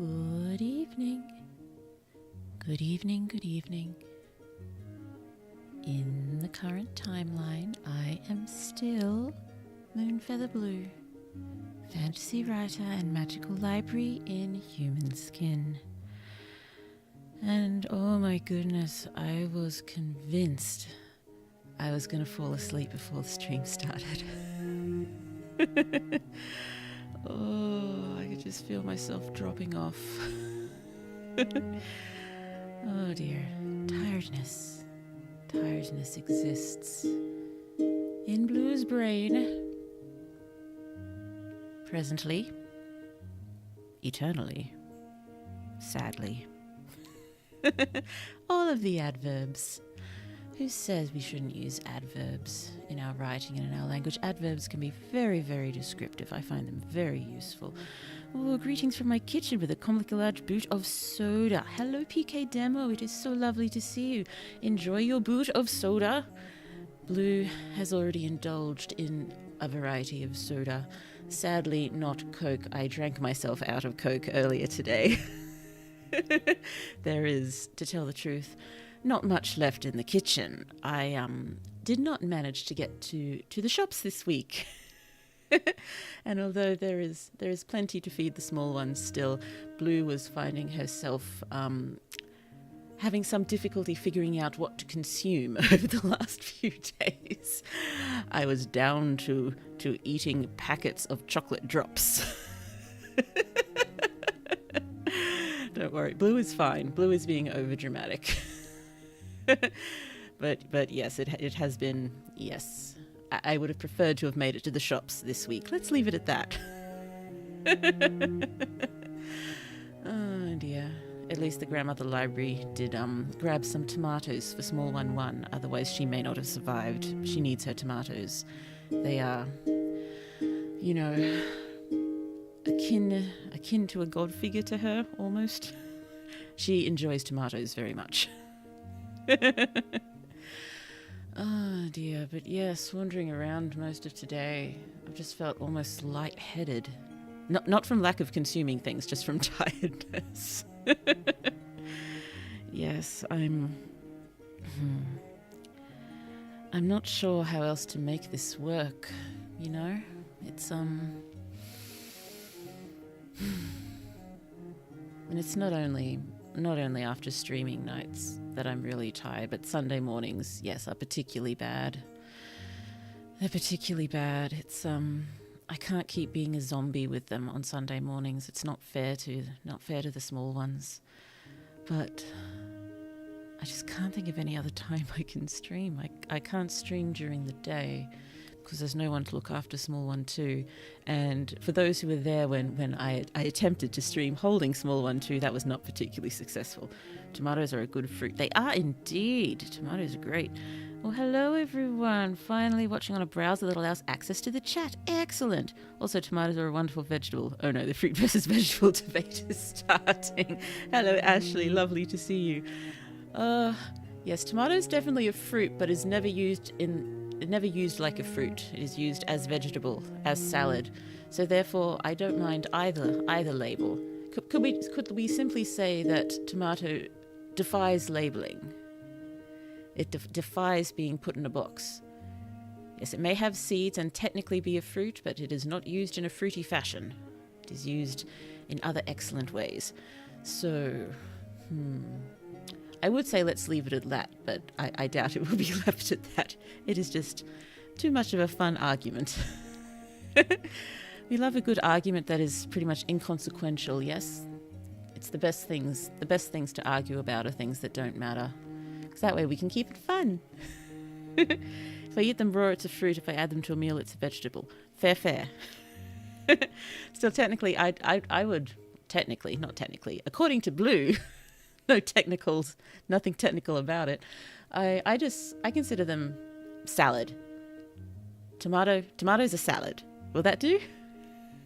Good evening. Good evening, good evening. In the current timeline, I am still Moonfeatherblue, fantasy writer and magical library in human skin. And oh my goodness, I was convinced I was going to fall asleep before the stream started. Oh, I could just feel myself dropping off. Oh dear, tiredness. Tiredness exists in Blue's brain. Presently, eternally, sadly. All of the adverbs. Who says we shouldn't use adverbs in our writing and in our language? Adverbs can be very, very descriptive. I find them very useful. Oh, greetings from my kitchen with a comically large boot of soda. Hello, PK Demo. It is so lovely to see you. Enjoy your boot of soda. Blue has already indulged in a variety of soda. Sadly, not Coke. I drank myself out of Coke earlier today. There is, to tell the truth, not much left in the kitchen. I did not manage to get to the shops this week. And although there is plenty to feed the small ones still, Blue was finding herself having some difficulty figuring out what to consume over the last few days. I was down to eating packets of chocolate drops. Don't worry, Blue is fine. Blue is being overdramatic. But yes, it has been, yes. I would have preferred to have made it to the shops this week. Let's leave it at that. Oh dear. At least the grandmother library did grab some tomatoes for small 1-1. Otherwise she may not have survived. She needs her tomatoes. They are, you know, akin to a god figure to her, almost. She enjoys tomatoes very much. Oh dear, but yes, wandering around most of today, I've just felt almost lightheaded. Not from lack of consuming things, just from tiredness. Yes, I'm not sure how else to make this work, you know? It's and it's not only after streaming nights that I'm really tired, but Sunday mornings, yes, are particularly bad. They're particularly bad. It's I can't keep being a zombie with them on Sunday mornings. It's not fair to the small ones. But I just can't think of any other time I can stream. I can't stream during the day because there's no one to look after small one too. And for those who were there when I attempted to stream holding small one too, that was not particularly successful. Tomatoes are a good fruit. They are indeed. Tomatoes are great. Well, hello everyone. Finally watching on a browser that allows access to the chat. Excellent. Also, tomatoes are a wonderful vegetable. Oh no, the fruit versus vegetable debate is starting. Hello Ashley, lovely to see you. Yes, tomato is definitely a fruit, but is never used like a fruit. It is used as vegetable, as salad. So therefore, I don't mind either label. Could we simply say that tomato defies labeling? It defies being put in a box. Yes, it may have seeds and technically be a fruit, but it is not used in a fruity fashion. It is used in other excellent ways. So, I would say let's leave it at that, but I doubt it will be left at that. It is just too much of a fun argument. We love a good argument that is pretty much inconsequential, yes? It's the best things to argue about are things that don't matter. Because that way we can keep it fun. If I eat them raw, it's a fruit. If I add them to a meal, it's a vegetable. Fair. Still, technically, I would... Technically, not technically. According to Blue... No technicals, nothing technical about it. I consider them salad. Tomatoes are salad. Will that do?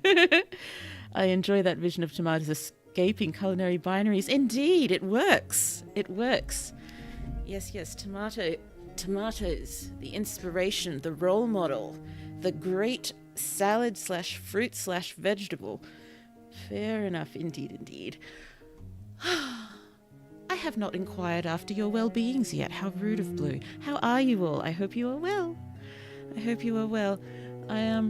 I enjoy that vision of tomatoes escaping culinary binaries. Indeed, it works. It works. Yes, tomatoes, the inspiration, the role model, the great salad/fruit/vegetable. Fair enough, indeed. I have not inquired after your well-beings yet. How rude of Blue. How are you all? I hope you are well. I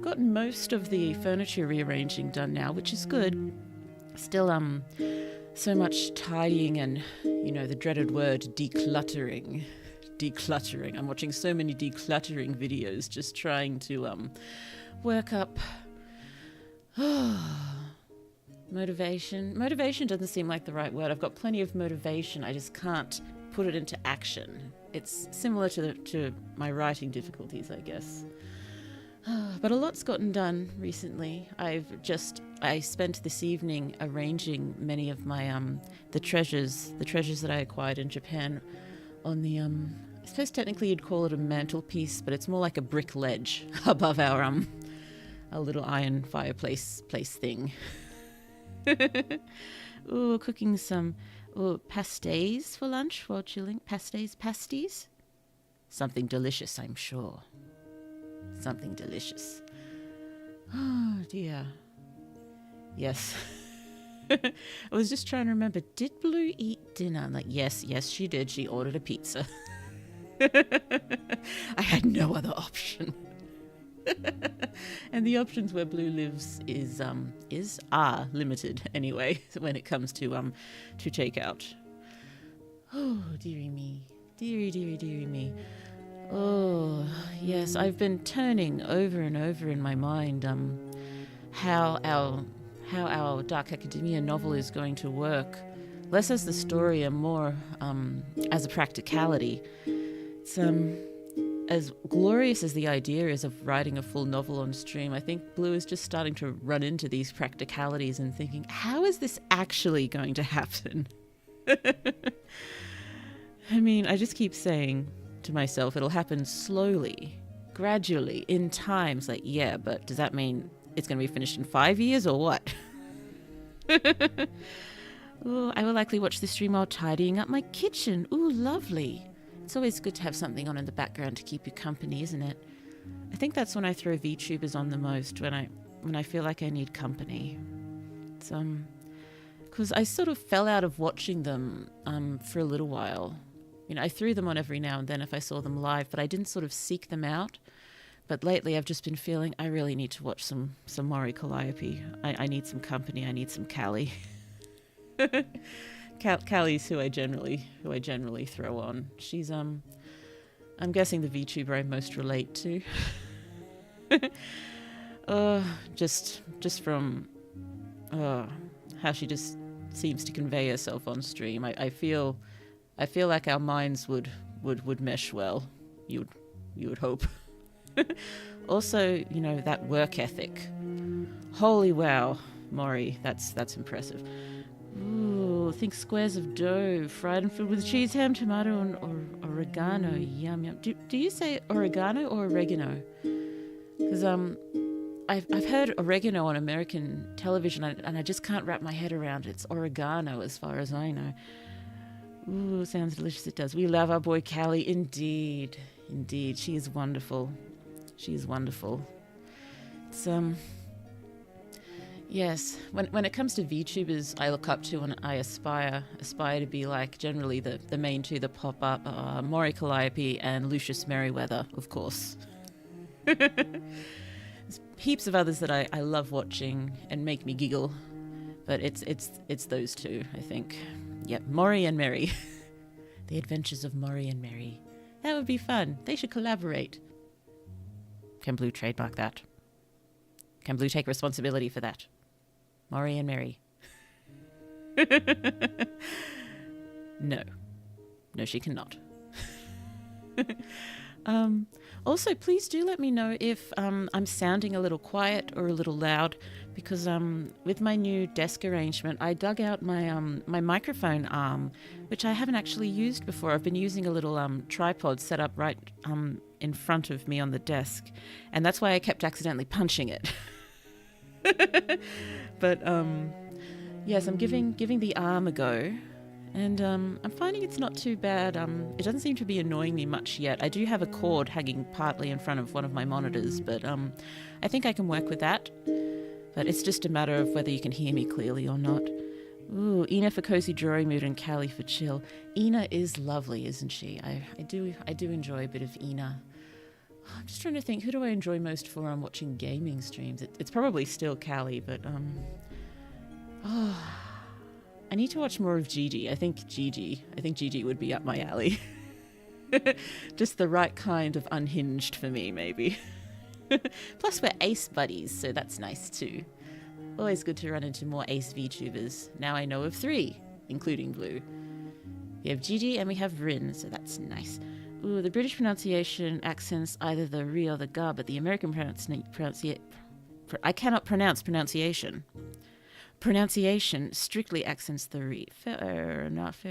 got most of the furniture rearranging done now, which is good. Still, so much tidying and, the dreaded word decluttering. I'm watching so many decluttering videos, just trying to work up motivation. Motivation doesn't seem like the right word. I've got plenty of motivation. I just can't put it into action. It's similar to my writing difficulties, I guess. But a lot's gotten done recently. I spent this evening arranging many of my the treasures that I acquired in Japan on the I suppose technically you'd call it a mantelpiece, but it's more like a brick ledge above our little iron fireplace thing. Ooh, cooking some pasties for lunch while chilling. Pasties? Something delicious, I'm sure. Something delicious. Oh, dear. Yes. I was just trying to remember, did Blue eat dinner? I'm like, yes, she did. She ordered a pizza. I had no other option. And the options where Blue lives are limited anyway when it comes to takeout. Oh, dearie me. Dearie me. Oh, yes, I've been turning over and over in my mind how our Dark Academia novel is going to work, less as the story and more as a practicality. It's as glorious as the idea is of writing a full novel on stream, I think Blue is just starting to run into these practicalities and thinking, how is this actually going to happen? I mean, I just keep saying to myself, it'll happen slowly, gradually, in time. It's like, yeah, but does that mean it's going to be finished in 5 years or what? Ooh, I will likely watch the stream while tidying up my kitchen. Ooh, lovely. It's always good to have something on in the background to keep you company, isn't it? I think that's when I throw VTubers on the most, when I feel like I need company. It's because I sort of fell out of watching them for a little while. I threw them on every now and then if I saw them live, but I didn't sort of seek them out. But lately I've just been feeling I really need to watch some Mori Calliope. I need some company. I need some Callie. Callie's who I generally throw on. She's I'm guessing the VTuber I most relate to. Just from how she just seems to convey herself on stream. I feel like our minds would mesh well. You would hope. Also, that work ethic. Holy wow, Maury, that's impressive. Ooh, think squares of dough, fried and filled with cheese, ham, tomato, and oregano. Yum yum. Do you say oregano or oregano? Because I've heard oregano on American television, and I just can't wrap my head around it. It's oregano, as far as I know. Ooh, sounds delicious. It does. We love our boy Callie, indeed. She is wonderful. It's yes. When it comes to VTubers, I look up to and I aspire to be like generally the main two that pop up are Maury Calliope and Lucius Merriweather, of course. There's heaps of others that I love watching and make me giggle, but it's those two, I think. Yep, Maury and Mary. The Adventures of Maury and Mary. That would be fun. They should collaborate. Can Blue trademark that? Can Blue take responsibility for that? Maury and Mary. No, she cannot. Also, please do let me know if I'm sounding a little quiet or a little loud, because with my new desk arrangement, I dug out my my microphone arm, which I haven't actually used before. I've been using a little tripod set up right in front of me on the desk, and that's why I kept accidentally punching it. But yes, I'm giving the arm a go. And I'm finding it's not too bad. It doesn't seem to be annoying me much yet. I do have a cord hanging partly in front of one of my monitors, but I think I can work with that. But it's just a matter of whether you can hear me clearly or not. Ooh, Ina for cozy drawing mood and Callie for chill. Ina is lovely, isn't she? I do enjoy a bit of Ina. I'm just trying to think, who do I enjoy most for watching gaming streams? It's probably still Callie, but I need to watch more of Gigi. I think Gigi would be up my alley. Just the right kind of unhinged for me, maybe. Plus we're ace buddies, so that's nice too. Always good to run into more ace VTubers. Now I know of 3, including Blue. We have Gigi and we have Rin, so that's nice. Ooh, the British pronunciation accents either the re or the ga, but the American I cannot pronounce pronunciation. Pronunciation strictly accents the re. Fair enough.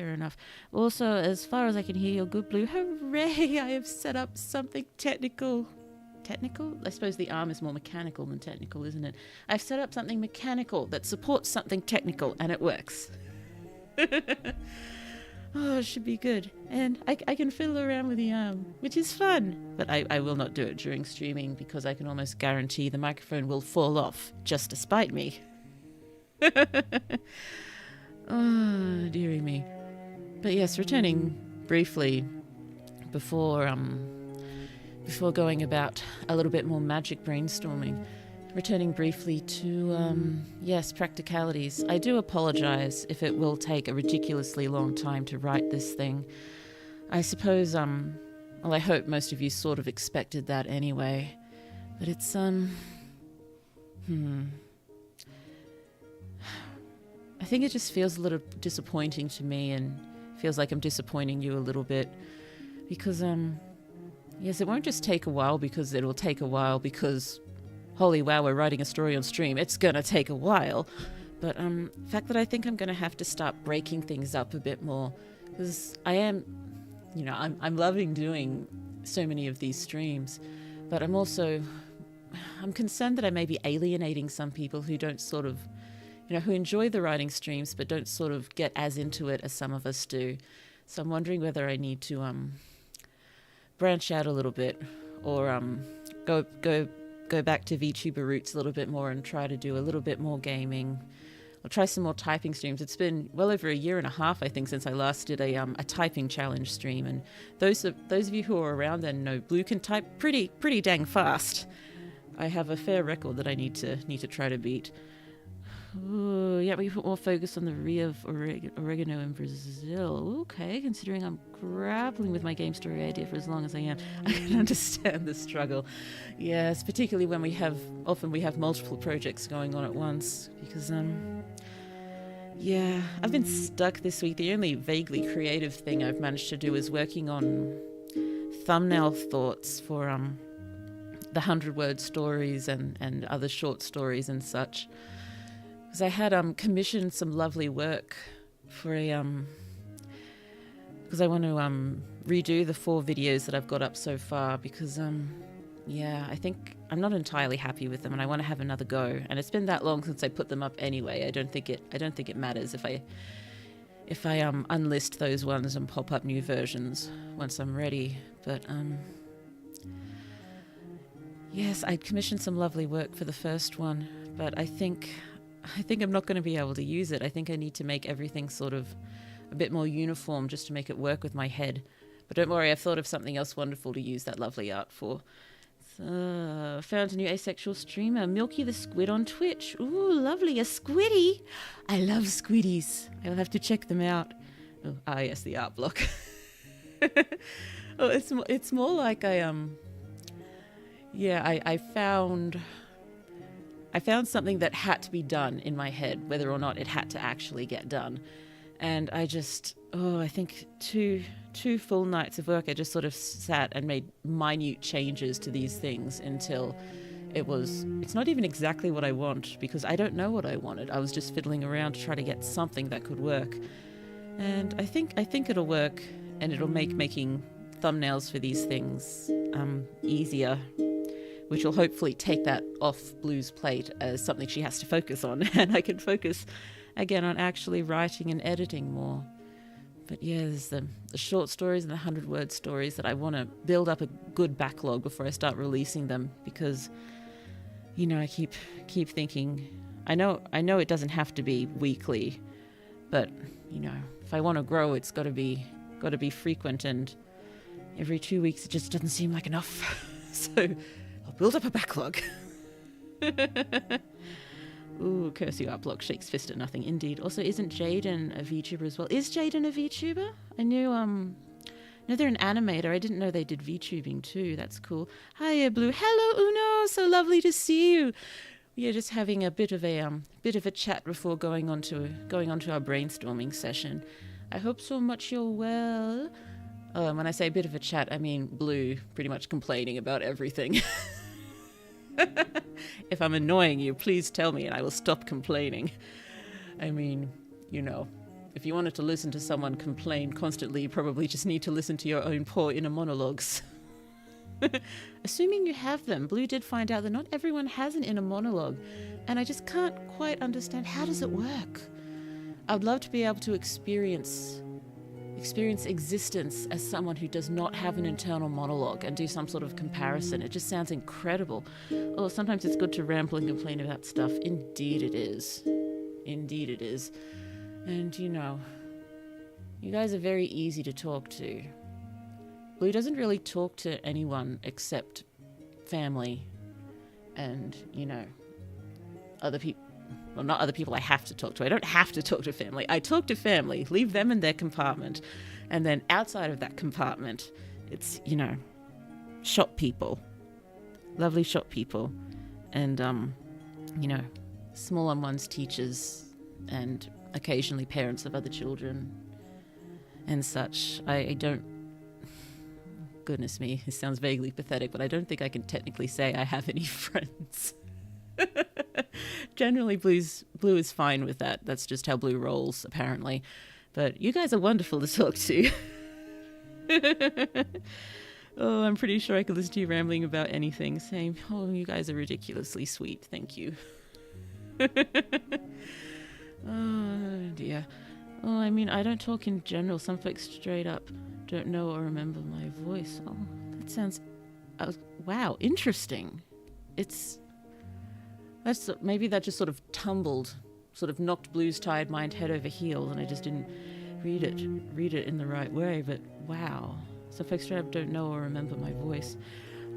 Also, as far as I can hear, you're good, Blue. Hooray! I have set up something technical. Technical? I suppose the arm is more mechanical than technical, isn't it? I've set up something mechanical that supports something technical, and it works. Oh, it should be good. And I can fiddle around with the arm, which is fun. But I will not do it during streaming because I can almost guarantee the microphone will fall off just to spite me. Oh, dearie me. But yes, returning briefly before going about a little bit more magic brainstorming, returning briefly to, yes, practicalities. I do apologize if it will take a ridiculously long time to write this thing. I suppose, well, I hope most of you sort of expected that anyway. But it's, I think it just feels a little disappointing to me, and feels like I'm disappointing you a little bit. Because, yes, it won't just take a while because it'll take a while because, holy wow, we're writing a story on stream. It's gonna take a while. But, the fact that I think I'm gonna have to start breaking things up a bit more. Because I am, you know, I'm loving doing so many of these streams. But I'm concerned that I may be alienating some people who don't sort of, you know, who enjoy the writing streams but don't sort of get as into it as some of us do. So I'm wondering whether I need to branch out a little bit, or go back to VTuber roots a little bit more and try to do a little bit more gaming. I'll try some more typing streams. It's been well over a year and a half, I think, since I last did a typing challenge stream. And those of you who are around then know Blue can type pretty dang fast. I have a fair record that I need to try to beat. Ooh, yeah, we put more focus on the Rio of oregano in Brazil. Okay, considering I'm grappling with my game story idea for as long as I am, I can understand the struggle. Yes, particularly when we have multiple projects going on at once. Because, yeah, I've been stuck this week. The only vaguely creative thing I've managed to do is working on thumbnail thoughts for, the 100-word stories and other short stories and such. Because I had commissioned some lovely work for because I want to redo the 4 videos that I've got up so far, because yeah, I think I'm not entirely happy with them and I want to have another go. And it's been that long since I put them up anyway. I don't think it matters if I unlist those ones and pop up new versions once I'm ready. But yes, I commissioned some lovely work for the first one, but I think I'm not going to be able to use it. I think I need to make everything sort of a bit more uniform just to make it work with my head. But don't worry, I've thought of something else wonderful to use that lovely art for. So, found a new asexual streamer, Milky the Squid on Twitch. Ooh, lovely, a squiddy. I love squiddies. I'll have to check them out. Oh, yes, the art block. Oh, it's more like I found something that had to be done in my head, whether or not it had to actually get done. And I think two full nights of work, I just sort of sat and made minute changes to these things until it's not even exactly what I want, because I don't know what I wanted. I was just fiddling around to try to get something that could work. And I think it'll work, and it'll make making thumbnails for these things easier, which will hopefully take that off Blue's plate as something she has to focus on, and I can focus again on actually writing and editing more. But yeah, there's the short stories and the 100-word stories that I want to build up a good backlog before I start releasing them, because I keep thinking, I know it doesn't have to be weekly, but if I want to grow, it's got to be frequent, and every 2 weeks it just doesn't seem like enough. So I'll build up a backlog. Ooh, curse you, Uplock shakes fist at nothing. Indeed. Also, isn't Jaden a VTuber as well? Is Jaden a VTuber? I knew they're an animator. I didn't know they did VTubing too. That's cool. Hiya, Blue. Hello, Uno. So lovely to see you. We are just having a bit of a chat before going on to our brainstorming session. I hope so much you're well. When I say a bit of a chat, I mean Blue pretty much complaining about everything. If I'm annoying you, please tell me and I will stop complaining. I mean, if you wanted to listen to someone complain constantly, you probably just need to listen to your own poor inner monologues. Assuming you have them, Blue did find out that not everyone has an inner monologue, and I just can't quite understand, how does it work? I'd love to be able to experience existence as someone who does not have an internal monologue and do some sort of comparison. It just sounds incredible. Oh, sometimes it's good to ramble and complain about stuff. Indeed it is. Indeed it is. And you guys are very easy to talk to. Blue doesn't really talk to anyone except family and, other people. Well, not other people I have to talk to. I don't have to talk to family. I talk to family, leave them in their compartment. And then outside of that compartment, it's, shop people. Lovely shop people. And, smaller ones, teachers, and occasionally parents of other children and such. I don't... Goodness me, this sounds vaguely pathetic, but I don't think I can technically say I have any friends. Generally, Blue is fine with that. That's just how Blue rolls, apparently. But you guys are wonderful to talk to. Oh, I'm pretty sure I could listen to you rambling about anything. Same. Oh, you guys are ridiculously sweet. Thank you. Oh, dear. Oh, I mean, I don't talk in general. Some folks straight up don't know or remember my voice. Oh, that sounds... wow, interesting. Maybe that just sort of tumbled, sort of knocked Blue's tired mind head over heels, and I just didn't read it in the right way. But wow, so folks straight up don't know or remember my voice.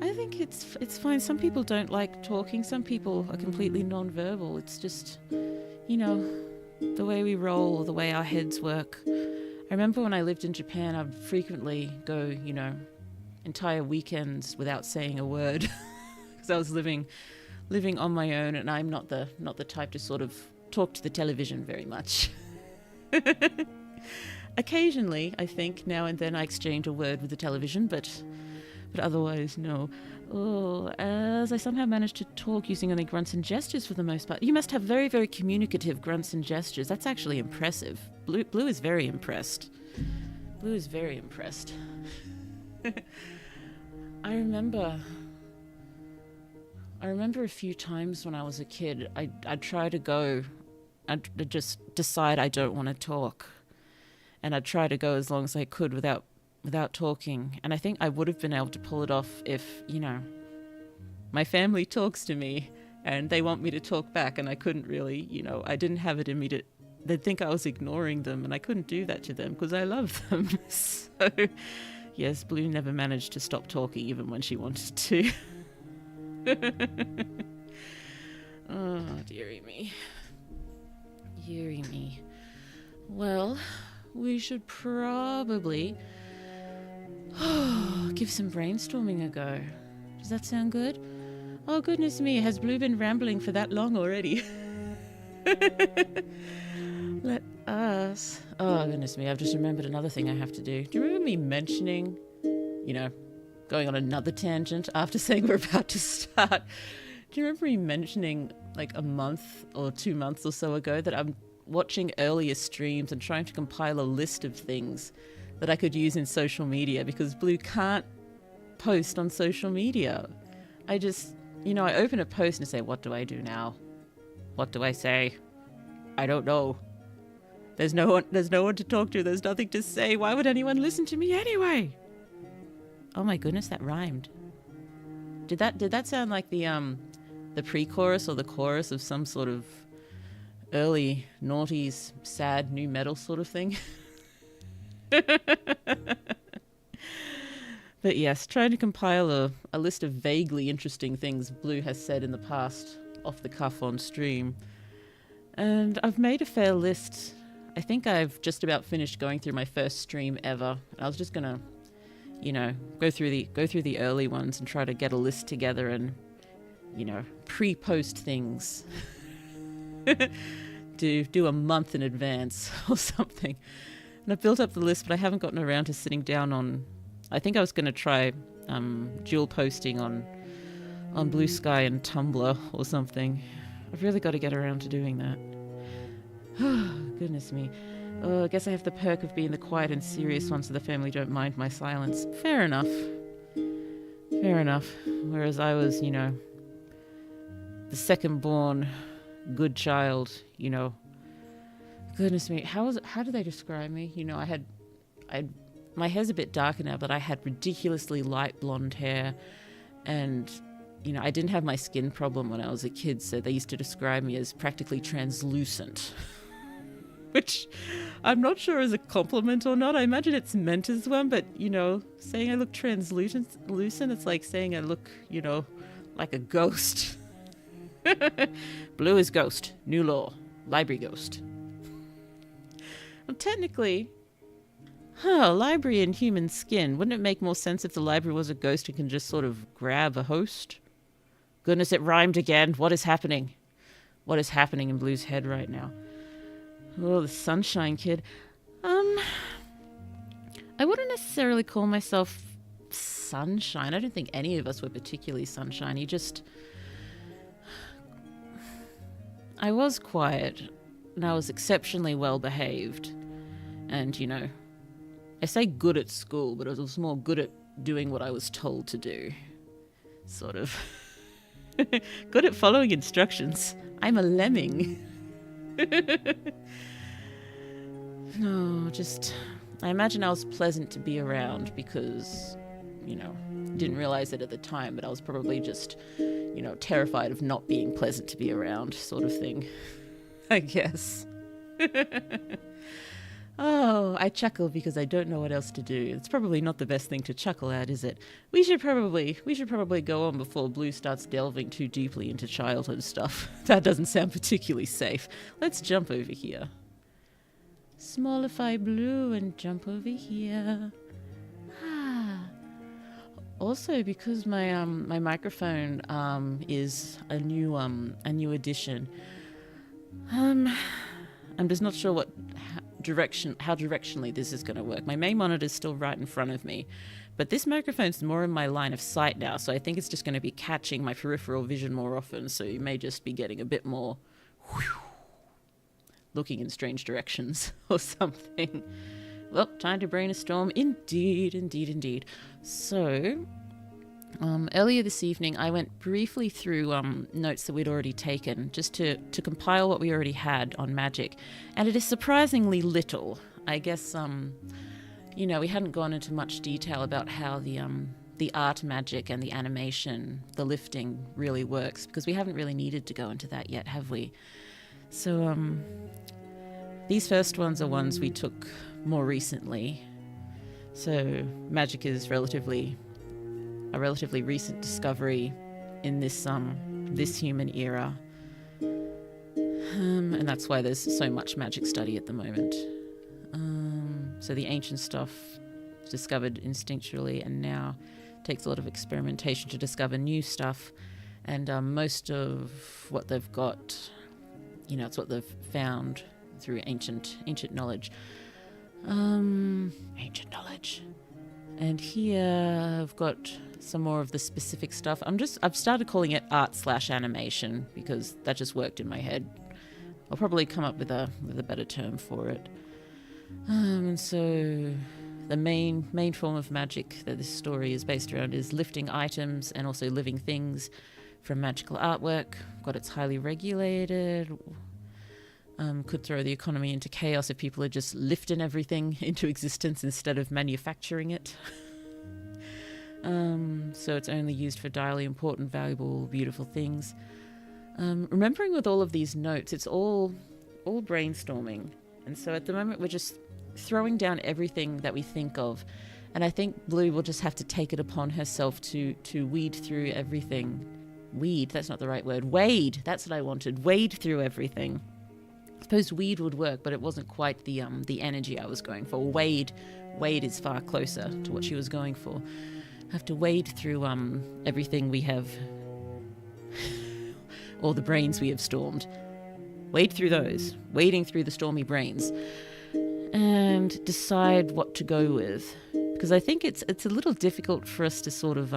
I think it's fine. Some people don't like talking. Some people are completely non-verbal. It's just, the way we roll, the way our heads work. I remember when I lived in Japan, I'd frequently go, entire weekends without saying a word because I was living on my own, and I'm not the type to sort of talk to the television very much. Occasionally, I think, now and then I exchange a word with the television, but otherwise, no. Oh, as I somehow managed to talk using only grunts and gestures for the most part. You must have very, very communicative grunts and gestures. That's actually impressive. Blue is very impressed. Blue is very impressed. I remember a few times when I was a kid, I'd try to go, I'd just decide I don't want to talk. And I'd try to go as long as I could without talking. And I think I would have been able to pull it off if, my family talks to me and they want me to talk back, and I couldn't really, I didn't have it in me to... They'd think I was ignoring them, and I couldn't do that to them because I love them. So, yes, Blue never managed to stop talking even when she wanted to. Oh, dearie me. Dearie me. Well, we should probably give some brainstorming a go. Does that sound good? Oh, goodness me, has Blue been rambling for that long already? Let us... Oh, goodness me, I've just remembered another thing I have to do. Do you remember me mentioning, going on another tangent after saying we're about to start? Do you remember me mentioning, like, a month or 2 months or so ago that I'm watching earlier streams and trying to compile a list of things that I could use in social media because Blue can't post on social media? I just, I open a post and say, what do I do now? What do I say? I don't know. There's no one to talk to. There's nothing to say. Why would anyone listen to me anyway? Oh my goodness, that rhymed. Did that sound like the the pre-chorus or the chorus of some sort of early noughties sad new metal sort of thing. But yes, trying to compile a list of vaguely interesting things Blue has said in the past off the cuff on stream. And I've made a fair list. I think I've just about finished going through my first stream ever. I was just gonna, go through the early ones and try to get a list together and, pre-post things. do a month in advance or something. And I've built up the list, but I haven't gotten around to sitting down on... I think I was going to try dual posting on Blue Sky and Tumblr or something. I've really got to get around to doing that. Goodness me. I guess I have the perk of being the quiet and serious one so the family don't mind my silence. Fair enough. Whereas I was, the second born good child, Goodness me. How do they describe me? My hair's a bit darker now, but I had ridiculously light blonde hair, and I didn't have my skin problem when I was a kid, so they used to describe me as practically translucent, which I'm not sure is a compliment or not. I imagine it's meant as one, but saying I look translucent, it's like saying I look, like a ghost. Blue is ghost. New law. Library ghost. Well, technically, library in human skin. Wouldn't it make more sense if the library was a ghost and can just sort of grab a host? Goodness, it rhymed again. What is happening? What is happening in Blue's head right now? Oh, the sunshine kid. I wouldn't necessarily call myself sunshine. I don't think any of us were particularly sunshiny. I was quiet, and I was exceptionally well behaved. And, I say good at school, but I was more good at doing what I was told to do. Sort of. Good at following instructions. I'm a lemming. No, I imagine I was pleasant to be around because, didn't realize it at the time, but I was probably just, terrified of not being pleasant to be around sort of thing, I guess. Oh, I chuckle because I don't know what else to do. It's probably not the best thing to chuckle at, is it? We should probably go on before Blue starts delving too deeply into childhood stuff. That doesn't sound particularly safe. Let's jump over here. Smallify Blue and jump over here. Also, because my microphone is a new addition, I'm just not sure how directionally this is going to work. My main monitor is still right in front of me, but this microphone's more in my line of sight now, so I think it's just going to be catching my peripheral vision more often, so you may just be getting a bit more looking in strange directions or something. Well, time to brainstorm. Indeed. So, earlier this evening, I went briefly through notes that we'd already taken, just to compile what we already had on magic. And it is surprisingly little. I guess, we hadn't gone into much detail about how the art magic and the animation, the lifting really works, because we haven't really needed to go into that yet, have we? So, these first ones are ones we took more recently. So magic is a relatively recent discovery in this human era, and that's why there's so much magic study at the moment. So the ancient stuff is discovered instinctually, and now takes a lot of experimentation to discover new stuff. And most of what they've got, it's what they've found through ancient knowledge. Ancient knowledge. And here I've got some more of the specific stuff. I've started calling it art/animation because that just worked in my head. I'll probably come up with a better term for it. And so the main form of magic that this story is based around is lifting items and also living things from magical artwork. God, it's highly regulated. Could throw the economy into chaos if people are just lifting everything into existence instead of manufacturing it. So it's only used for direly important, valuable, beautiful things. Remembering with all of these notes, it's all brainstorming. And so at the moment, we're just throwing down everything that we think of. And I think Blue will just have to take it upon herself to weed through everything. Weed, that's not the right word. Wade, that's what I wanted. Wade through everything. I suppose weed would work, but it wasn't quite the energy I was going for. Wade is far closer to what she was going for. Have to wade through everything we have, all the brains we have stormed. Wade through those, wading through the stormy brains, and decide what to go with. Because I think it's a little difficult for us to sort of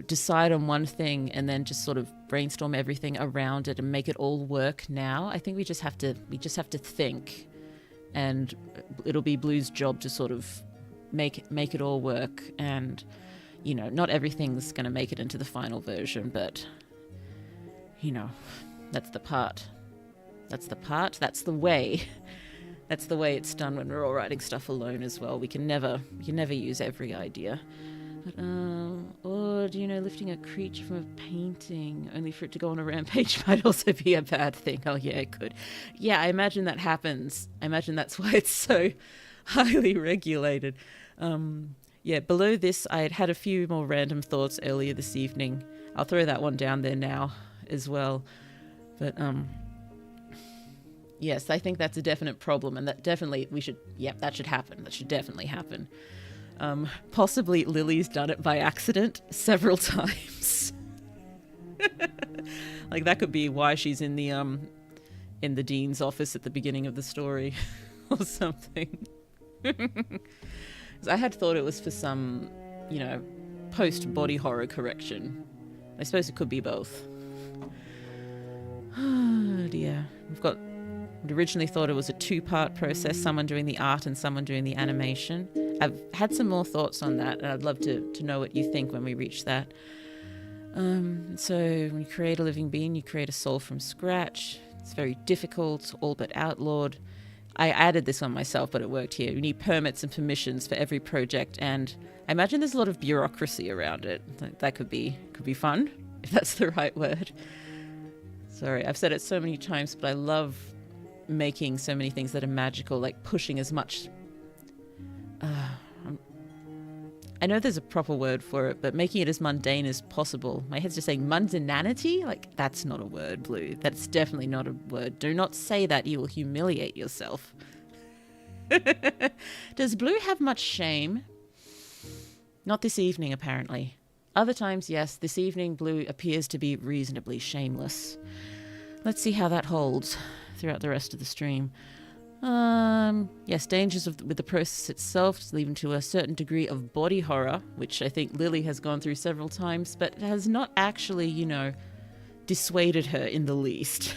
decide on one thing and then just sort of brainstorm everything around it and make it all work now. I think we just have to think, and it'll be Blue's job to sort of make it all work. And not everything's going to make it into the final version, but that's the way it's done when we're all writing stuff alone as well. We can never use every idea. But, or lifting a creature from a painting only for it to go on a rampage might also be a bad thing. Oh yeah, it could. Yeah, I imagine that happens. I imagine that's why it's so highly regulated. Below this, I had a few more random thoughts earlier this evening. I'll throw that one down there now as well. But, yes, I think that's a definite problem, and that definitely that should happen. That should definitely happen. Possibly Lily's done it by accident several times. Like that could be why she's in the dean's office at the beginning of the story or something. I had thought it was for some, post body horror correction. I suppose it could be both. Oh dear. I'd originally thought it was a two-part process, someone doing the art and someone doing the animation. I've had some more thoughts on that, and I'd love to know what you think when we reach that. So when you create a living being, you create a soul from scratch. It's very difficult, all but outlawed. I added this on myself, but it worked here. You need permits and permissions for every project, and I imagine there's a lot of bureaucracy around it. That could be fun, if that's the right word. Sorry, I've said it so many times, but I love making so many things that are magical, like pushing as much... I know there's a proper word for it, but making it as mundane as possible. My head's just saying mundanity? Like, that's not a word, Blue. That's definitely not a word. Do not say that. You will humiliate yourself. Does Blue have much shame? Not this evening, apparently. Other times, yes. This evening, Blue appears to be reasonably shameless. Let's see how that holds throughout the rest of the stream. Yes, dangers with the process itself, leading to a certain degree of body horror, which I think Lily has gone through several times, but has not actually, dissuaded her in the least.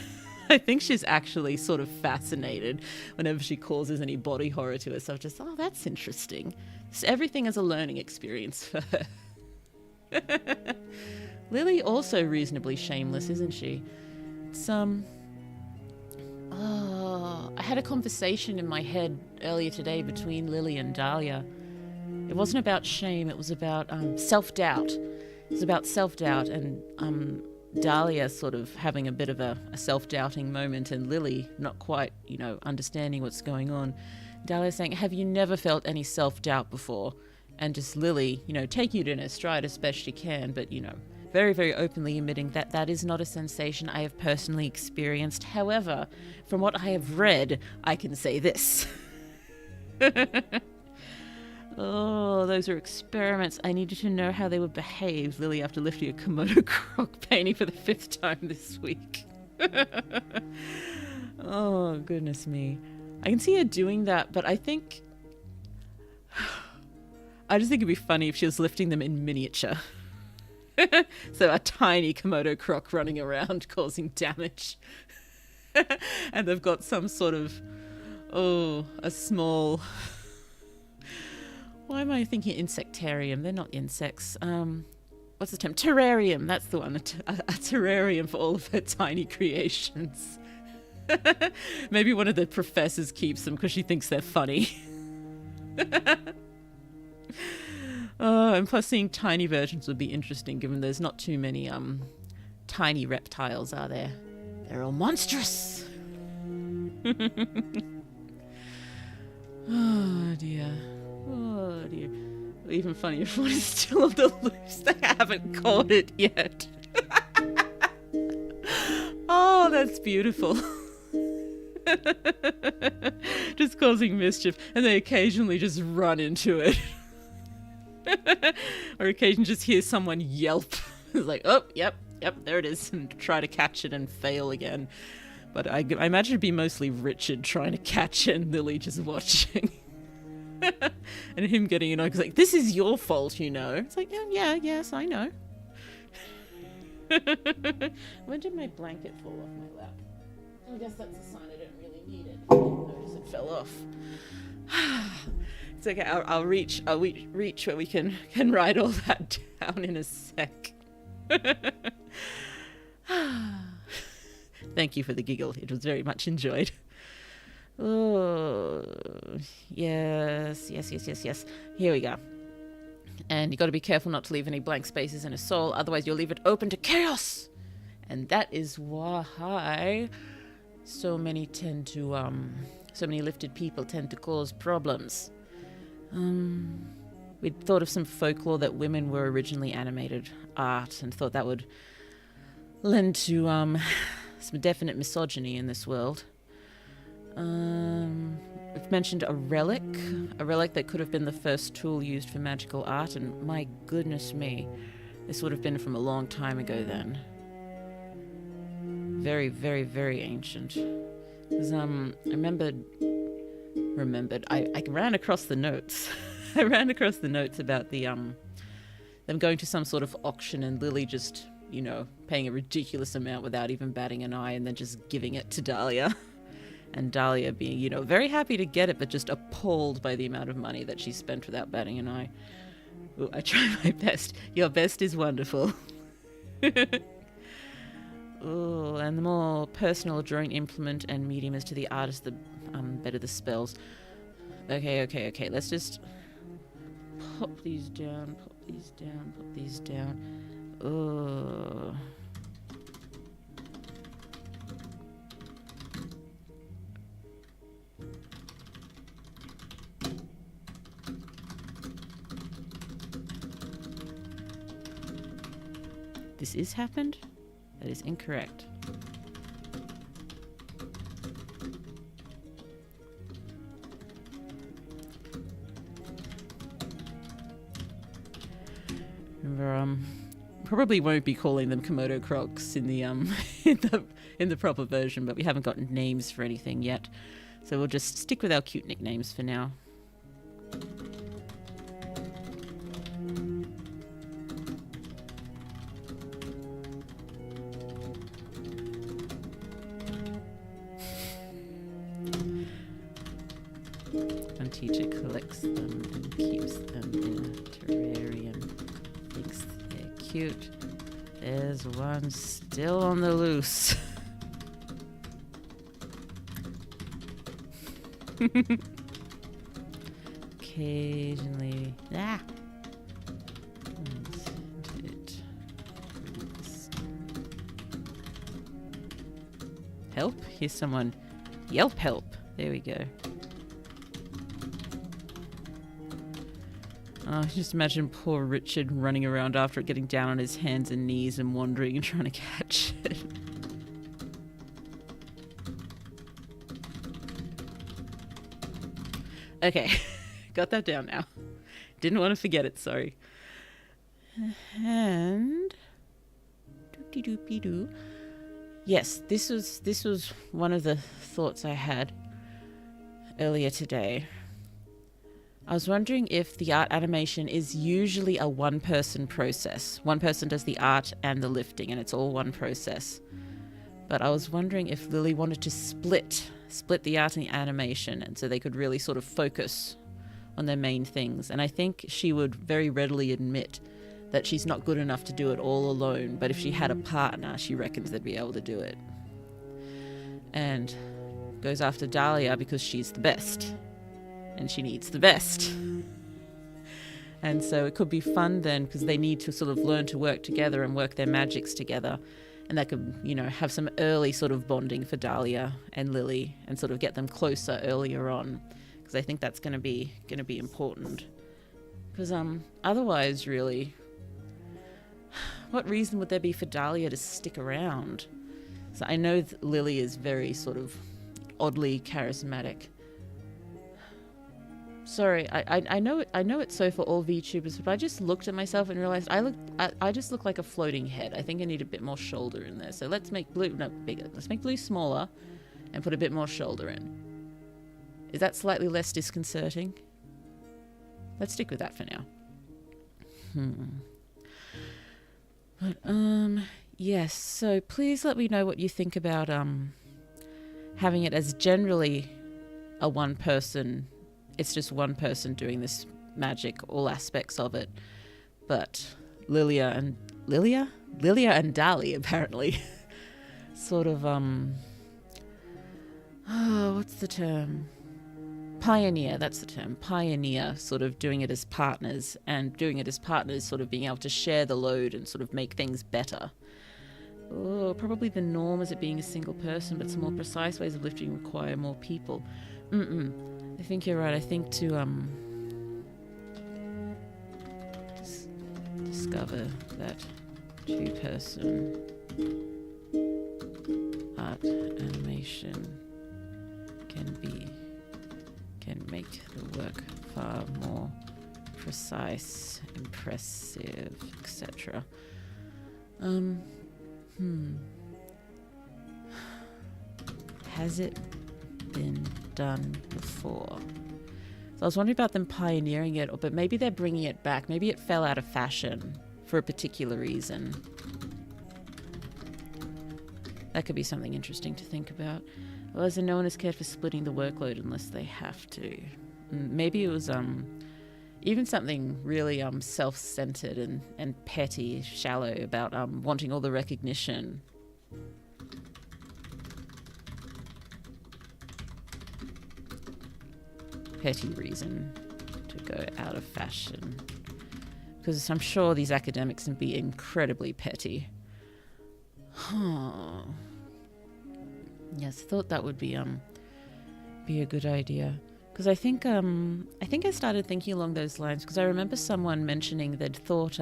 I think she's actually sort of fascinated whenever she causes any body horror to herself. Just, oh, that's interesting. So everything is a learning experience for her. Lily also reasonably shameless, isn't she? It's, I had a conversation in my head earlier today between Lily and Dahlia. It wasn't about shame, it was about self-doubt. It was about self-doubt and Dahlia sort of having a bit of a self-doubting moment and Lily not quite, understanding what's going on. Dahlia saying, have you never felt any self-doubt before? And just Lily, taking it in her stride as best she can, but, very, very openly admitting that is not a sensation I have personally experienced. However, from what I have read, I can say this. Oh, those are experiments. I needed to know how they would behave, Lily, after lifting a Komodo croc painting for the 5th time this week. Oh, goodness me. I can see her doing that, but I just think it'd be funny if she was lifting them in miniature. So a tiny Komodo croc running around causing damage. And they've got some sort of, a small... Why am I thinking insectarium? They're not insects. What's the term? Terrarium. That's the one. A terrarium for all of her tiny creations. Maybe one of the professors keeps them because she thinks they're funny. And plus seeing tiny versions would be interesting, given there's not too many tiny reptiles, are there? They're all monstrous. Oh dear. Oh dear. Even funnier if one is still on the loose. They haven't caught it yet. Oh, that's beautiful. Just causing mischief, and they occasionally just run into it. Or occasionally just hear someone yelp. It's like, oh, yep, there it is, and try to catch it and fail again. But I imagine it'd be mostly Richard trying to catch it and Lily just watching. And him getting annoyed, like, this is your fault, you know. It's like, oh, yeah, yes, I know. When did my blanket fall off my lap? I guess that's a sign I don't really need it. Notice it fell off. It's okay. I'll reach where we can write all that down in a sec. Thank you for the giggle. It was very much enjoyed. Oh, yes. Here we go. And you got to be careful not to leave any blank spaces in a soul, otherwise you'll leave it open to chaos. And that is why so many lifted people tend to cause problems. We'd thought of some folklore that women were originally animated art and thought that would lend to some definite misogyny in this world. We've mentioned a relic that could have been the first tool used for magical art, and my goodness me, this would have been from a long time ago then. Very, very, very ancient. Because I ran across the notes. I ran across the notes about the them going to some sort of auction and Lily just, paying a ridiculous amount without even batting an eye and then just giving it to Dahlia. And Dahlia being, very happy to get it, but just appalled by the amount of money that she spent without batting an eye. Ooh, I try my best. Your best is wonderful. Oh, and the more personal a drawing implement and medium is to the artist, the better the spells. Okay. Let's just pop these down. Oh. This is happened? That is incorrect. Remember, probably won't be calling them Komodo crocs in the in the proper version, but we haven't gotten names for anything yet, so we'll just stick with our cute nicknames for now. One teacher collects them and keeps them in a terrarium. Thinks they're cute. There's one still on the loose. Occasionally. Help? Here's someone. Yelp help. There we go. Oh, just imagine poor Richard running around after it, getting down on his hands and knees and wandering and trying to catch it. Okay, got that down now. Didn't want to forget it, sorry. And doopty-doopty-doo. Yes, this was one of the thoughts I had earlier today. I was wondering if the art animation is usually a one-person process. One person does the art and the lifting, and it's all one process. But I was wondering if Lily wanted to split the art and the animation, and so they could really sort of focus on their main things. And I think she would very readily admit that she's not good enough to do it all alone, but if she had a partner, she reckons they'd be able to do it. And goes after Dahlia because she's the best. And she needs the best. And so it could be fun then, because they need to sort of learn to work together and work their magics together. And that could, have some early sort of bonding for Dahlia and Lily, and sort of get them closer earlier on, because I think that's going to be important. Because otherwise, really, what reason would there be for Dahlia to stick around? So I know that Lily is very sort of oddly charismatic. Sorry, I know it's so for all VTubers, but I just looked at myself and realized I just look like a floating head. I think I need a bit more shoulder in there. So let's make blue bigger. Let's make blue smaller and put a bit more shoulder in. Is that slightly less disconcerting? Let's stick with that for now. But yes, so please let me know what you think about having it as generally a one person. It's just one person doing this magic, all aspects of it. But Lilia and Dali apparently sort of what's the term? Pioneer, that's the term. Pioneer, sort of doing it as partners, and doing it as partners sort of being able to share the load and sort of make things better. Oh, probably the norm is it being a single person, but some more precise ways of lifting require more people. I think you're right. I think to discover that two-person art animation can make the work far more precise, impressive, etc. Has it been done before? So I was wondering about them pioneering it, but maybe they're bringing it back. Maybe it fell out of fashion for a particular reason. That could be something interesting to think about. Well, as in no one is cared for splitting the workload unless they have to. Maybe it was even something really self-centered and petty, shallow about wanting all the recognition. Petty reason to go out of fashion. Because I'm sure these academics can be incredibly petty. Yes, I thought that would be a good idea. Because I think I started thinking along those lines because I remember someone mentioning they'd thought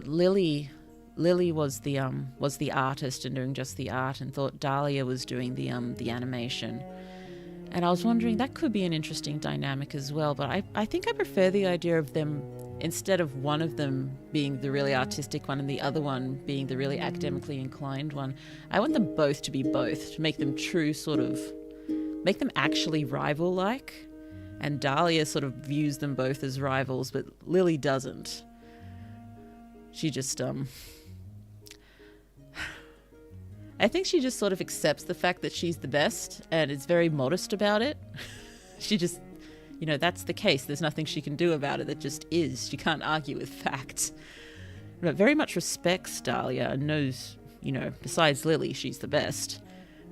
Lily was the artist and doing just the art, and thought Dahlia was doing the animation. And I was wondering, that could be an interesting dynamic as well, but I think I prefer the idea of them, instead of one of them being the really artistic one and the other one being the really academically inclined one, I want them both to be both, to make them true make them actually rival-like. And Dahlia sort of views them both as rivals, but Lily doesn't. She just, I think she just sort of accepts the fact that she's the best and is very modest about it. She just, that's the case. There's nothing she can do about it. That just is. She can't argue with facts. But very much respects Dahlia and knows, besides Lily, she's the best.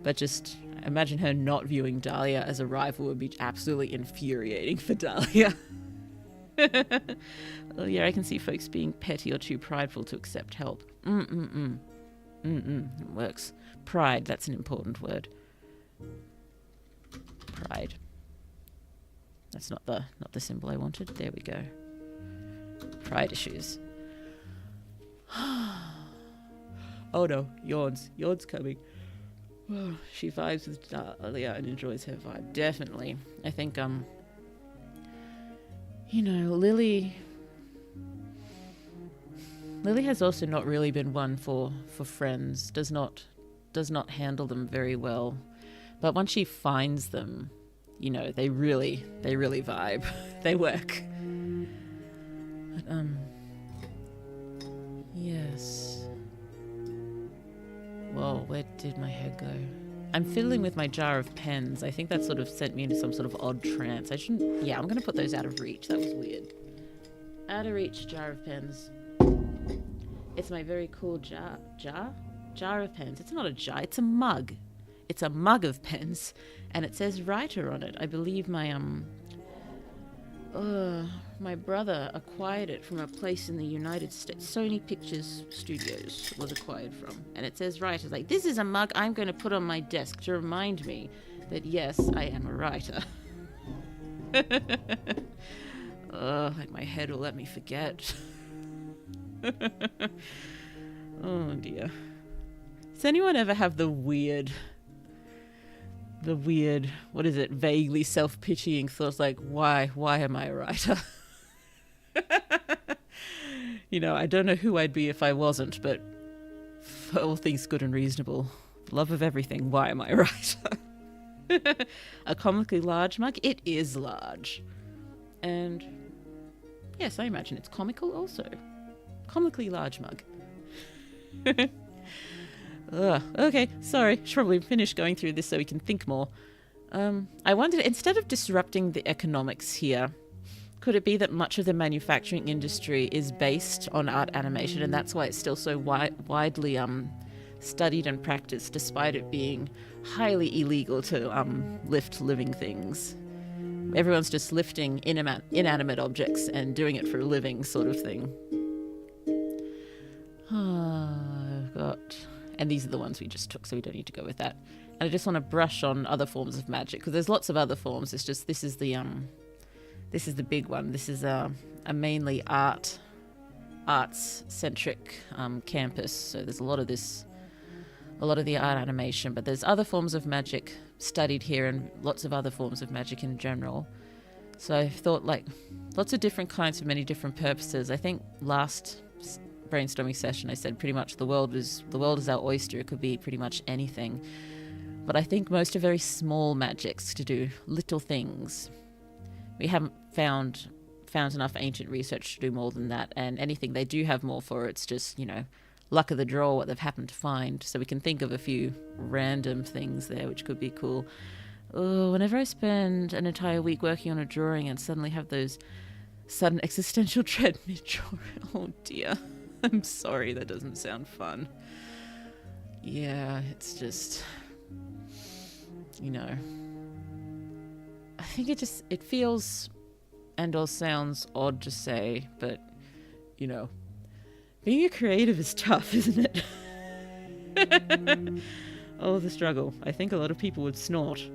But just imagine her not viewing Dahlia as a rival would be absolutely infuriating for Dahlia. Well, yeah, I can see folks being petty or too prideful to accept help. It works. Pride, that's an important word. Pride. That's not the symbol I wanted. There we go. Pride issues. Oh no, yawns. Yawns coming. Oh, she vibes with Dahlia and enjoys her vibe. Definitely. I think, Lily has also not really been one for friends, does not handle them very well. But once she finds them, they really vibe. They work. But, yes. Whoa, where did my head go? I'm fiddling with my jar of pens. I think that sort of sent me into some sort of odd trance. I'm going to put those out of reach. That was weird. Out of reach jar of pens. It's my very cool jar of pens. It's not a jar, it's a mug. It's a mug of pens, and it says writer on it. I believe my my brother acquired it from a place in the United States. Sony Pictures Studios was acquired from. And it says writer. Like, this is a mug I'm going to put on my desk to remind me that, yes, I am a writer. Like my head will let me forget. Oh, dear. Does anyone ever have the weird, what is it, vaguely self-pitying thoughts like, why am I a writer? You know, I don't know who I'd be if I wasn't, but for all things good and reasonable, love of everything, why am I a writer? A comically large mug? It is large. And yes, I imagine it's comical also. Comically large mug. Okay, sorry. Should probably finish going through this so we can think more. I wondered, instead of disrupting the economics here, could it be that much of the manufacturing industry is based on art animation, and that's why it's still so widely studied and practiced, despite it being highly illegal to lift living things? Everyone's just lifting inanimate objects and doing it for a living, sort of thing. I've got... And these are the ones we just took, so we don't need to go with that. And I just want to brush on other forms of magic, because there's lots of other forms. It's just this is the big one. This is a mainly arts-centric campus. So there's a lot of the art animation, but there's other forms of magic studied here, and lots of other forms of magic in general. So I thought, like, lots of different kinds for many different purposes. I think last brainstorming session I said pretty much the world is our oyster. It could be pretty much anything, but I think most are very small magics to do little things. We haven't found enough ancient research to do more than that, and anything they do have more for, it's just, you know, luck of the draw, what they've happened to find. So we can think of a few random things there which could be cool. Oh, whenever I spend an entire week working on a drawing and suddenly have those sudden existential dread mid-drawing, oh dear. I'm sorry, that doesn't sound fun. Yeah, it's just, you know, I think it feels and or sounds odd to say, but, you know, being a creative is tough, isn't it? Oh, the struggle. I think a lot of people would snort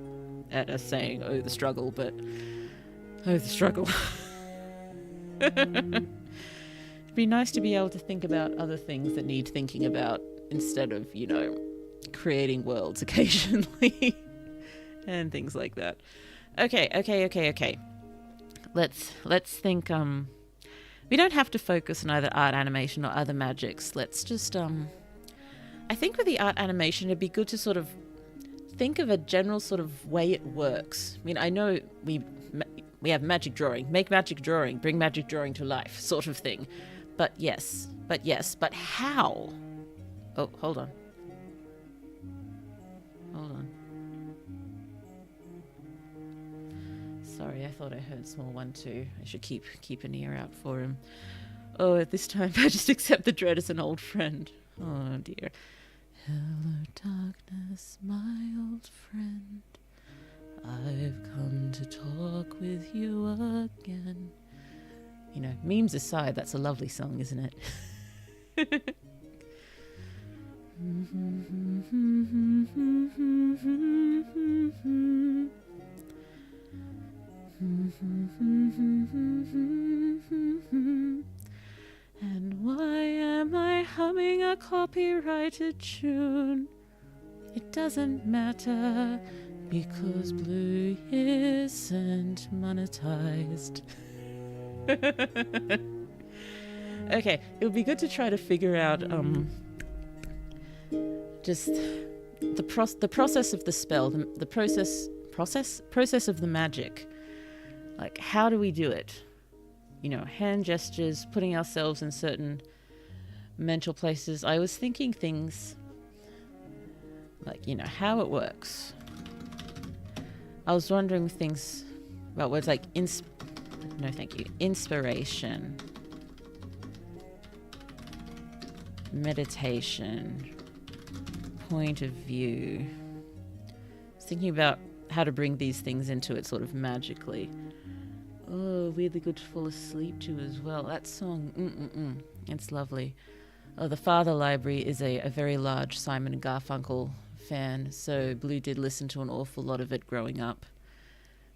at us saying, oh, the struggle, but, oh, the struggle. It'd be nice to be able to think about other things that need thinking about instead of, you know, creating worlds occasionally and things like that. Okay. Let's think. We don't have to focus on either art animation or other magics. Let's just I think with the art animation, it'd be good to sort of think of a general sort of way it works. I mean, I know we have magic drawing, make magic drawing, bring magic drawing to life, sort of thing. But how? Oh, hold on. Sorry, I thought I heard small one too. I should keep an ear out for him. Oh, at this time I just accept the dread as an old friend. Oh dear. Hello darkness, my old friend. I've come to talk with you again. You know, memes aside, that's a lovely song, isn't it? And why am I humming a copyrighted tune? It doesn't matter, because Blue isn't monetized. Okay, it would be good to try to figure out just the process of the spell, the process of the magic. Like, how do we do it? You know, hand gestures, putting ourselves in certain mental places. I was thinking things like, you know, how it works. I was wondering things about words like inspiration, meditation, point of view. I was thinking about how to bring these things into it sort of magically. Oh, weirdly good to fall asleep to as well. That song, it's lovely. Oh, the Father Library is a very large Simon and Garfunkel fan, so Blue did listen to an awful lot of it growing up.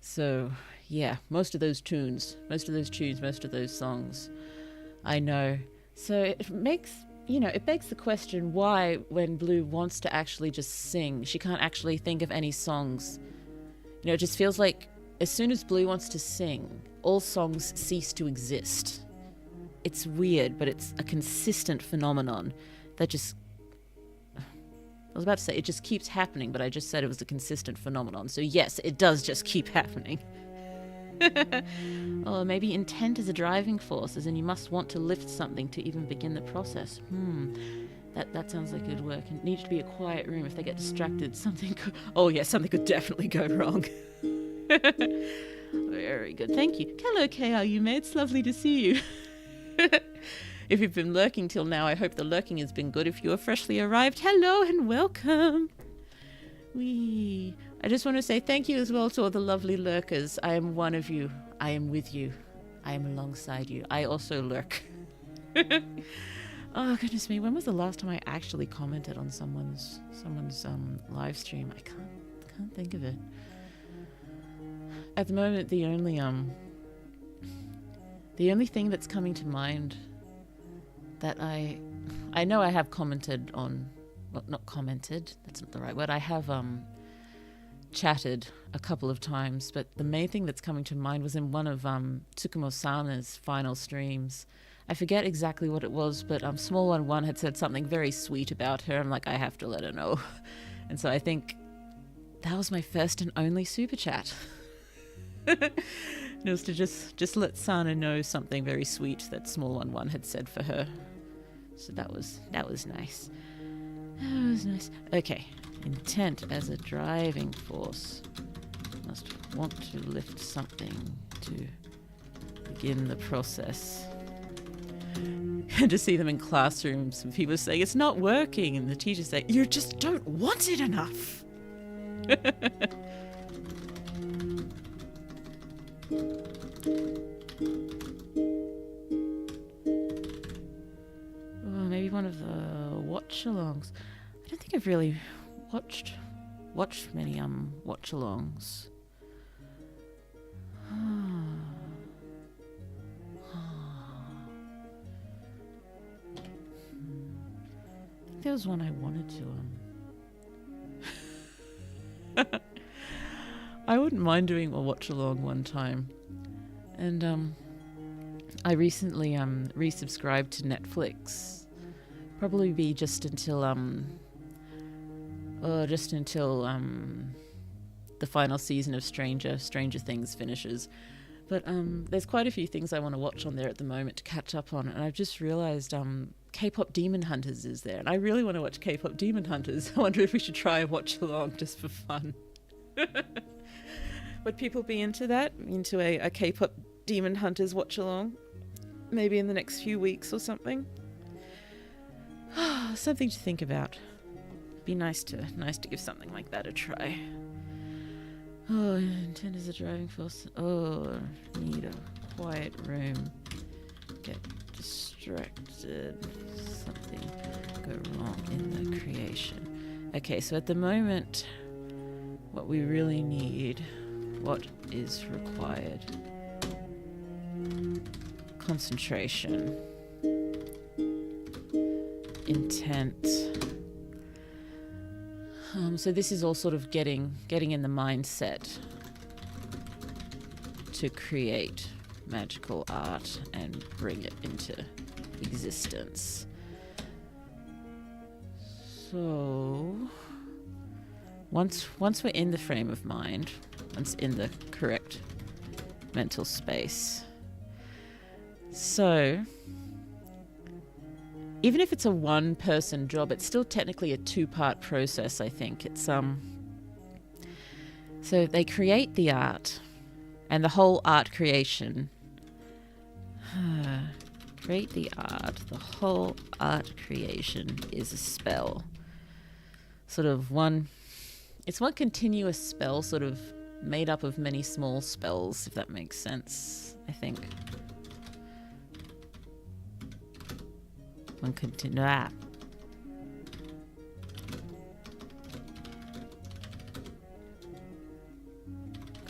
So, yeah, most of those songs, I know. So it makes, it begs the question why, when Blue wants to actually just sing, she can't actually think of any songs. It just feels like as soon as Blue wants to sing, all songs cease to exist. It's weird, but it's a consistent phenomenon that just... I was about to say it just keeps happening, but I just said it was a consistent phenomenon. So yes, it does just keep happening. Or maybe intent is a driving force, as in you must want to lift something to even begin the process. That sounds like it would work. It needs to be a quiet room. If they get distracted, something could definitely go wrong. Very good. Thank you. Hello, KRU, it's lovely to see you. If you've been lurking till now, I hope the lurking has been good. If you are freshly arrived, hello and welcome. I just want to say thank you as well to all the lovely lurkers. I am one of you. I am with you. I am alongside you. I also lurk. Oh, goodness me. When was the last time I actually commented on someone's live stream? I can't think of it. At the moment, the only thing that's coming to mind that I know I have commented on, well, not commented, that's not the right word. I have chatted a couple of times, but the main thing that's coming to mind was in one of Tsukumo-sana's final streams. I forget exactly what it was, but Small One had said something very sweet about her. I'm like, I have to let her know. And so I think that was my first and only super chat. It was to just let Sana know something very sweet that Small One had said for her. So that was nice. That was nice. Okay. Intent as a driving force. Must want to lift something to begin the process. And to see them in classrooms and people saying it's not working, and the teachers say you just don't want it enough. Maybe one of the watch-alongs. I don't think I've really watched many watch-alongs. There was one I wanted to I wouldn't mind doing a watch-along one time. And I recently resubscribed to Netflix. Probably be just until the final season of Stranger Things finishes. But there's quite a few things I want to watch on there at the moment to catch up on, and I've just realised K-pop Demon Hunters is there, and I really want to watch K-pop Demon Hunters. I wonder if we should try a watch along just for fun. Would people be into that? Into a K-pop Demon Hunters watch along? Maybe in the next few weeks or something? Something to think about. Be nice to give something like that a try. Oh, intent is a driving force. Oh, need a quiet room. Get distracted. Something go wrong in the creation. Okay, so at the moment, what we really need, what is required? Concentration. Intent. So this is all sort of getting in the mindset to create magical art and bring it into existence. So once we're in the frame of mind, once in the correct mental space. So even if it's a one-person job, it's still technically a two-part process, I think. It's so they create the art, and the whole art creation. Create the art. The whole art creation is a spell. Sort of one. It's one continuous spell, sort of made up of many small spells, if that makes sense, I think. One continue.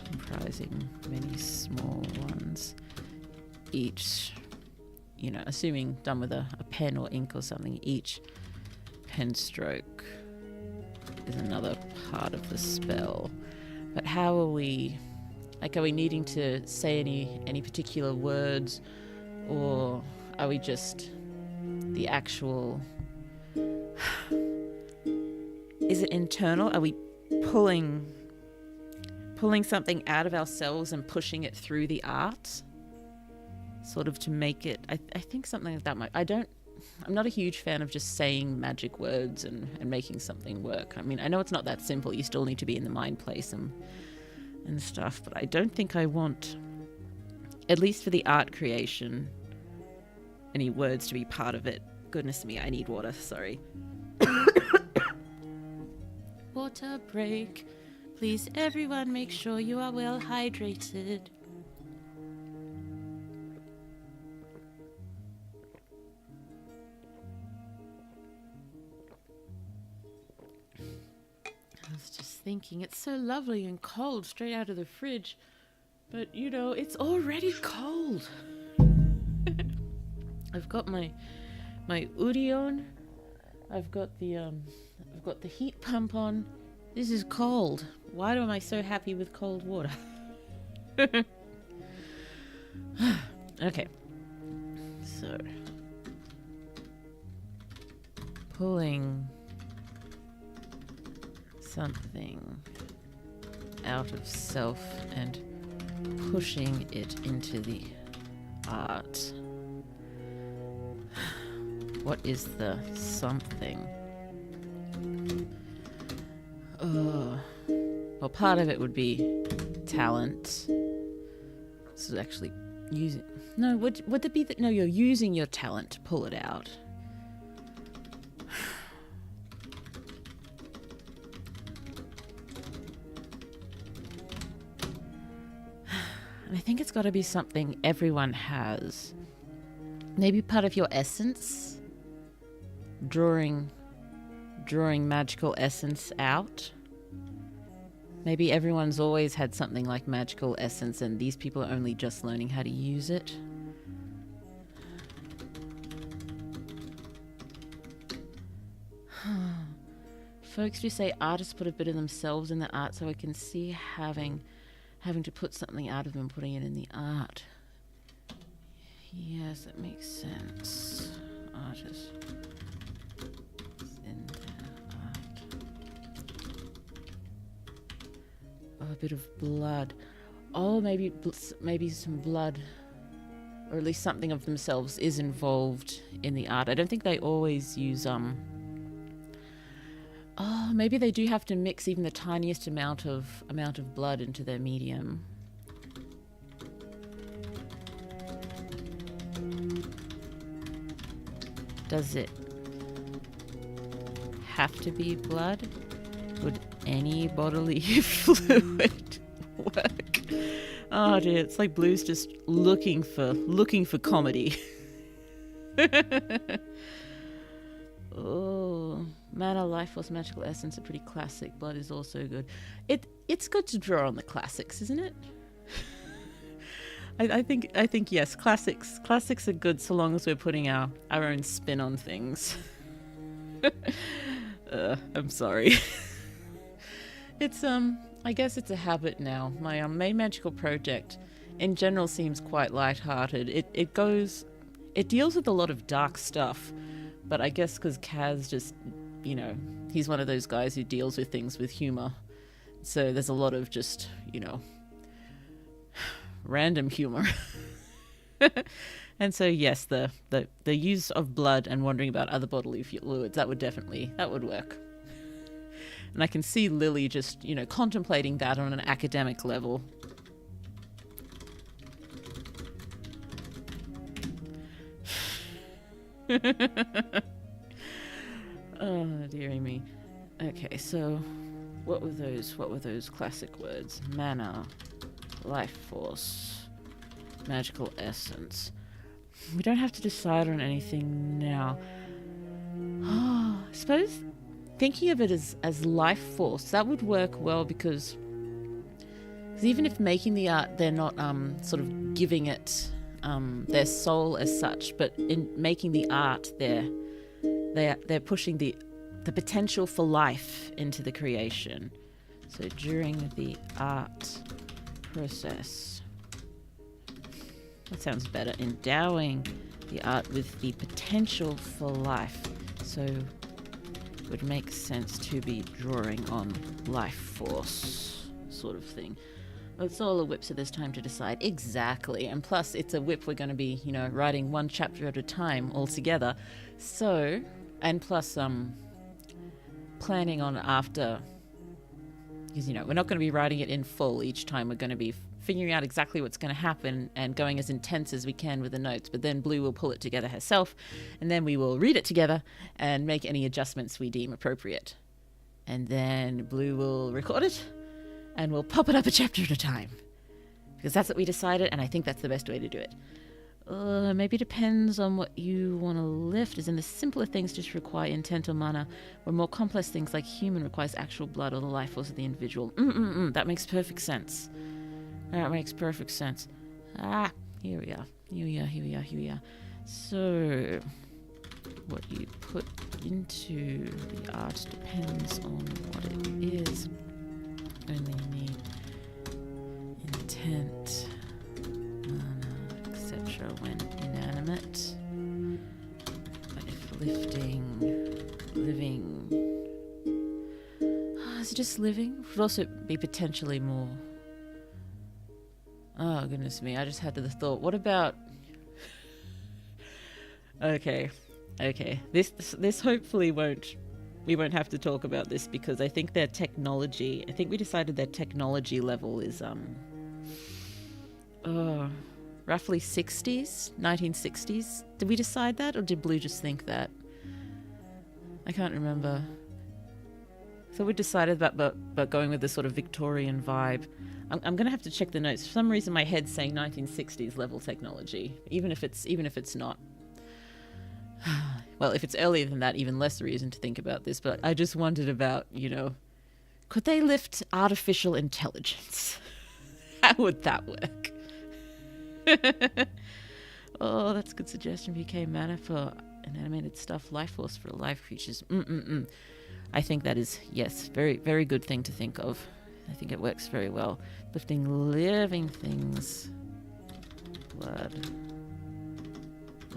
Comprising many small ones. Each, you know, assuming done with a pen or ink or something, each pen stroke is another part of the spell. But how are we, like, are we needing to say any particular words, or are we just the actual, is it internal? Are we pulling something out of ourselves and pushing it through the art, sort of to make it, I think something like that might, I'm not a huge fan of just saying magic words and making something work. I mean, I know it's not that simple. You still need to be in the mind place and stuff, but I don't think I want, at least for the art creation, any words to be part of it. Goodness me, I need water, sorry. Water break. Please, everyone, make sure you are well hydrated. I was just thinking, it's so lovely and cold straight out of the fridge, but you know, it's already cold. I've got my hoodie on. I've got the heat pump on. This is cold. Why am I so happy with cold water? Okay. So, pulling something out of self and pushing it into the art. What is the something? Well, part of it would be talent. So actually using... No, would it be that... No, you're using your talent to pull it out. And I think it's got to be something everyone has. Maybe part of your essence. Drawing magical essence out. Maybe everyone's always had something like magical essence and these people are only just learning how to use it. Folks do say artists put a bit of themselves in the art, so I can see having to put something out of them, putting it in the art. Yes, that makes sense. Artist. In their art. Oh, a bit of blood. Oh, maybe some blood, or at least something of themselves is involved in the art. I don't think they always use Oh, maybe they do have to mix even the tiniest amount of blood into their medium. Does it have to be blood? Would any bodily fluid work? Oh dear, it's like Blue's just looking for comedy. Oh, mana, life force, magical essence are pretty classic. Blood is also good. It's good to draw on the classics, isn't it? I think yes, classics are good so long as we're putting our own spin on things. I'm sorry. It's I guess it's a habit now. My main magical project in general seems quite lighthearted. It deals with a lot of dark stuff, but I guess because Kaz just, you know, he's one of those guys who deals with things with humor. So there's a lot of just, you know, random humor. And so yes, the use of blood and wondering about other bodily fluids, that would work. And I can see Lily just, you know, contemplating that on an academic level. Oh, dearie me. Okay, so What were those classic words? Mana, life force, magical essence. We don't have to decide on anything now. I suppose thinking of it as life force, that would work well because even if making the art, they're not sort of giving it their soul as such, but in making the art, they're pushing the potential for life into the creation. So during the art process, that sounds better. Endowing the art with the potential for life. So it would make sense to be drawing on life force sort of thing. Well, it's all a whip, so there's time to decide. Exactly. And plus, it's a whip we're going to be, writing one chapter at a time all together. So, and plus, planning on after, because, we're not going to be writing it in full each time. We're going to be figuring out exactly what's going to happen and going as intense as we can with the notes. But then Blue will pull it together herself, and then we will read it together and make any adjustments we deem appropriate. And then Blue will record it, and we'll pop it up a chapter at a time. Because that's what we decided, and I think that's the best way to do it. Maybe depends on what you want to lift, as in the simpler things just require intent or mana, where more complex things like human requires actual blood or the life force of the individual. That makes perfect sense. That makes perfect sense. Here we are. So, what you put into the art depends on what it is. Only need intent, mana, etc. when inanimate. But if living... is it just living? It would also be potentially more... Oh, goodness me. I just had the thought. What about... Okay. This hopefully won't... We won't have to talk about this because I think their technology... I think we decided their technology level is... roughly 60s? 1960s? Did we decide that, or did Blue just think that? I can't remember. So we decided about going with this sort of Victorian vibe. I'm going to have to check the notes. For some reason my head's saying 1960s level technology, even if it's not. Well, if it's earlier than that, even less reason to think about this, but I just wondered about, could they lift artificial intelligence? How would that work? Oh, that's a good suggestion. BK mana for inanimated stuff, life force for live creatures. I think that is, yes, very, very good thing to think of. I think it works very well. Lifting living things, blood,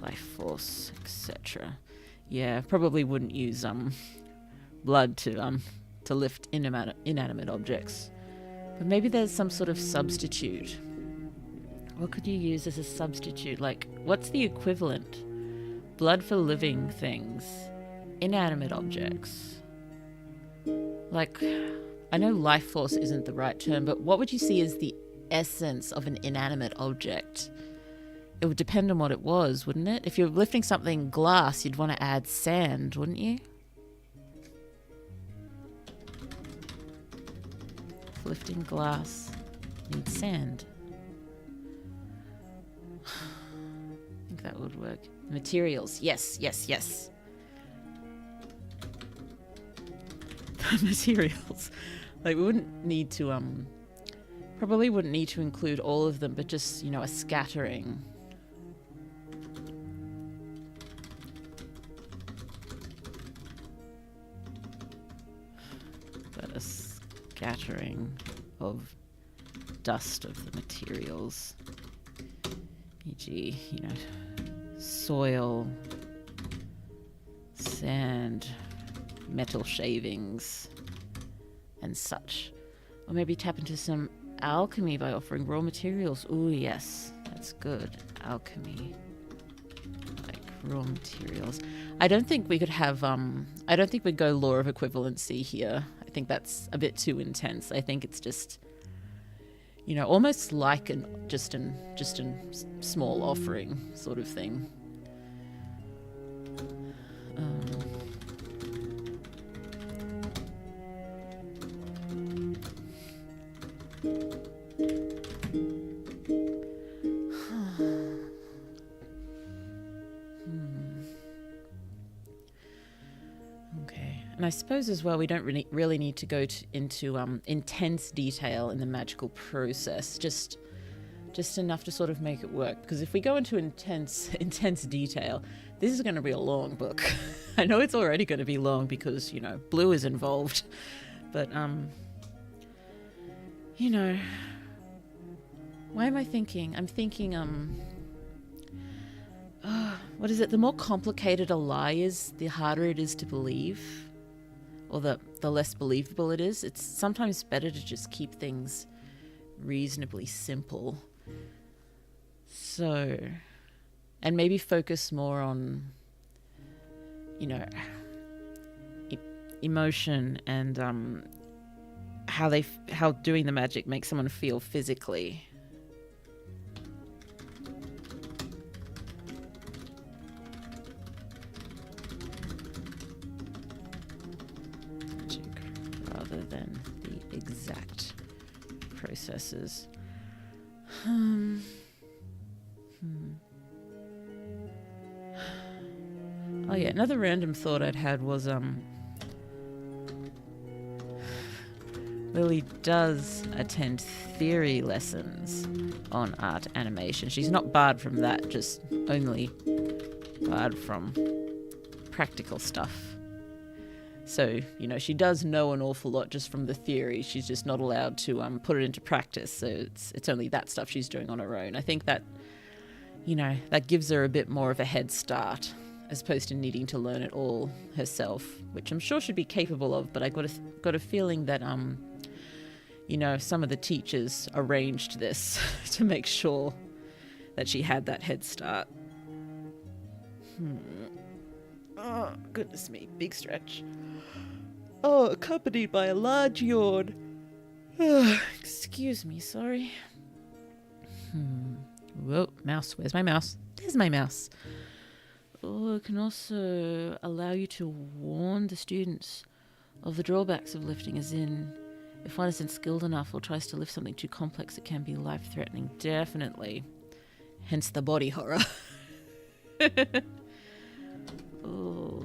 life force, etc. Yeah, probably wouldn't use blood to lift inanimate objects. But maybe there's some sort of substitute. What could you use as a substitute? Like, what's the equivalent? Blood for living things, inanimate objects. Like, I know life force isn't the right term, but what would you see as the essence of an inanimate object? It would depend on what it was, wouldn't it? If you're lifting something glass, you'd want to add sand, wouldn't you? If lifting glass needs sand. I think that would work. Materials. Yes. Materials. Like, we wouldn't need to, probably wouldn't need to include all of them, but just, a scattering. But a scattering of dust of the materials. E.g., soil, sand, metal shavings, and such. Or maybe tap into some alchemy by offering raw materials. Ooh, yes, that's good. Alchemy. Like raw materials. I don't think we could have, I don't think we'd go law of equivalency here. I think that's a bit too intense. I think it's just, almost like just a small offering sort of thing. And I suppose as well, we don't really need to go into intense detail in the magical process, just enough to sort of make it work. Because if we go into intense detail, this is going to be a long book. I know it's already going to be long because, you know, blue is involved. But, you know, why am I thinking? I'm thinking, what is it? The more complicated a lie is, the harder it is to believe. Or the less believable it is. It's sometimes better to just keep things reasonably simple. So, and maybe focus more on, you know, emotion and how doing the magic makes someone feel physically. Rather than the exact processes. Oh yeah, another random thought I'd had was Lily does attend theory lessons on art animation. She's not barred from that, just only barred from practical stuff. So, you know, she does know an awful lot just from the theory. She's just not allowed to put it into practice. So it's only that stuff she's doing on her own. I think that, you know, that gives her a bit more of a head start as opposed to needing to learn it all herself, which I'm sure she'd be capable of. But I got a feeling that, you know, some of the teachers arranged this to make sure that she had that head start. Oh, goodness me, big stretch. Oh, accompanied by a large yawn. Excuse me, sorry. Whoa, mouse, where's my mouse? There's my mouse. Oh, it can also allow you to warn the students of the drawbacks of lifting, as in, if one isn't skilled enough or tries to lift something too complex, it can be life-threatening. Definitely. Hence the body horror. Oh.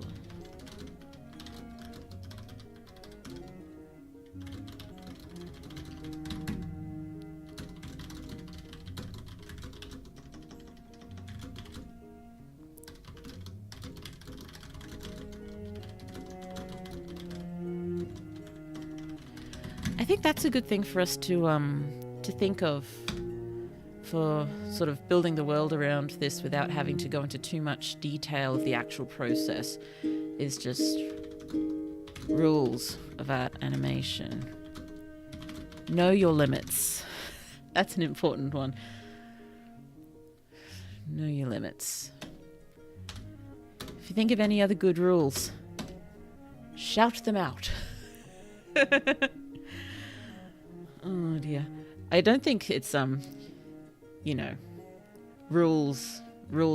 I think that's a good thing for us to think of for sort of building the world around this without having to go into too much detail of the actual process, is just rules of art animation. Know your limits. That's an important one. Know your limits. If you think of any other good rules, shout them out. Oh dear. I don't think it's you know, rules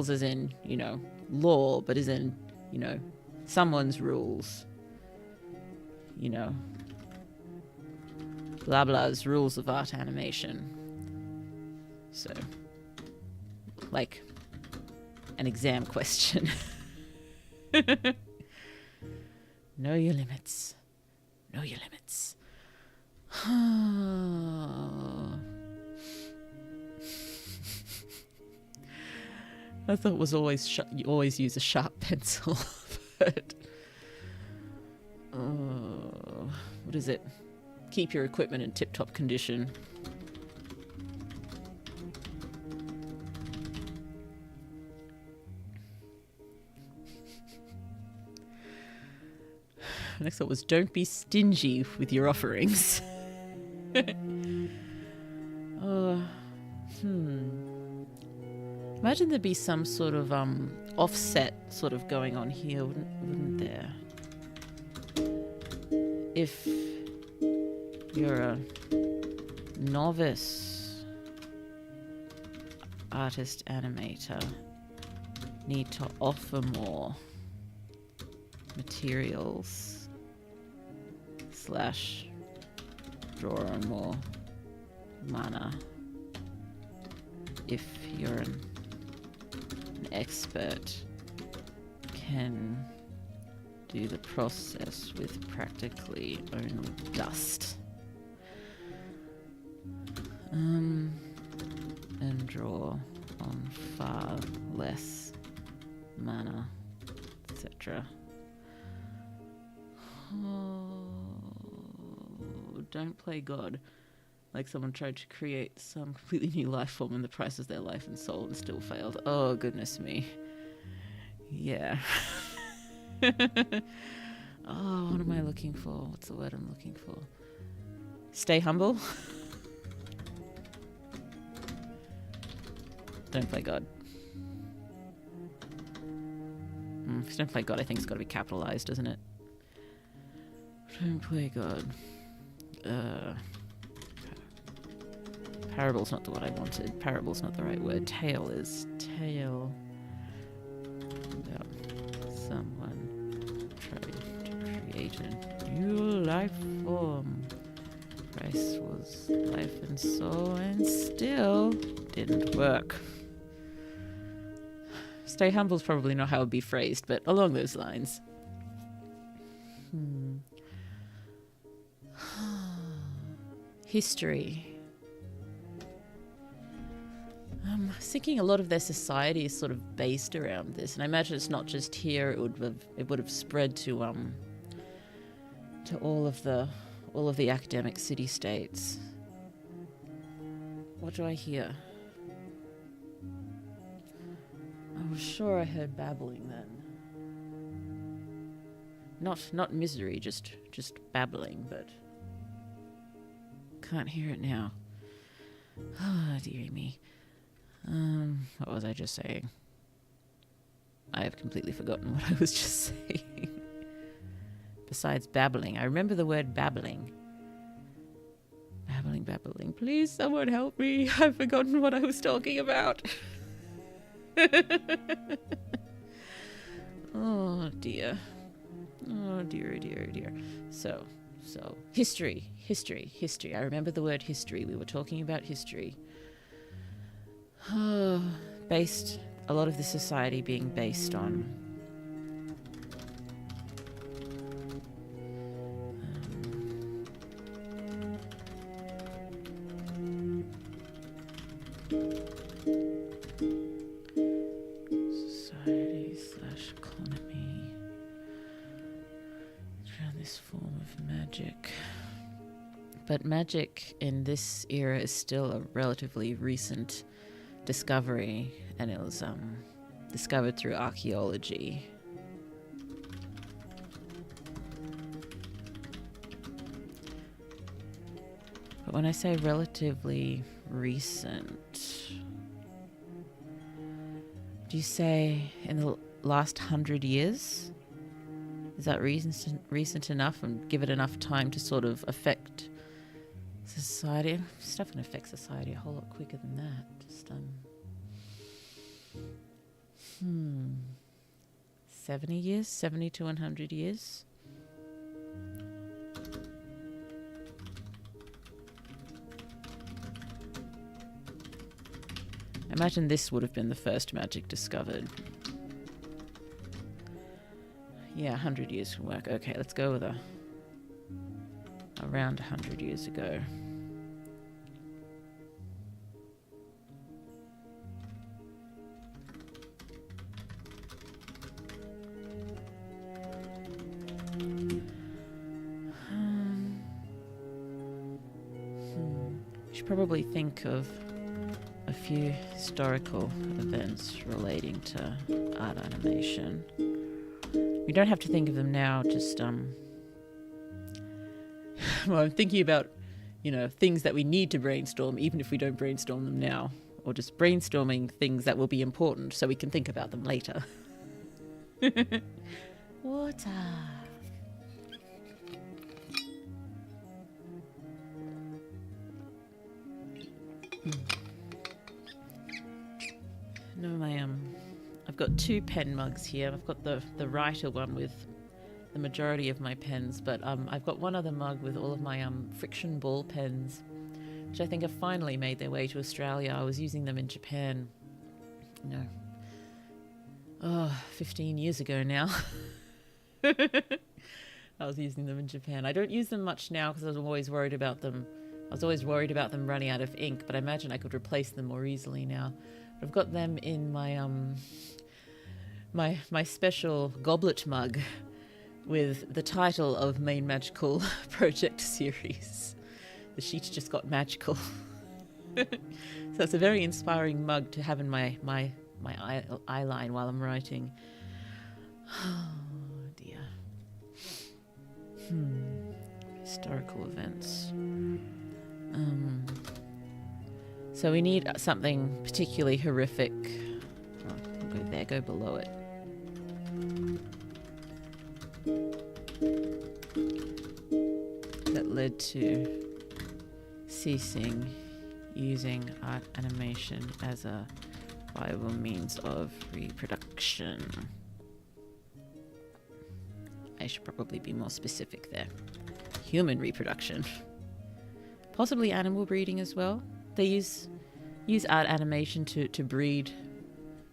as in, you know, law, but as in, you know, someone's rules. You know, blah blah's rules of art animation. So, like an exam question. Know your limits. Know your limits. I thought it was always you always use a sharp pencil, but what is it? Keep your equipment in tip-top condition. Next thought was, don't be stingy with your offerings. Imagine there'd be some sort of offset sort of going on here, wouldn't there? If you're a novice artist animator, need to offer more materials / draw on more mana. If you're an expert, can do the process with practically only dust. And draw on far less mana, etc. Oh, don't play God. Like someone tried to create some completely new life form in the price of their life and soul and still failed. Oh, goodness me. Yeah. Oh, what am I looking for? What's the word I'm looking for? Stay humble. Don't play God. If you don't play God, I think it's got to be capitalized, doesn't it? Don't play God. Parable's not the word I wanted. Parable's not the right word. Tale is. Tale about someone trying to create a new life form. Price was life and soul and still didn't work. Stay humble's probably not how it would be phrased, but along those lines. History. I was thinking a lot of their society is sort of based around this, and I imagine it's not just here. It would have spread to all of the academic city-states. What do I hear? I was sure I heard babbling then. Not misery, just babbling, but can't hear it now. Oh, dearie me. What was I just saying? I have completely forgotten what I was just saying. Besides babbling, I remember the word babbling. Babbling. Please, someone help me. I've forgotten what I was talking about. Oh dear. Oh dear. So, history. I remember the word history. We were talking about history. Based, a lot of the society being based on society/economy around this form of magic. But magic in this era is still a relatively recent discovery, and it was discovered through archaeology. But when I say relatively recent, do you say in the last 100 years? Is that recent enough and give it enough time to sort of affect society? Stuff can affect society a whole lot quicker than that. Just 70 years, 70 to 100 years. Imagine this would have been the first magic discovered. Yeah, 100 years can work. Okay, let's go with around 100 years ago. We should probably think of a few historical events relating to art animation. We don't have to think of them now, just well, I'm thinking about, things that we need to brainstorm, even if we don't brainstorm them now, or just brainstorming things that will be important so we can think about them later. Water. No, I've got two pen mugs here. I've got the writer one with the majority of my pens, but I've got one other mug with all of my friction ball pens, which I think have finally made their way to Australia. I was using them in Japan, 15 years ago now. I was using them in Japan. I don't use them much now because I was always worried about them. I was always worried about them running out of ink, but I imagine I could replace them more easily now. But I've got them in my my special goblet mug with the title of Main Magical Project Series. The sheet just got magical. So it's a very inspiring mug to have in my eye line while I'm writing. Oh dear. Historical events. So we need something particularly horrific. Oh, I'll go there, go below it. That led to ceasing using art animation as a viable means of reproduction. I should probably be more specific there. Human reproduction. Possibly animal breeding as well. They use art animation to breed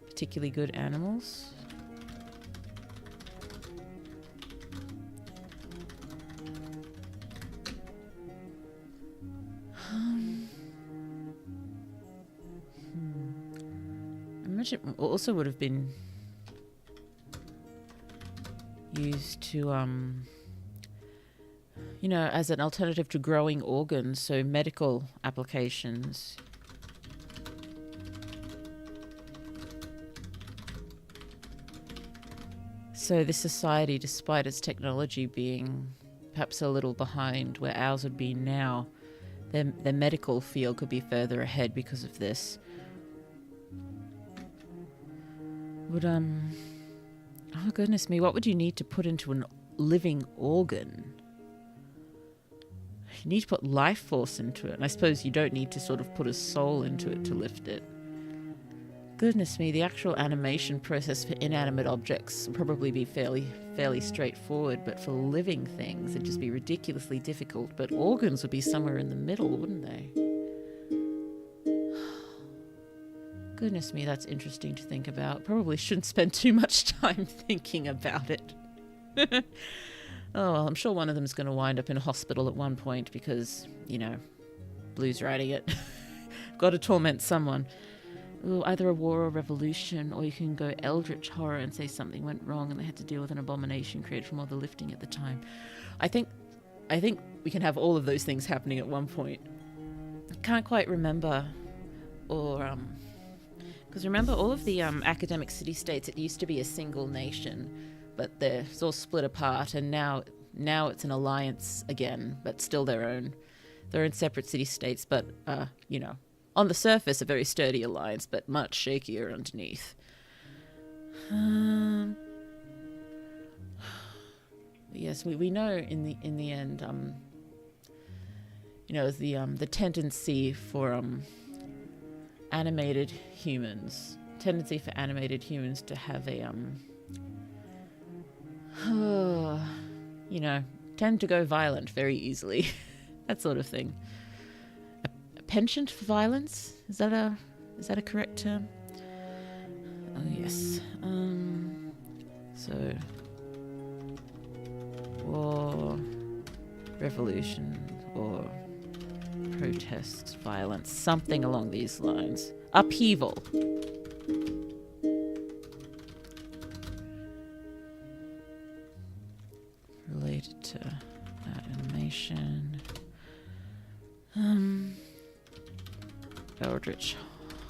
particularly good animals. I imagine it also would have been used to you know, as an alternative to growing organs, so medical applications. So this society, despite its technology being perhaps a little behind where ours would be now, their medical field could be further ahead because of this. Would, oh goodness me, what would you need to put into a living organ? You need to put life force into it, and I suppose you don't need to sort of put a soul into it to lift it. Goodness me, the actual animation process for inanimate objects would probably be fairly straightforward, but for living things it'd just be ridiculously difficult. But organs would be somewhere in the middle, wouldn't they? Goodness me, that's interesting to think about. Probably shouldn't spend too much time thinking about it. Oh, well, I'm sure one of them is going to wind up in a hospital at one point because, you know, Blue's writing it. Got to torment someone. Ooh, either a war or revolution, or you can go eldritch horror and say something went wrong and they had to deal with an abomination created from all the lifting at the time. I think we can have all of those things happening at one point. Can't quite remember, or because remember all of the academic city-states, it used to be a single nation, but it's all split apart, and now it's an alliance again, but still their own separate city-states, but you know, on the surface a very sturdy alliance, but much shakier underneath. Yes, we know in the end, you know, the tendency for animated humans to have a you know, tend to go violent very easily. That sort of thing. A penchant for violence? Is that a correct term? Oh yes. So war, revolution, or protests, violence, something along these lines. Upheaval. Related to animation. Eldritch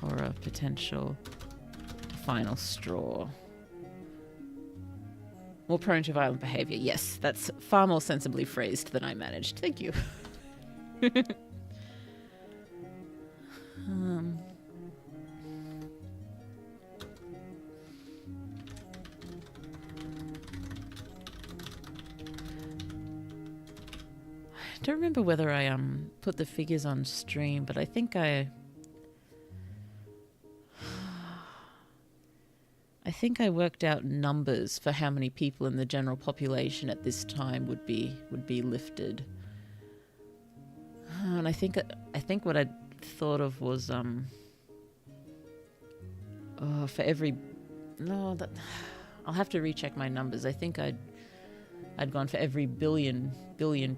horror potential. Final straw. More prone to violent behavior. Yes, that's far more sensibly phrased than I managed. Thank you. I don't remember whether I put the figures on stream, but I think I worked out numbers for how many people in the general population at this time would be lifted. And I think what I thought of was for every I'll have to recheck my numbers. I think I'd gone for every billion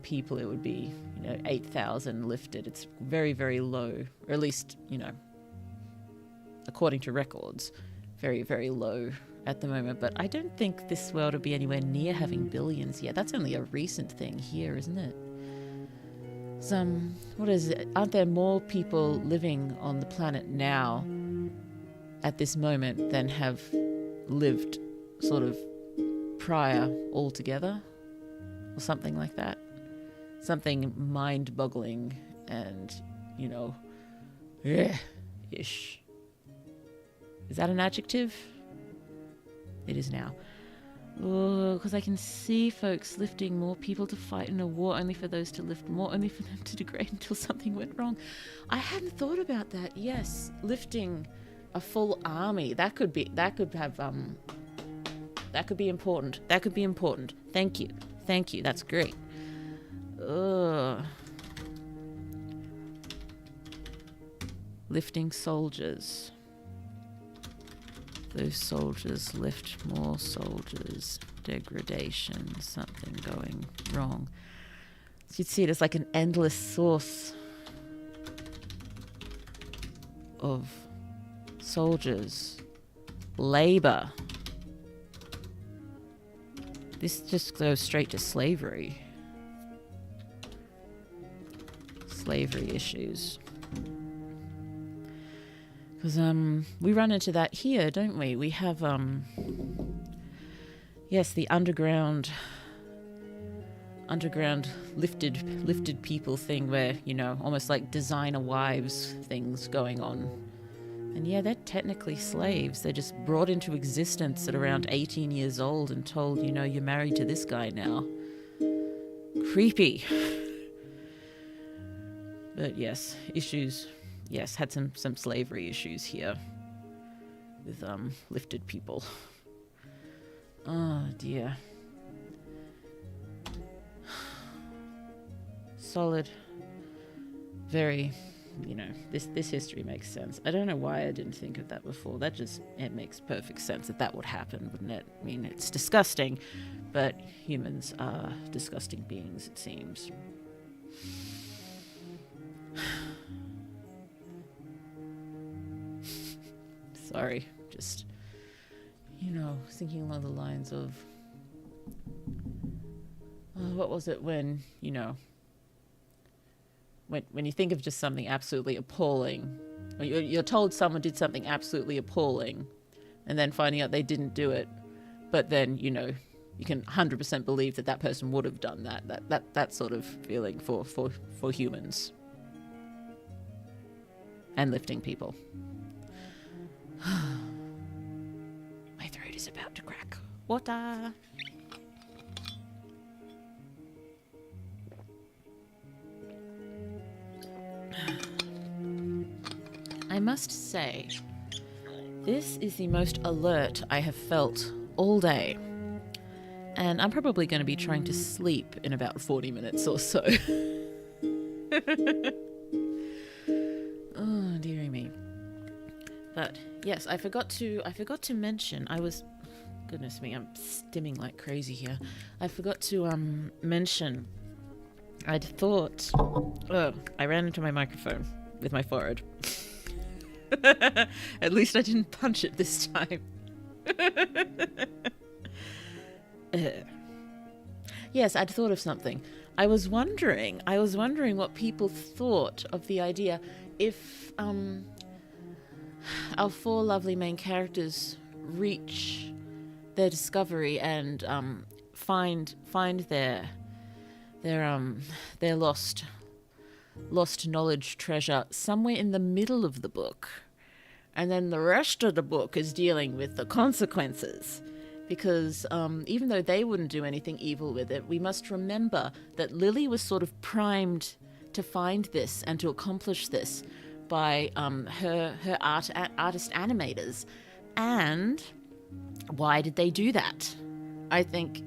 people, it would be, 8,000 lifted. It's very, very low, or at least, according to records, very, very low at the moment. But I don't think this world will be anywhere near having billions yet. That's only a recent thing here, isn't it? What is it? Aren't there more people living on the planet now at this moment than have lived sort of prior altogether? Or something like that. Something mind-boggling and, ish. Is that an adjective? It is now. Oh, because I can see folks lifting more people to fight in a war, only for those to lift more, only for them to degrade until something went wrong. I hadn't thought about that. Yes, lifting a full army. That could be important. That could be important. Thank you. That's great. Ugh. Lifting soldiers. Those soldiers lift more soldiers. Degradation. Something going wrong. So you'd see it as like an endless source of soldiers. Labor. This just goes straight to slavery. Slavery issues. Because we run into that here, don't we? We have yes, the underground lifted people thing where, almost like designer wives things going on. And yeah, they're technically slaves. They're just brought into existence at around 18 years old and told, you're married to this guy now. Creepy. But yes, issues. Yes, had some slavery issues here with lifted people. Oh dear. Solid. Very, this history makes sense. I don't know why I didn't think of that before. It makes perfect sense that would happen, wouldn't it? I mean, it's disgusting, but humans are disgusting beings, it seems. Sorry, just, thinking along the lines of, what was it when you think of just something absolutely appalling, or you're told someone did something absolutely appalling, and then finding out they didn't do it, but then, you can 100% believe that person would have done that sort of feeling for humans. And lifting people. My throat is about to crack. Water. I must say, this is the most alert I have felt all day. And I'm probably going to be trying to sleep in about 40 minutes or so. Oh, dearie me. But yes, I forgot to mention, goodness me, I'm stimming like crazy here. I forgot to mention, I ran into my microphone with my forehead. At least I didn't punch it this time. Yes, I'd thought of something. I was wondering what people thought of the idea if our four lovely main characters reach their discovery and find their lost knowledge treasure somewhere in the middle of the book, and then the rest of the book is dealing with the consequences. Because even though they wouldn't do anything evil with it, we must remember that Lily was sort of primed to find this and to accomplish this by her artist animators. And why did they do that? I think,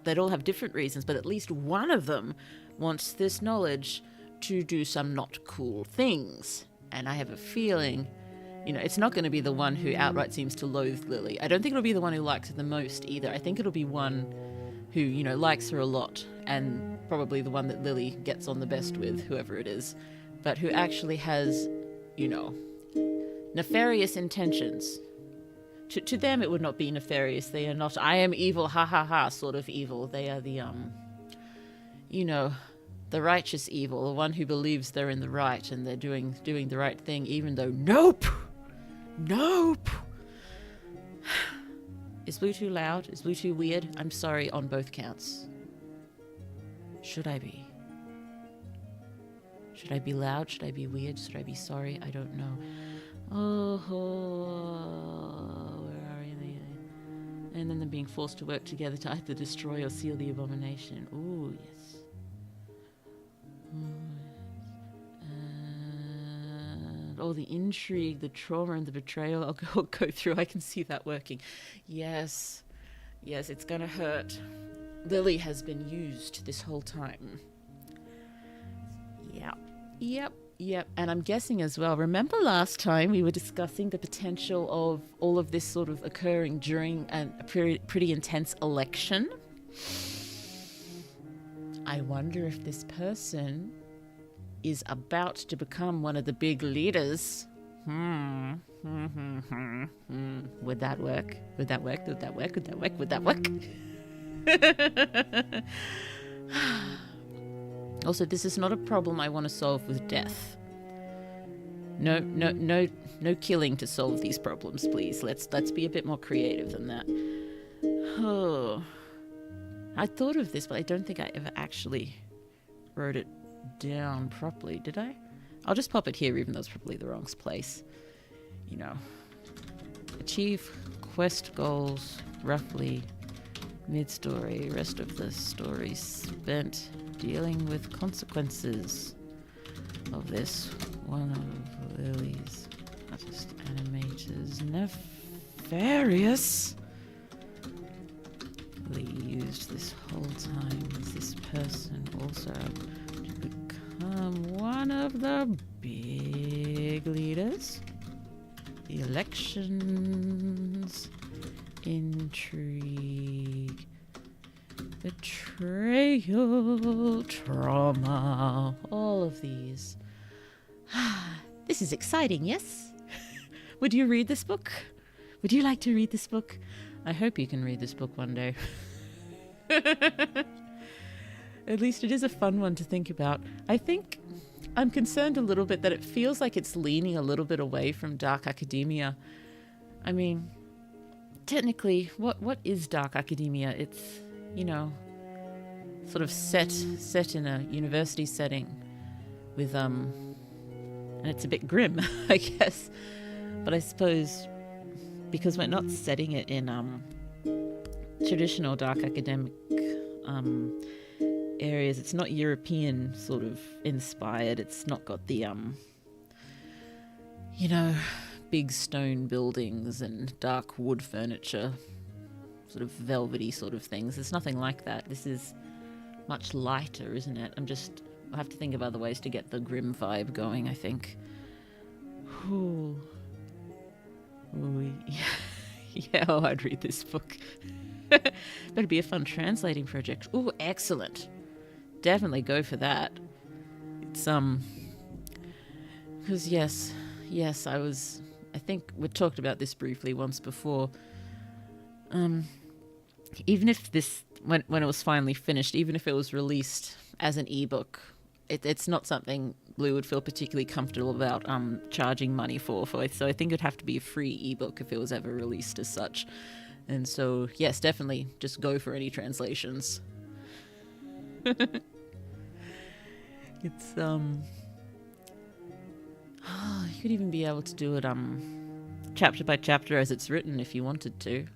they'd all have different reasons, but at least one of them wants this knowledge to do some not cool things. And I have a feeling, it's not going to be the one who outright seems to loathe Lily. I don't think it'll be the one who likes her the most either. I think it'll be one who, you know, likes her a lot, and probably the one that Lily gets on the best with, whoever it is, but who actually has, you know, nefarious intentions. To them it would not be nefarious. They are not I am evil, ha ha ha sort of evil. They are the you know, the righteous evil, the one who believes they're in the right and they're doing the right thing, even though nope. Is Blue too loud? Is Blue too weird? I'm sorry on both counts. Should I be? Should I be loud? Should I be weird? Should I be sorry? I don't know. Oh, where are you? And then they're being forced to work together to either destroy or seal the abomination. Ooh, yes. And all the intrigue, the trauma, and the betrayal. I'll go through. I can see that working. Yes, it's gonna hurt. Lily has been used this whole time. Yep. And I'm guessing as well, remember last time we were discussing the potential of all of this sort of occurring during a pretty intense election? I wonder if this person is about to become one of the big leaders. Would that work? Would that work? Also, this is not a problem I want to solve with death. No killing to solve these problems, please. Let's be a bit more creative than that. Oh, I thought of this, but I don't think I ever actually wrote it down properly, did I? I'll just pop it here, even though it's probably the wrong place. You know, achieve quest goals roughly mid-story. Rest of the story spent dealing with consequences of this. One of Lily's artist animators nefarious. Lee used this whole time as this person also to become one of the big leaders. The elections, intrigue, betrayal, trauma, all of these. This is exciting, yes? Would you read this book? Would you like to read this book? I hope you can read this book one day. At least it is a fun one to think about. I think I'm concerned a little bit that it feels like it's leaning a little bit away from dark academia. I mean, technically, what is dark academia? It's, you know, sort of set in a university setting with and it's a bit grim, I guess. But I suppose because we're not setting it in traditional dark academic areas, it's not European sort of inspired. It's not got the you know, big stone buildings and dark wood furniture, sort of velvety sort of things. There's nothing like that. This is much lighter, isn't it? I'll have to think of other ways to get the grim vibe going, I think. Ooh. Ooh, yeah, I'd read this book. Better be a fun translating project. Ooh, excellent. Definitely go for that. It's because yes, I think we talked about this briefly once before. Even if this, when it was finally finished, even if it was released as an ebook, it's not something Blue would feel particularly comfortable about charging money for. So I think it'd have to be a free ebook if it was ever released as such. And so, yes, definitely just go for any translations. It's you could even be able to do it chapter by chapter as it's written if you wanted to.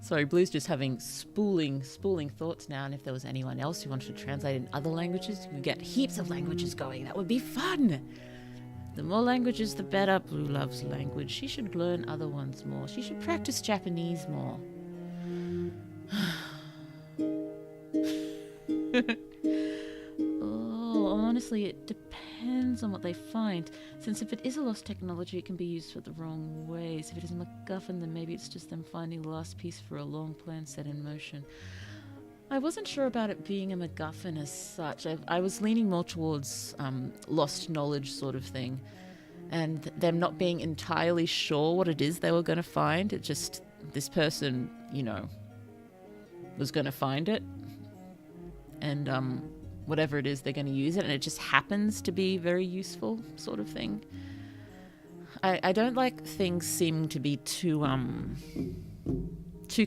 Sorry, Blue's just having spooling thoughts now, and if there was anyone else who wanted to translate in other languages, you could get heaps of languages going. That would be fun! The more languages, the better. Blue loves language. She should learn other ones more. She should practice Japanese more. Oh, honestly, it depends. depends on what they find, since if it is a lost technology, it can be used for the wrong ways. If it is a MacGuffin, then maybe it's just them finding the last piece for a long plan set in motion. I wasn't sure about it being a MacGuffin as such. I was leaning more towards lost knowledge sort of thing, and them not being entirely sure what it is they were going to find. It just, this person, you know, was going to find it, and whatever it is, they're going to use it, and it just happens to be very useful sort of thing. I don't like things seeming to be too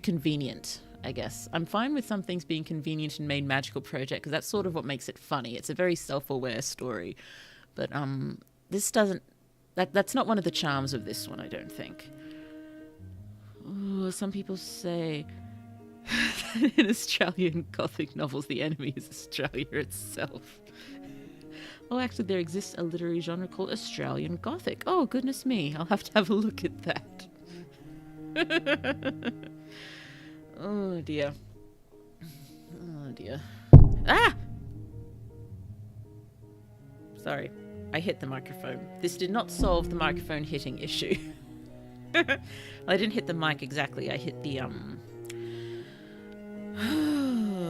convenient, I guess. I'm fine with some things being convenient in Main Magical Project, because that's sort of what makes it funny. It's a very self-aware story. But this doesn't... That's not one of the charms of this one, I don't think. Ooh, some people say that in Australian Gothic novels, the enemy is Australia itself. Oh, actually, there exists a literary genre called Australian Gothic. Oh, goodness me. I'll have to have a look at that. Oh, dear. Oh, dear. Ah! Sorry. I hit the microphone. This did not solve the microphone hitting issue. Well, I didn't hit the mic exactly. I hit the,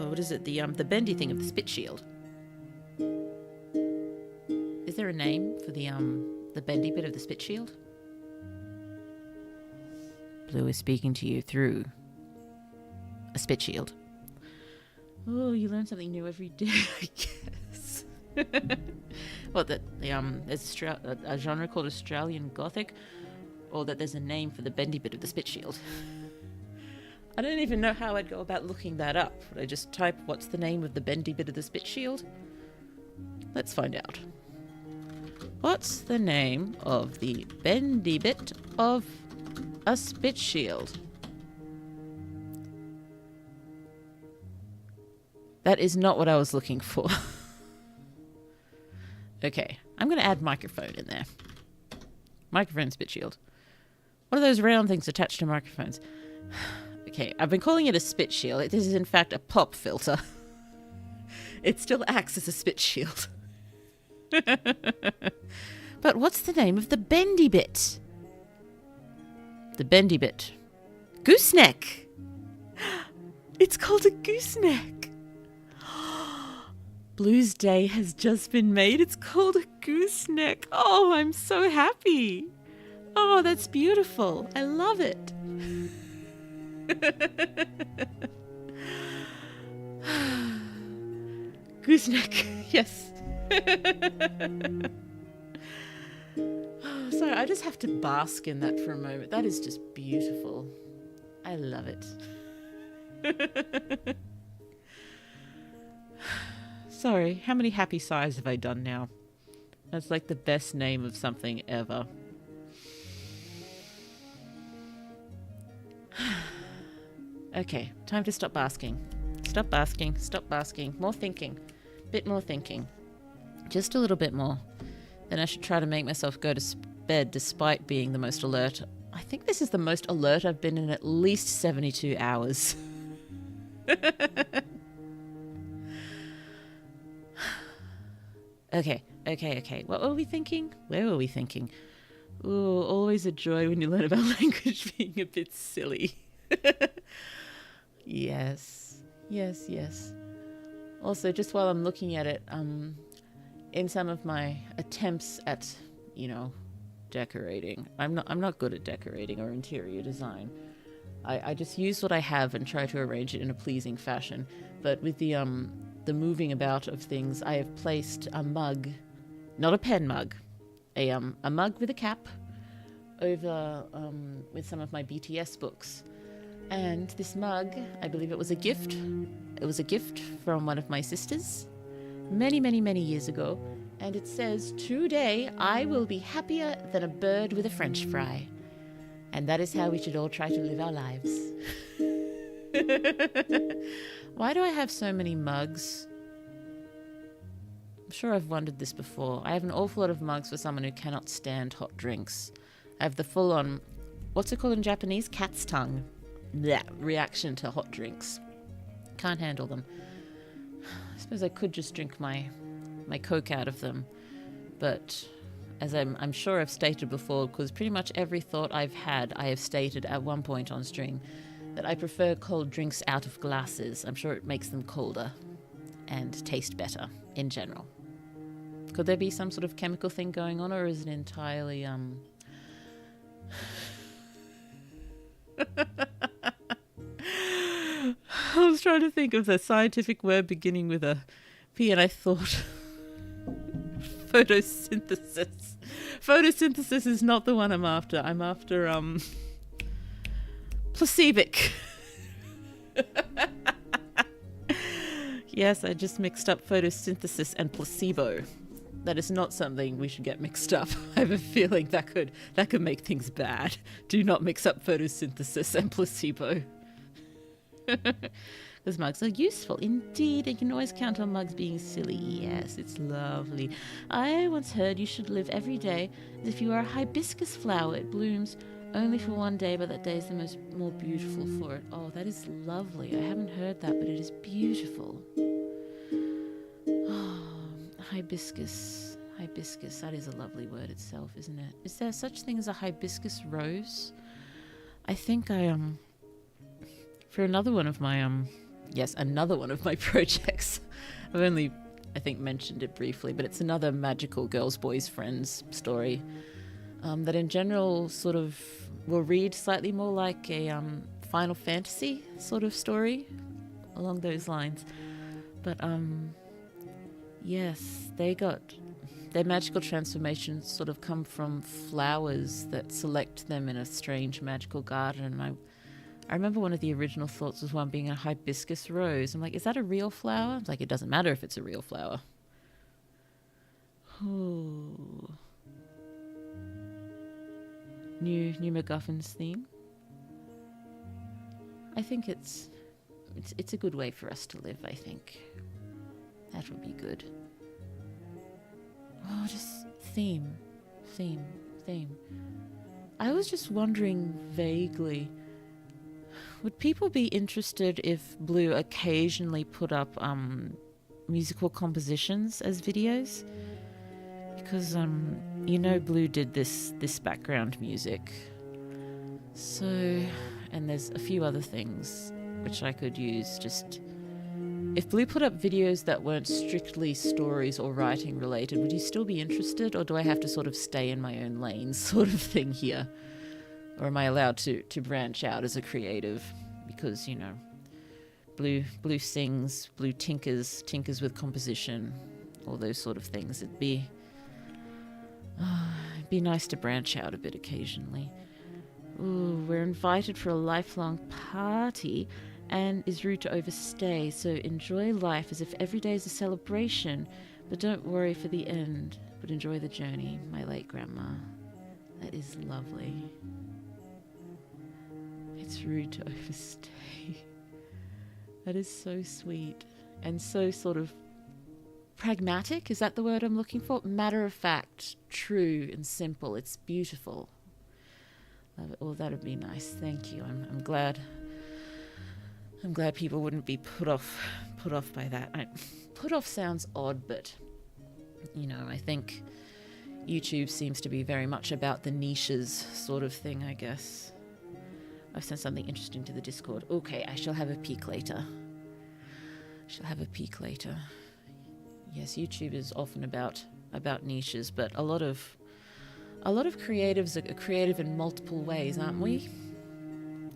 what is it? The bendy thing of the spit shield. Is there a name for the bendy bit of the spit shield? Blue is speaking to you through a spit shield. Oh, you learn something new every day, I guess. Well, that there's a genre called Australian Gothic, or that there's a name for the bendy bit of the spit shield. I don't even know how I'd go about looking that up. Would I just type, what's the name of the bendy bit of the spit shield? Let's find out. What's the name of the bendy bit of a spit shield? That is not what I was looking for. Okay, I'm going to add microphone in there. Microphone spit shield. What are those round things attached to microphones? Okay, I've been calling it a spit shield. This is in fact a pop filter. It still acts as a spit shield. But what's the name of the bendy bit? The bendy bit. Gooseneck! It's called a gooseneck! Blue's day has just been made. It's called a gooseneck. Oh, I'm so happy. Oh, that's beautiful. I love it. Gooseneck, yes. Sorry, I just have to bask in that for a moment. That is just beautiful. I love it. Sorry, how many happy sighs have I done now? That's like the best name of something ever. Okay, time to stop basking. Stop basking, stop basking. More thinking. Bit more thinking. Just a little bit more. Then I should try to make myself go to bed despite being the most alert. I think this is the most alert I've been in at least 72 hours. Okay. What were we thinking? Where were we thinking? Ooh, always a joy when you learn about language being a bit silly. Yes. Also, just while I'm looking at it, in some of my attempts at, decorating, I'm not good at decorating or interior design. I just use what I have and try to arrange it in a pleasing fashion. But with the moving about of things, I have placed a mug, not a pen mug, a mug with a cap over with some of my BTS books. And this mug, I believe it was a gift. It was a gift from one of my sisters many, many, many years ago. And it says, "Today I will be happier than a bird with a French fry." And that is how we should all try to live our lives. Why do I have so many mugs? I'm sure I've wondered this before. I have an awful lot of mugs for someone who cannot stand hot drinks. I have the full-on, what's it called in Japanese? Cat's tongue. Blech, reaction to hot drinks. Can't handle them. I suppose I could just drink my Coke out of them. But as I'm sure I've stated before, because pretty much every thought I've had, I have stated at one point on stream that I prefer cold drinks out of glasses. I'm sure it makes them colder and taste better in general. Could there be some sort of chemical thing going on, or is it entirely I was trying to think of the scientific word beginning with a P, and I thought photosynthesis. Photosynthesis is not the one I'm after. I'm after placebic. Yes, I just mixed up photosynthesis and placebo. That is not something we should get mixed up. I have a feeling that could make things bad. Do not mix up photosynthesis and placebo. Because mugs are useful indeed, and you can always count on mugs being silly. Yes, it's lovely. I once heard you should live every day as if you are a hibiscus flower. It blooms only for one day, but that day is the more beautiful for it. Oh, that is lovely. I haven't heard that, but it is beautiful. Oh, hibiscus. Hibiscus, that is a lovely word itself, isn't it? Is there such thing as a hibiscus rose? I think for another one of my another one of my projects. I've only, I think, mentioned it briefly, but it's another magical girls, boys, friends story that in general sort of will read slightly more like a Final Fantasy sort of story along those lines. But yes, their magical transformations sort of come from flowers that select them in a strange magical garden. And I remember one of the original thoughts was one being a hibiscus rose. I'm like, is that a real flower? It's like, it doesn't matter if it's a real flower. Ooh. New MacGuffins theme. I think it's a good way for us to live, I think. That would be good. Oh, just theme. I was just wondering vaguely, would people be interested if Blue occasionally put up musical compositions as videos? Because Blue did this background music. So, and there's a few other things which I could use. Just if Blue put up videos that weren't strictly stories or writing related, would you still be interested, or do I have to sort of stay in my own lane sort of thing here? Or am I allowed to branch out as a creative? Because, Blue sings, Blue tinkers with composition, all those sort of things. It'd be nice to branch out a bit occasionally. Ooh, we're invited for a lifelong party and is rude to overstay, so enjoy life as if every day is a celebration, but don't worry for the end, but enjoy the journey, my late grandma. That is lovely. It's rude to overstay. That is so sweet and so sort of pragmatic. Is that the word I'm looking for? Matter of fact, true and simple. It's beautiful. Love it. Oh, that would be nice. Thank you. I'm glad. I'm glad people wouldn't be put off by that. Put off sounds odd, but I think YouTube seems to be very much about the niches sort of thing, I guess. I've sent something interesting to the Discord. Okay, I shall have a peek later. Yes, YouTube is often about niches, but a lot of creatives are creative in multiple ways, aren't we?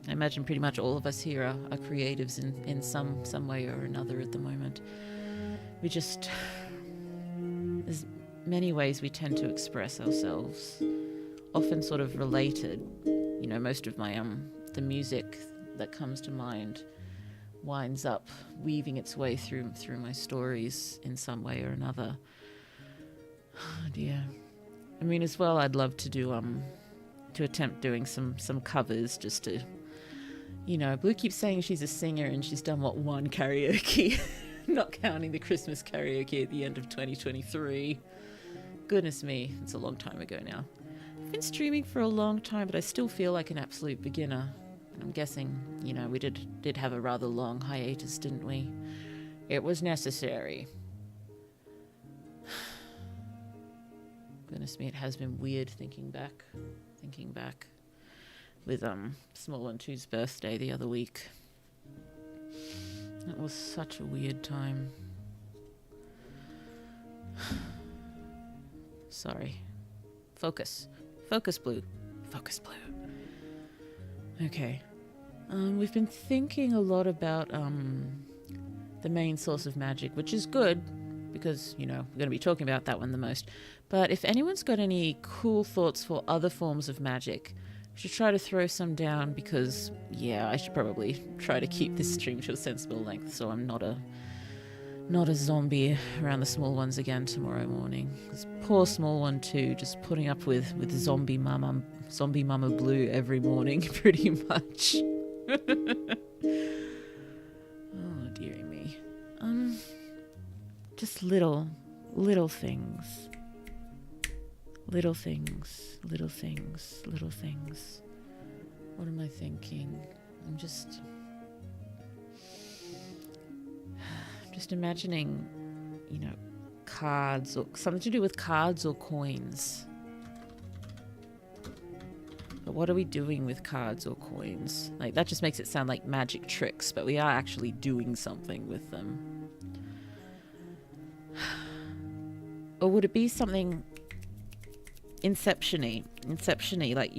I imagine pretty much all of us here are creatives in some way or another at the moment. There's many ways we tend to express ourselves, often sort of related. Most of my the music that comes to mind winds up weaving its way through my stories in some way or another. Oh dear. I mean, as well, I'd love to do to attempt doing some covers, just to, Blue keeps saying she's a singer and she's done one karaoke, not counting the Christmas karaoke at the end of 2023. Goodness me, it's a long time ago now. I've been streaming for a long time, but I still feel like an absolute beginner. And I'm guessing, we did have a rather long hiatus, didn't we? It was necessary. Goodness me, it has been weird thinking back with Small One Two's birthday the other week. It was such a weird time. Sorry. Focus, blue. Focus, blue. Okay. We've been thinking a lot about the main source of magic, which is good because, you know, we're going to be talking about that one the most. But if anyone's got any cool thoughts for other forms of magic, I should try to throw some down because, yeah, I should probably try to keep this stream to a sensible length so I'm not a zombie around the small ones again tomorrow morning. This poor Small One too, just putting up with zombie mama blue every morning, pretty much. Oh dearie me. Just little things. Little things. What am I thinking? I'm just imagining, you know, cards or something to do with cards or coins. But what are we doing with cards or coins? Like, that just makes it sound like magic tricks, but we are actually doing something with them. Or would it be something Inception-y, like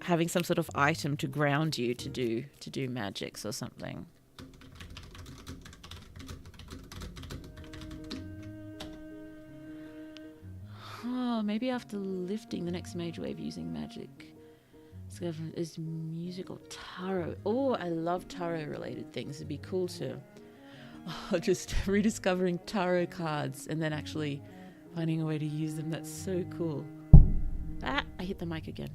having some sort of item to ground you to do magics or something? Oh, maybe after lifting, the next major wave using magic is music or tarot. Oh, I love tarot related things. It'd be cool to just rediscovering tarot cards and then actually finding a way to use them. That's so cool. Ah, I hit the mic again.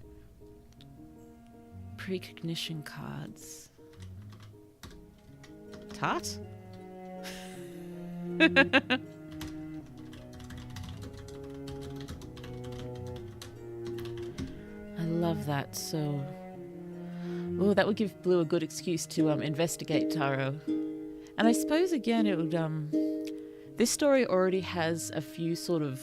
Precognition cards. Tart? I love that. So, oh, that would give Blue a good excuse to investigate tarot. And I suppose again it would this story already has a few sort of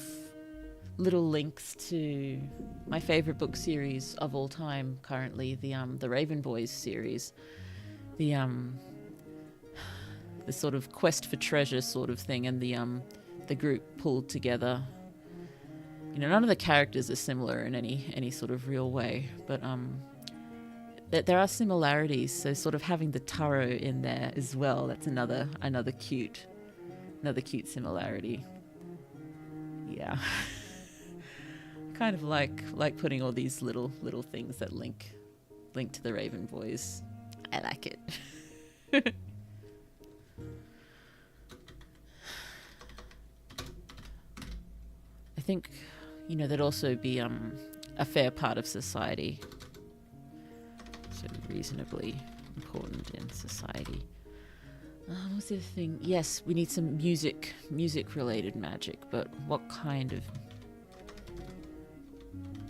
little links to my favorite book series of all time currently, the Raven Boys series. The sort of quest for treasure sort of thing, and the group pulled together. You know, none of the characters are similar in any sort of real way, but there are similarities. So sort of having the tarot in there as well, that's another cute similarity. Yeah. Kind of like putting all these little things that link to the Raven Boys. I like it. I think, you know, that'd also be a fair part of society. So reasonably important in society. What's the other thing? Yes, we need some music related magic, but what kind of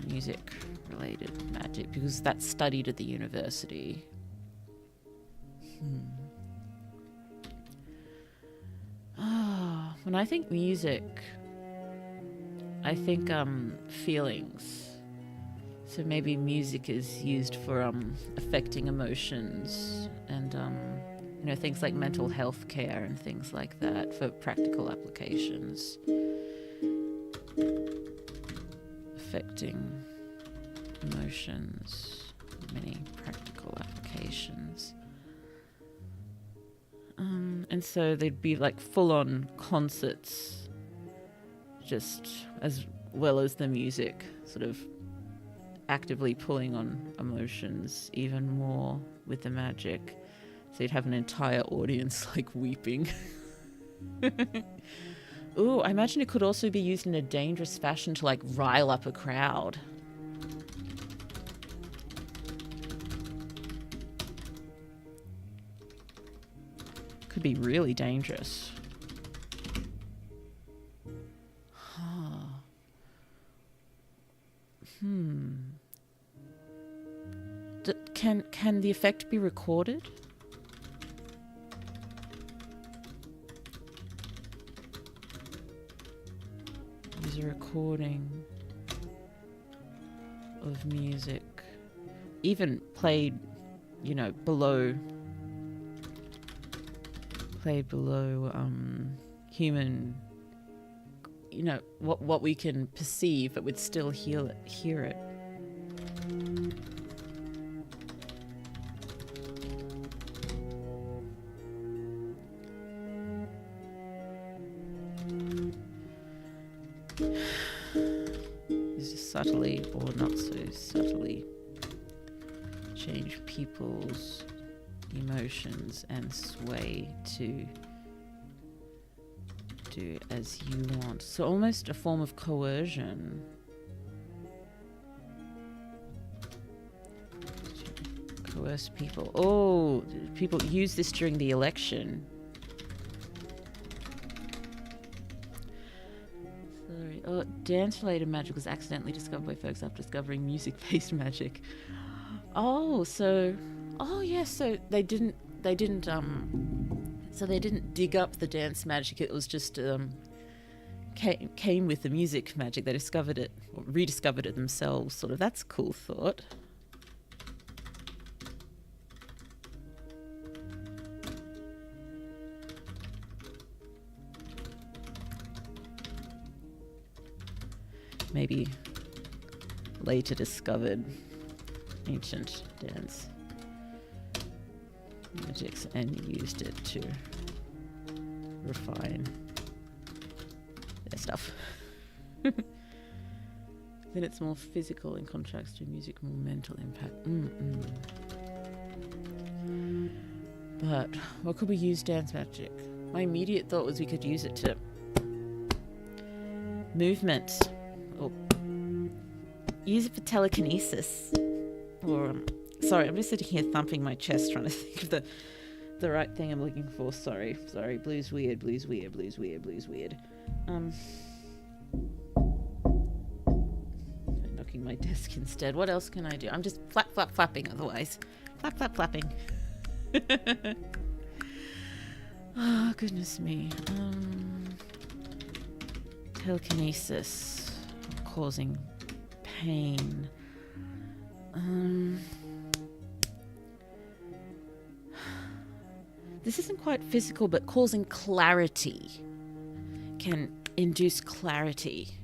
music related magic? Because that's studied at the university. When I think music, I think feelings. So maybe music is used for affecting emotions and you know, things like mental health care and things like that for practical applications. Affecting emotions, many practical applications. And so they'd be like full-on concerts, just as well as the music, sort of actively pulling on emotions even more with the magic. So you'd have an entire audience like weeping. Ooh, I imagine it could also be used in a dangerous fashion to like rile up a crowd. Could be really dangerous. Can the effect be recorded? There's a recording. of music, even played, you know, below human, you know, what we can perceive, but would still hear it. Is to subtly or not so subtly change people's emotions and sway to do as you want. So almost a form of coercion. Coerce people. Oh, people use this during the election. Sorry. Oh, dance-related magic was accidentally discovered by folks after discovering music-based magic. Oh, so... Oh, yes, so they didn't dig up the dance magic. It was just came with the music magic. They discovered it, or rediscovered it themselves, sort of. That's a cool thought. Maybe later discovered ancient dance magics and used it to refine their stuff. Then it's more physical in contrast to music, more mental impact. But what could we use dance magic? My immediate thought was we could use it to movement, or use it for telekinesis, or sorry, I'm just sitting here thumping my chest trying to think of the right thing I'm looking for. Sorry. Blues weird. Knocking my desk instead. What else can I do? I'm just flapping otherwise. Flapping. Oh, goodness me. Telekinesis. Causing pain. This isn't quite physical, but causing clarity. Can induce clarity.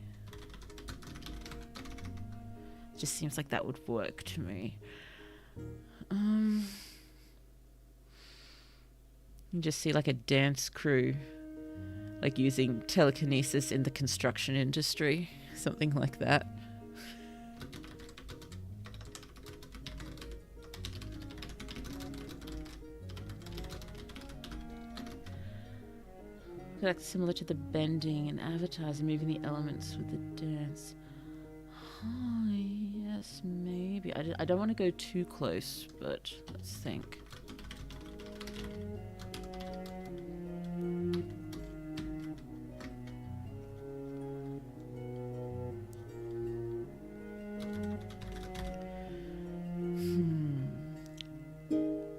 Just seems like that would work to me. You just see like a dance crew, like using telekinesis in the construction industry, something like that. Like similar to the bending in advertising, moving the elements with the dance. Oh, yes, maybe. I don't want to go too close, but let's think.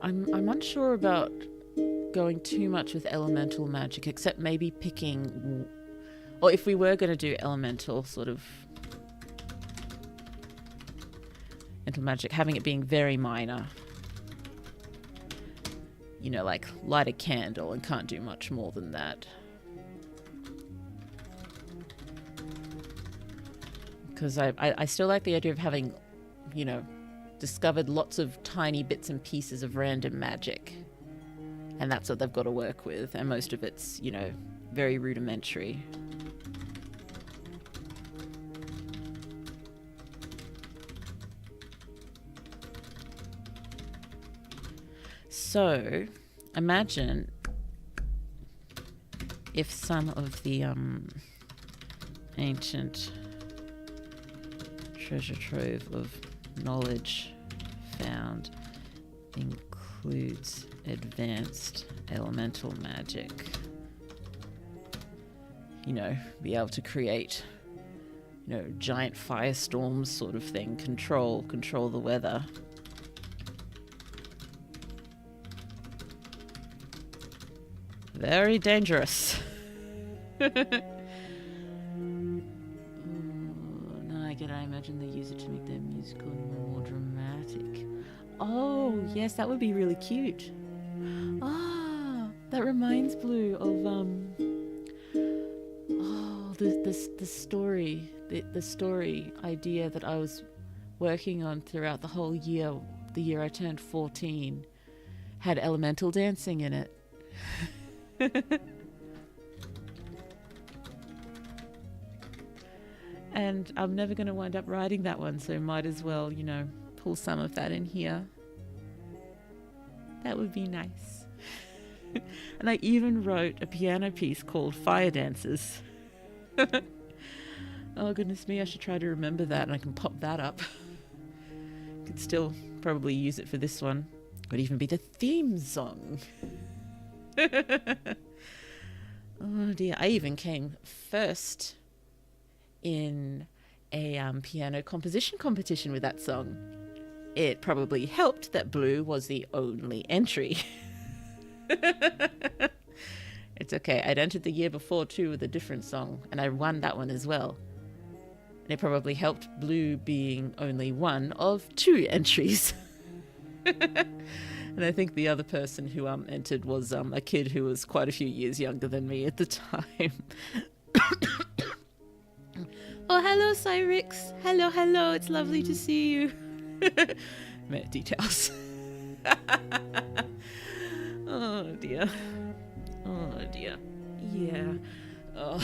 I'm unsure about going too much with elemental magic, except maybe picking, or if we were going to do elemental sort of mental magic, having it being very minor. You know, like light a candle and can't do much more than that. Because I still like the idea of having, you know, discovered lots of tiny bits and pieces of random magic. And that's what they've got to work with. And most of it's, you know, very rudimentary. So, imagine if some of the ancient treasure trove of knowledge found includes advanced elemental magic. You know, be able to create, you know, giant firestorms sort of thing, control the weather. Very dangerous. No, I get it. I imagine they use it to make their musical more dramatic. Oh, yes, that would be really cute. Ah, that reminds Blue of the story, the story idea that I was working on throughout the whole year. The year I turned 14 had elemental dancing in it. And I'm never going to wind up writing that one, so might as well, you know, pull some of that in here. That would be nice. And I even wrote a piano piece called Fire Dancers. Oh goodness me, I should try to remember that, and I can pop that up. Could still probably use it for this one. Could even be the theme song. Oh dear, I even came first in a piano composition competition with that song. It probably helped that Blue was the only entry. It's okay, I'd entered the year before too with a different song, and I won that one as well. And it probably helped Blue being only one of 2 entries. And I think the other person who entered was a kid who was quite a few years younger than me at the time. Oh, hello, Cyrix. Hello, hello. It's lovely to see you. Mere details. Oh, dear. Oh, dear. Yeah. Oh.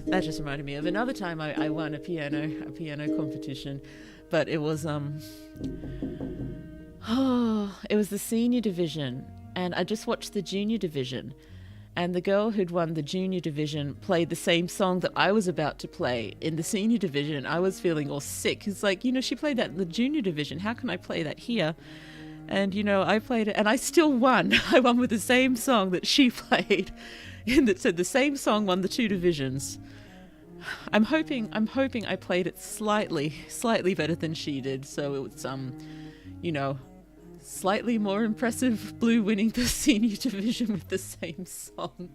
That just reminded me of another time I won a piano competition. But it was, it was the senior division. And I just watched the junior division. And the girl who'd won the junior division played the same song that I was about to play in the senior division. I was feeling all sick. It's like, you know, she played that in the junior division. How can I play that here? And, you know, I played it and I still won. I won with the same song that she played. So the same song won the 2 divisions. I'm hoping I played it slightly better than she did. So it was, you know, slightly more impressive Blue winning the senior division with the same song.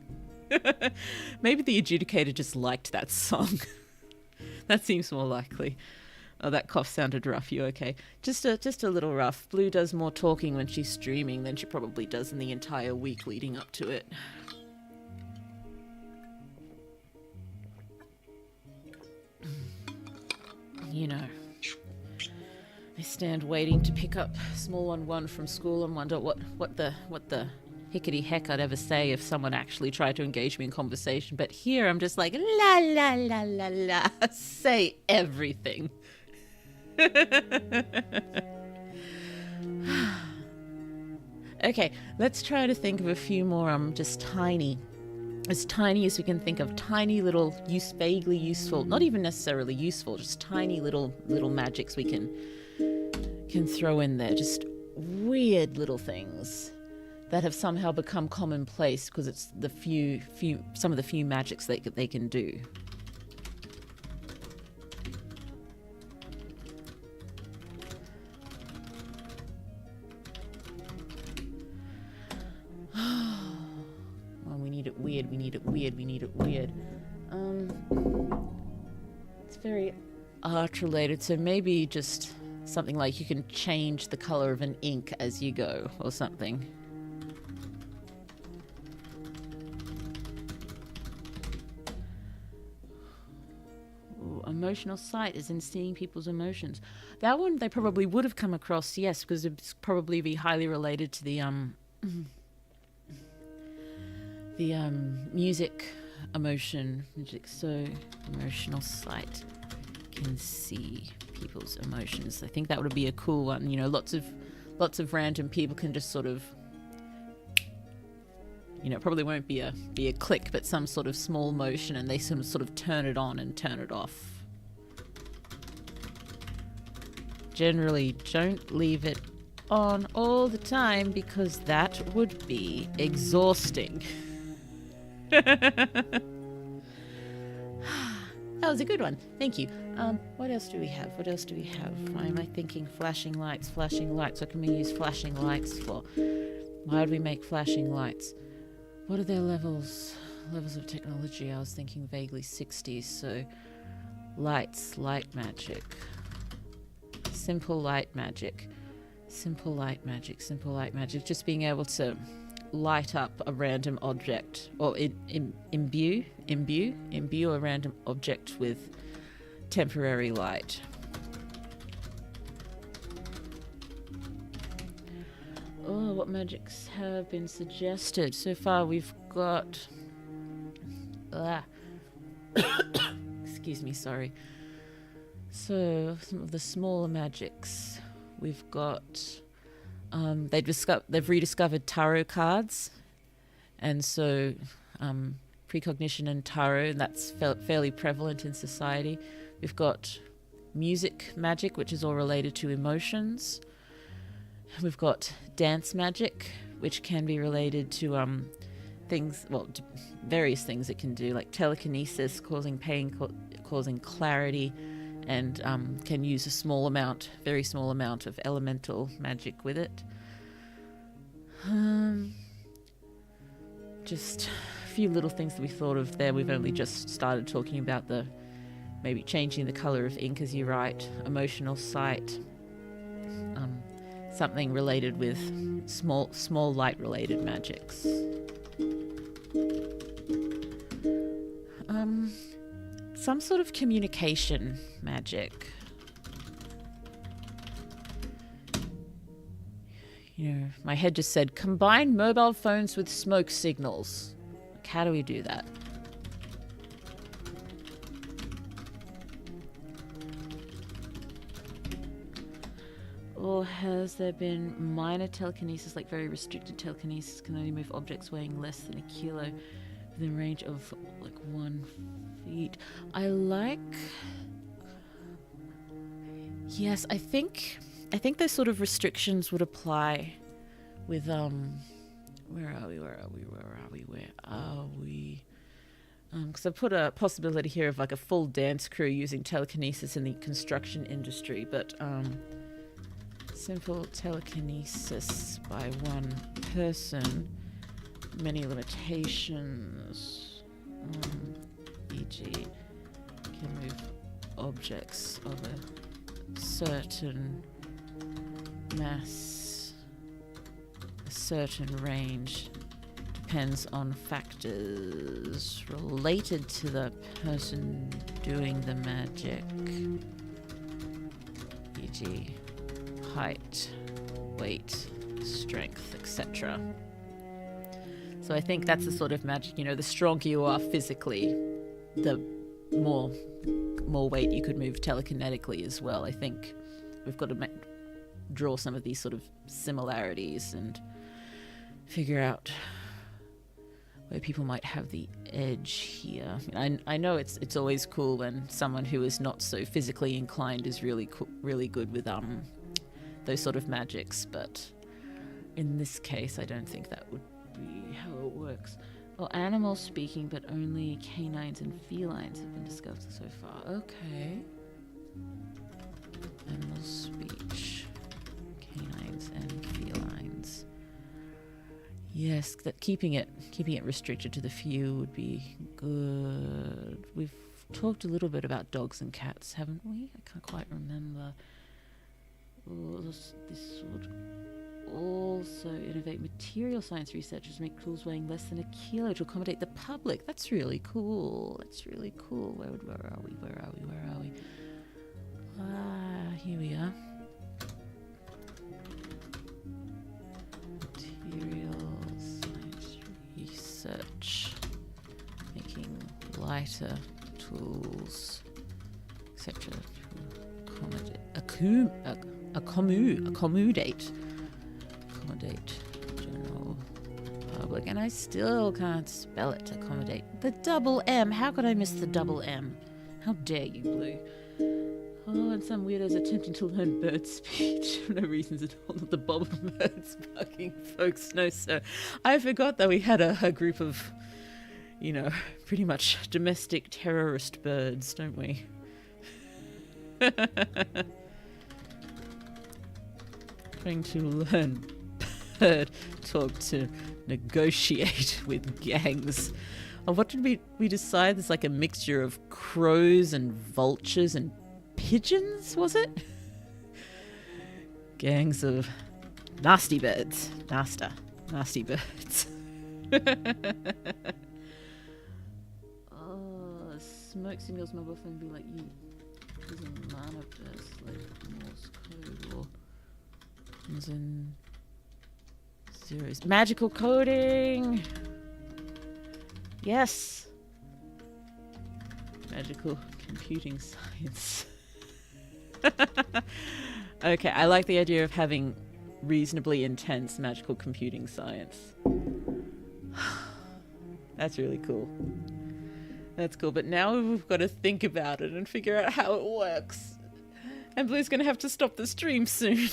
Maybe the adjudicator just liked that song. That seems more likely. Oh, that cough sounded rough. You okay? Just a little rough. Blue does more talking when she's streaming than she probably does in the entire week leading up to it. You know, I stand waiting to pick up small 1-1 from school and wonder what the hickety heck I'd ever say if someone actually tried to engage me in conversation. But here I'm just like, la la la la la, say everything. Okay, let's try to think of a few more just tiny as we can think of, tiny little vaguely useful, not even necessarily useful, just tiny little magics we can throw in there, just weird little things that have somehow become commonplace because it's the some of the few magics they can do. Well, we need it weird. It's very art related, so maybe just something like you can change the color of an ink as you go or something. Ooh, emotional sight is in seeing people's emotions. That one they probably would have come across, yes, because it'd probably be highly related to the music music, so emotional sight can see people's emotions. I think that would be a cool one. You know, lots of random people can just sort of, you know, it probably won't be a click, but some sort of small motion, and they sort of turn it on and turn it off. Generally, don't leave it on all the time because that would be exhausting. That was a good one. Thank you. What else do we have? Why am I thinking flashing lights? What can we use flashing lights for? Why would we make flashing lights? What are their levels of technology? I was thinking vaguely 60s, so Lights, light magic. Simple light magic. Simple light magic, simple light magic. Just being able to light up a random object, or imbue a random object with temporary light. Oh, what magics have been suggested? So far we've got... Excuse me, sorry. So, some of the smaller magics. We've got... they've rediscovered tarot cards. And so, precognition and tarot, that's fairly prevalent in society. We've got music magic, which is all related to emotions. We've got dance magic, which can be related to things, well, various things it can do, like telekinesis, causing pain, causing clarity, and can use a very small amount of elemental magic with it. Just a few little things that we thought of there. We've only just started talking about maybe changing the color of ink as you write, emotional sight, something related with small light related magics. Some sort of communication magic. You know, my head just said, combine mobile phones with smoke signals. Like, how do we do that? Or has there been minor telekinesis, like very restricted telekinesis, can only move objects weighing less than a kilo within range of like 1 feet? Yes, I think those sort of restrictions would apply with where are we? Because I put a possibility here of like a full dance crew using telekinesis in the construction industry, but simple telekinesis by one person, many limitations, e.g. can move objects of a certain mass, a certain range, depends on factors related to the person doing the magic, e.g. height, weight, strength, etc. So I think that's the sort of magic, you know, the stronger you are physically, the more weight you could move telekinetically as well. I think we've got to draw some of these sort of similarities and figure out where people might have the edge here. I know it's always cool when someone who is not so physically inclined is really good with those sort of magics, but in this case I don't think that would be how it works. Well, animal speaking, but only canines and felines have been discovered so far. Okay. Animal speech, canines and felines. Yes, that keeping it restricted to the few would be good. We've talked a little bit about dogs and cats, haven't we? I can't quite remember. This would also innovate material science researchers, make tools weighing less than a kilo to accommodate the public. That's really cool. Where are we? Here we are. Material science research, making lighter tools, etc. to accommodate general public. And I still can't spell it. Accommodate. The double M. How could I miss the double M? How dare you, Blue? Oh, and some weirdos attempting to learn bird speech for no reasons at all. The bob of birds bugging folks. No, sir. I forgot that we had a group of, pretty much domestic terrorist birds, don't we? Trying to learn bird talk to negotiate with gangs. Oh, what did we decide? There's like a mixture of crows and vultures and pigeons, was it? Gangs of nasty birds. Nasty birds. Oh, smoke signals mobile phone be like you. There's a manifest like Morse code or as in zeros. Magical coding. Yes. Magical computing science. Okay, I like the idea of having reasonably intense magical computing science. That's really cool. That's cool, but now we've got to think about it and figure out how it works. And Blue's going to have to stop the stream soon.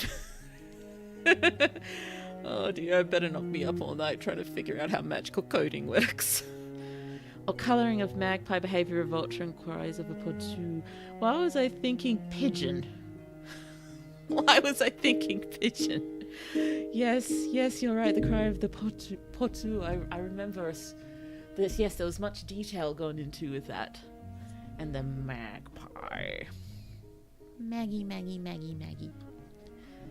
Oh dear, I better not be up all night trying to figure out how magical coding works. Or colouring of magpie behaviour of vulture and cries of a potu. Why was I thinking pigeon? Why was I thinking pigeon? Yes, you're right. The cry of the potu. I remember this. Yes, there was much detail gone into with that. And the magpie. Maggie.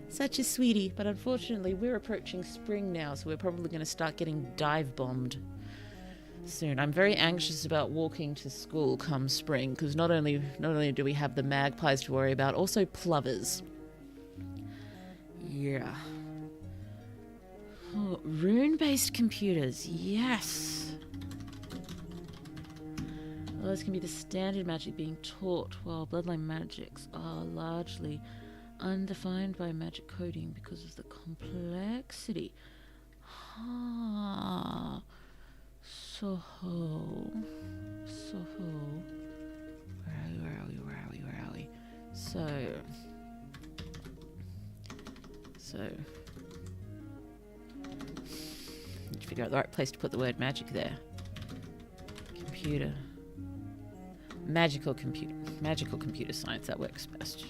Such a sweetie, but unfortunately we're approaching spring now, so we're probably going to start getting dive bombed soon. I'm very anxious about walking to school come spring, because not only do we have the magpies to worry about, also plovers. Yeah. Oh, rune-based computers, yes. Well, this can be the standard magic being taught, while bloodline magics are largely undefined by magic coding because of the complexity. Ah, Soho. Where are we? So, need to figure out the right place to put the word magic there. Computer. Magical computer science, that works best.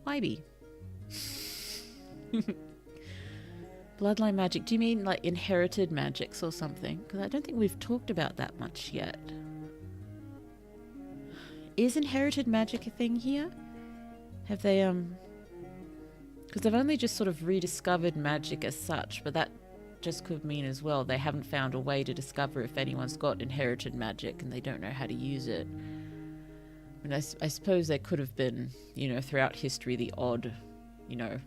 YB. Bloodline magic. Do you mean like inherited magics or something? Because I don't think we've talked about that much yet. Is inherited magic a thing here? Have they, because they've only just sort of rediscovered magic as such, but that just could mean as well they haven't found a way to discover if anyone's got inherited magic and they don't know how to use it. And I suppose there could have been, throughout history, the odd,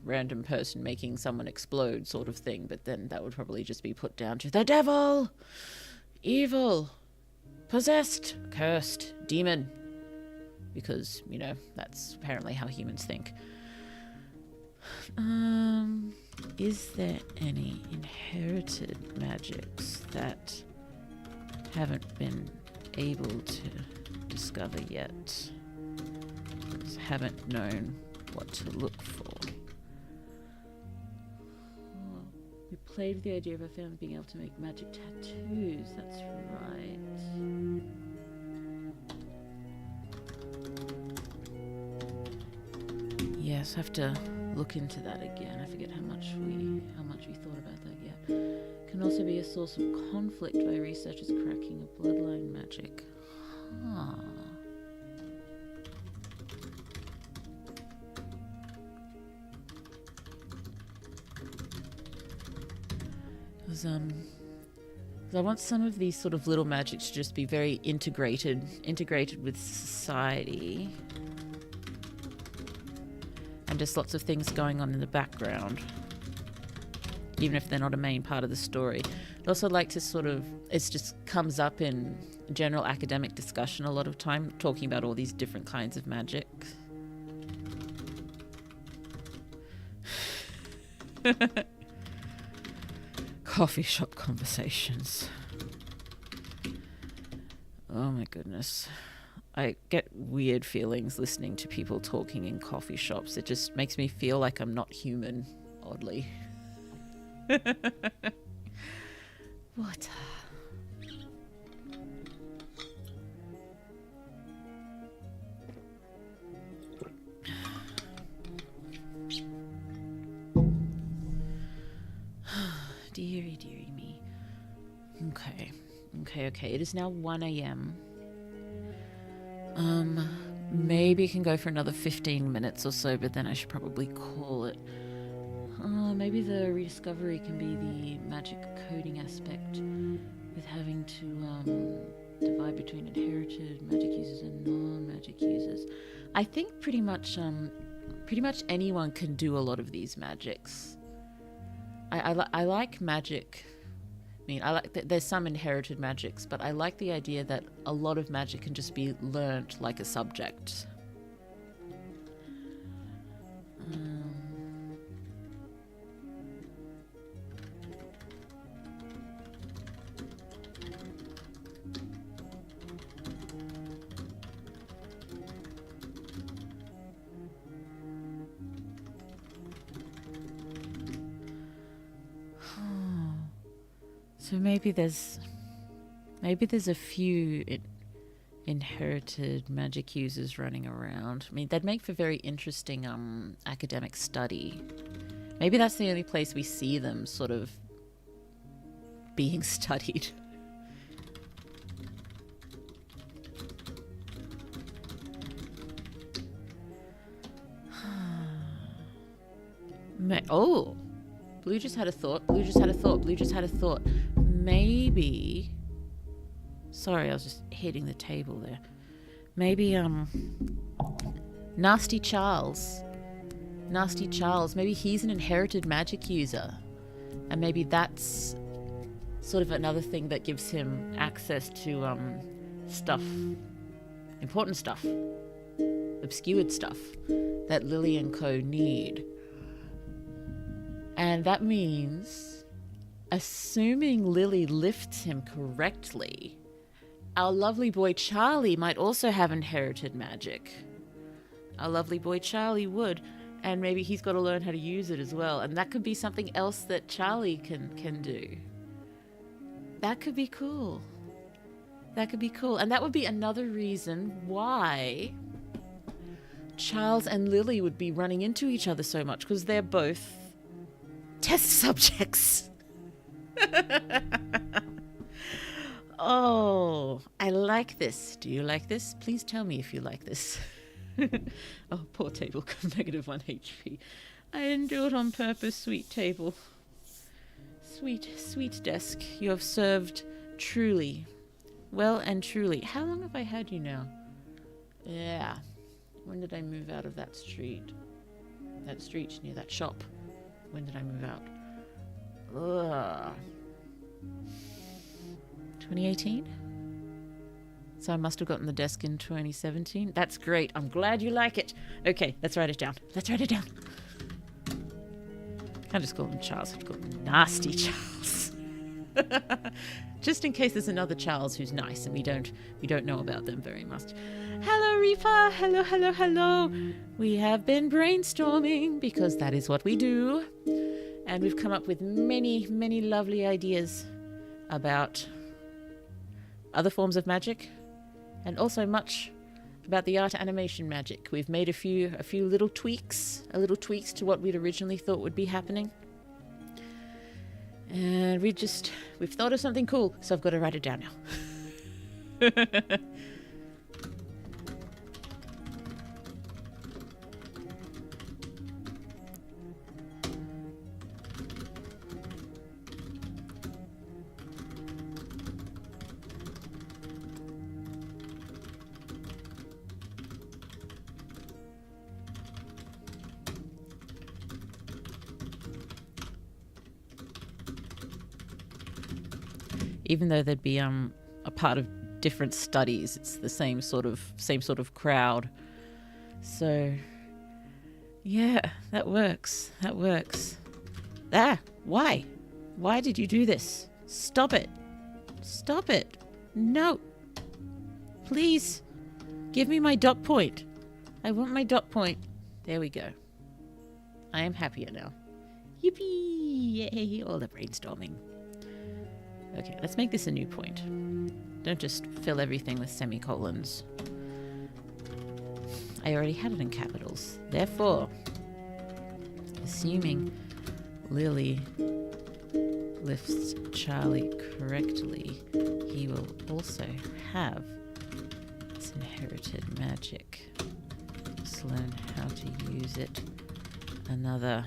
random person making someone explode sort of thing, but then that would probably just be put down to the devil, evil, possessed, cursed, demon, because, that's apparently how humans think. Is there any inherited magics that haven't been able to discover yet? Just haven't known what to look for. Oh, we played with the idea of a family being able to make magic tattoos. That's right. Yes, have to look into that again. I forget how much we thought about that yet. Can also be a source of conflict by researchers cracking a bloodline magic. Huh. Because I want some of these sort of little magics to just be very integrated with society. And just lots of things going on in the background, even if they're not a main part of the story. I'd also like to it just comes up in general academic discussion a lot of time, talking about all these different kinds of magic. Coffee shop conversations. Oh my goodness. I get weird feelings listening to people talking in coffee shops. It just makes me feel like I'm not human, oddly. What? Deary, deary me. Okay. It is now 1 a.m. Maybe can go for another 15 minutes or so, but then I should probably call it. Maybe the rediscovery can be the magic coding aspect with having to divide between inherited magic users and non-magic users. I think pretty much anyone can do a lot of these magics. I like magic. I mean, I like there's some inherited magics, but I like the idea that a lot of magic can just be learnt like a subject. So maybe there's a few inherited magic users running around. I mean, that'd make for very interesting academic study. Maybe that's the only place we see them sort of being studied. Oh, Blue just had a thought. Maybe... Sorry, I was just hitting the table there. Maybe, Nasty Charles. Maybe he's an inherited magic user. And maybe that's sort of another thing that gives him access to, stuff. Important stuff. Obscured stuff that Lily and co need. And that means, assuming Lily lifts him correctly, our lovely boy Charlie might also have inherited magic. Our lovely boy Charlie would, and maybe he's got to learn how to use it as well. And that could be something else that Charlie can do. That could be cool. And that would be another reason why Charles and Lily would be running into each other so much, because they're both test subjects. Oh, I like this. Do you like this? Please tell me if you like this. Oh, poor table, -1 HP. I didn't do it on purpose, sweet table. Sweet desk. You have served truly. Well and truly. How long have I had you now? Yeah. When did I move out of that street? That street near that shop. When did I move out? 2018? So I must have gotten the desk in 2017. That's great. I'm glad you like it. Okay, let's write it down. Can't just call him Charles. I'd call him Nasty Charles. Just in case there's another Charles who's nice and we don't know about them very much. Hello, Reaper. Hello. We have been brainstorming because that is what we do. And we've come up with many, many lovely ideas about other forms of magic and also much about the art animation magic. We've made a few little tweaks to what we'd originally thought would be happening. And we've thought of something cool, so I've got to write it down now. Even though they'd be a part of different studies, it's the same sort of crowd. So yeah, that works. Why? Why did you do this? Stop it. Stop it. No. Please. Give me my dot point. I want my dot point. There we go. I am happier now. Yippee! Yay! All the brainstorming. Okay, let's make this a new point. Don't just fill everything with semicolons. I already had it in capitals. Therefore, assuming Lily lifts Charlie correctly, he will also have its inherited magic. Just learn how to use it. Another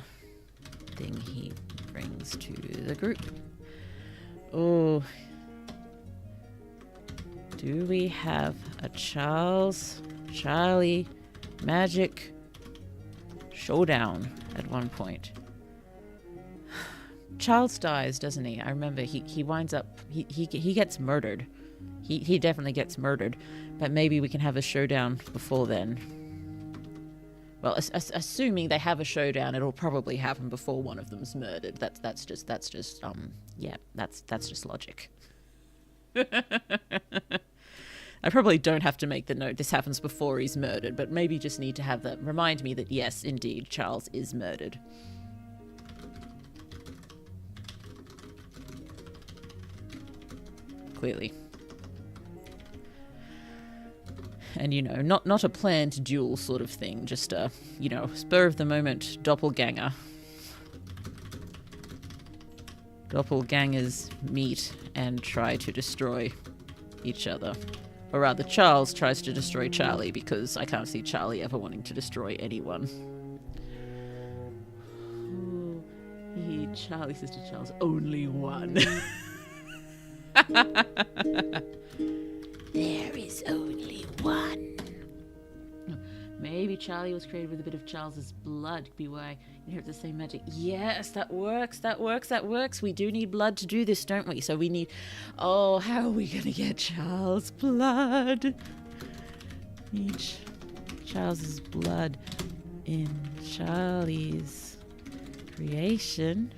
thing he brings to the group. Oh, do we have a Charlie magic showdown at one point? Charles dies, doesn't he? I remember he winds up, he gets murdered. He definitely gets murdered, but maybe we can have a showdown before then. Well, assuming they have a showdown, it'll probably happen before one of them's murdered. That's just logic. I probably don't have to make the note this happens before he's murdered, but maybe just need to have that remind me that yes, indeed, Charles is murdered. Clearly. And, you know, not a planned duel sort of thing, just a, you know, spur of the moment doppelganger. Doppelgangers meet and try to destroy each other. Or rather, Charles tries to destroy Charlie, because I can't see Charlie ever wanting to destroy anyone. Oh, Charlie says to Charles, only one. There is only one. Maybe Charlie was created with a bit of Charles's blood. Could be why you inherit the same magic. Yes, that works. That works. That works. We do need blood to do this, don't we? So we need. Oh, how are we gonna get Charles' blood? Need Charles's blood in Charlie's creation.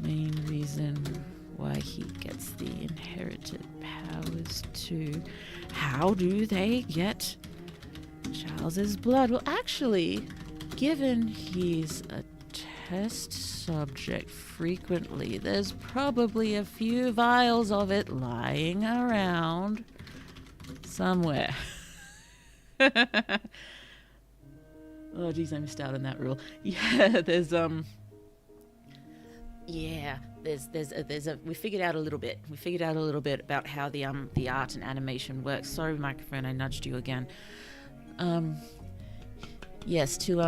Main reason why he gets the inherited powers too. How do they get Charles's blood? Well, actually, given he's a test subject frequently, there's probably a few vials of it lying around somewhere. Oh, geez, I missed out on that rule. Yeah, there's we figured out a little bit. We figured out a little bit about how the art and animation works. Sorry, microphone, I nudged you again. Yes, to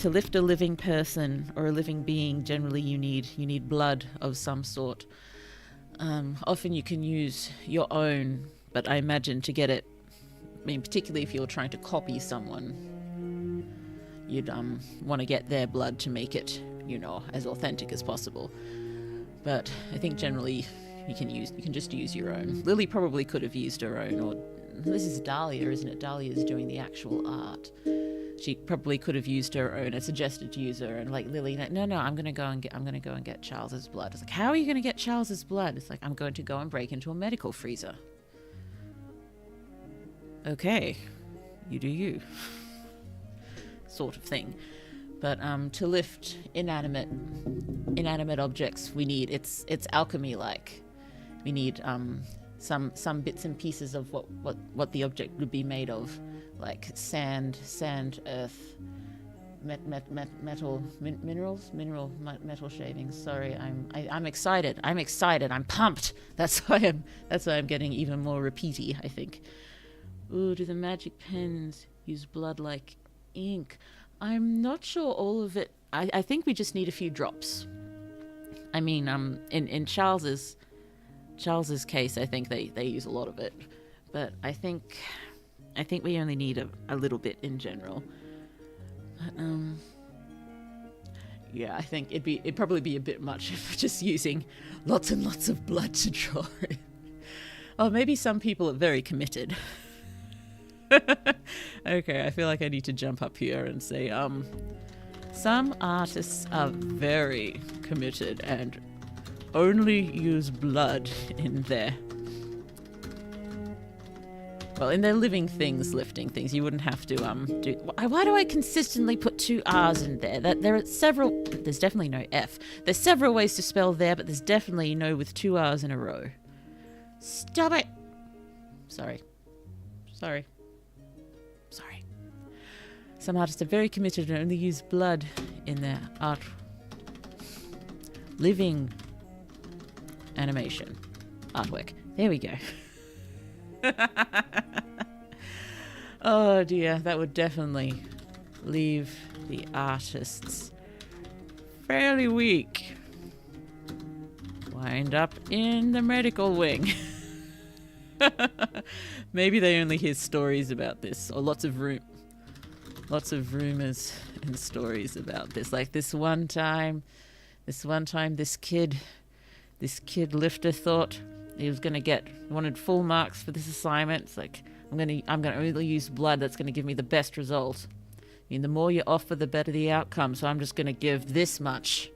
lift a living person or a living being, generally you need blood of some sort. Often you can use your own, but I imagine to get it, I mean, particularly if you're trying to copy someone, you'd want to get their blood to make it, you know, as authentic as possible. But I think generally you can just use your own. Lily probably could have used her own, or this is Dahlia, isn't it? Dahlia's doing the actual art. She probably could have used her own. I suggested to use her, and like Lily, like, no, I'm gonna go and get Charles's blood. It's like, how are you gonna get Charles's blood? It's like, I'm going to go and break into a medical freezer. Okay, you do you. Sort of thing. But to lift inanimate objects, we need it's alchemy like. We need some bits and pieces of what the object would be made of, like sand, earth, metal shavings. Sorry, I'm excited. I'm pumped. That's why I'm getting even more repeaty, I think. Ooh, do the magic pens use blood like ink? I'm not sure all of it. I think we just need a few drops. I mean, in Charles's case, I think they use a lot of it, but I think we only need a little bit in general. But, yeah, I think it'd probably be a bit much if just using lots and lots of blood to draw it. Oh, maybe some people are very committed. Okay, I feel like I need to jump up here and say, Some artists are very committed and only use blood in their... Well, in their living things, lifting things. You wouldn't have to do... Why do I consistently put 2 R's in there? There are several... There's definitely no F. There's several ways to spell there, but there's definitely no with 2 R's in a row. Stop it! Sorry. Some artists are very committed and only use blood in their art. Living animation. Artwork. There we go. Oh dear, that would definitely leave the artists fairly weak. Wind up in the medical wing. Maybe they only hear stories about this, or lots of rumors and stories about this. Like this one time this kid lifter thought he was wanted full marks for this assignment. It's like, I'm gonna only use blood. That's gonna give me the best result. I mean, the more you offer, the better the outcome. So I'm just gonna give this much.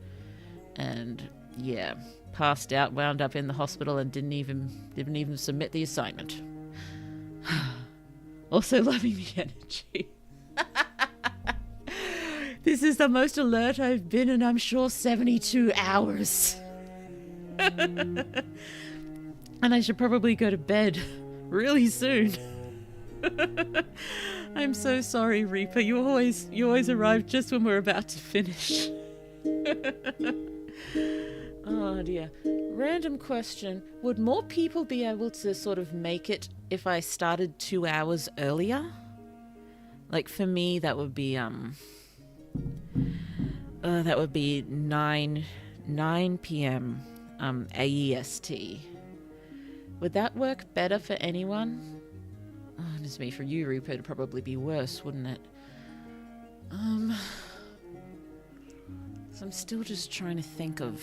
And yeah, passed out, wound up in the hospital, and didn't even submit the assignment. Also loving the energy. This is the most alert I've been in, I'm sure, 72 hours. And I should probably go to bed really soon. I'm so sorry, Reaper. You always arrive just when we're about to finish. Oh dear. Random question. Would more people be able to sort of make it if I started 2 hours earlier? Like for me, that would be 9 p.m. AEST. Would that work better for anyone? Oh, just me. For you, Rupert, it'd probably be worse, wouldn't it? So I'm still just trying to think of